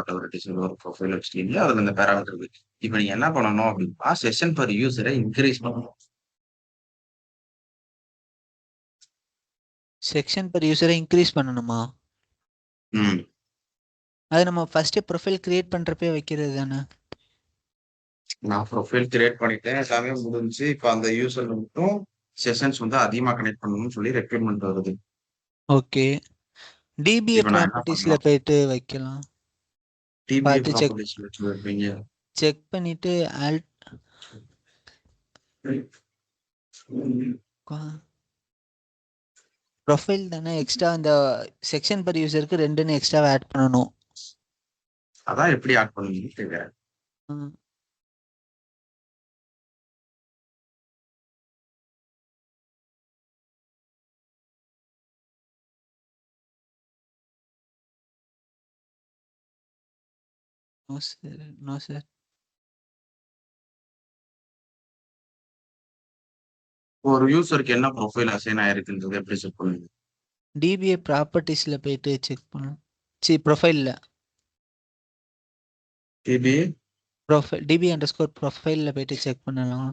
ஒரு ப்ரொஃபைல் வச்சுக்கீங்க, அதுல இந்த பேராமீட்டர் இருக்கு. இப்போ நீங்க என்ன பண்ணணும் அப்படின்னா, செஷன் பெர் யூசரை இன்க்ரீஸ் பண்ணணும். செக்ஷன் பெர் யூசரை இன்க்ரீஸ் பண்ணணுமா? அது நம்ம ஃபர்ஸ்ட் ப்ரொஃபைல் கிரியேட் பண்றப்பே வைக்கிறது தானே. நான் ப்ரொஃபைல் கிரியேட் பண்ணிட்டேன். எல்லாமே முடிஞ்சுச்சு. இப்ப அந்த யூசர்ல மட்டும் செஷன்ஸ் வந்து அதிகமா கனெக்ட் பண்ணணும்னு சொல்லி ரெக்யர்மென்ட் வருது. ஓகே. டிபிஏ இப்ப நான் என்ன ப்ராப்பர்ட்டிஸ்ல பண்ணலாம்? போயிட்டு வைக்கலாம். டிபிஏ பார்த்து செக் ப்ராப்பர்ட்டிஸ்ல வச்சு வைப்பீங்க. செக் பண்ணிட்டு ப்ரொஃபைல் தானே எக்ஸ்ட்ரா அந்த செக்ஷன் பர் யூசருக்கு 2ன்னு எக்ஸ்ட்ரா ஆட் பண்ணணும். அதான் எப்படி ஆட் பண்ணுவீங்கன்னு கேக்குறேன். No sir, no sir. ஒரு யூசருக்கு என்ன ப்ரொஃபைல் அசைன் ஆயிருக்குன்றது எப்படி செக் பண்ணுவீங்க? டிபிஏ ப்ராப்பர்ட்டிஸ்ல போயிட்டு செக் பண்ணணும். ப்ரொஃபைல்ல டிபிஏ ப்ரொஃபைல் டிபி அண்டர்ஸ்கோர் ப்ரொஃபைல்ல போயிட்டு செக் பண்ணலாம்.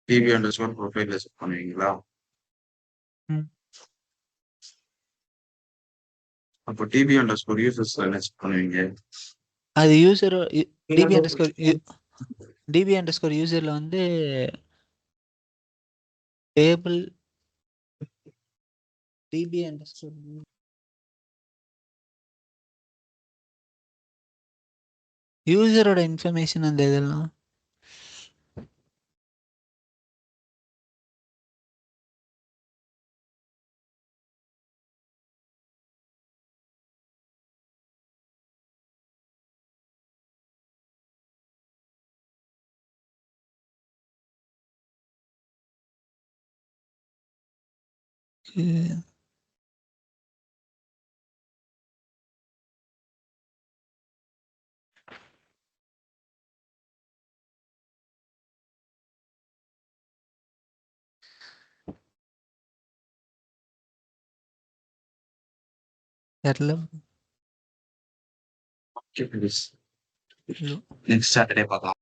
டிபி அண்டர்ஸ்கோர் ப்ரொஃபைல்ல செக் பண்ணுவீங்களா? அப்போ டிபி அண்டர்ஸ்கோர் யூசர்ஸ் என்ன செக் பண்ணுவீங்க? அது யூசர் டிபி அண்டர்ஸ்கோர் யூசர்ல வந்து டேபிள் டிபி அண்டர்ஸ்கோர் யூசரோட இன்ஃபர்மேஷன் அந்த இதெல்லாம் தெரியல. நெக்ஸ்ட் சாட்டர்டே பார்க்கலாம்.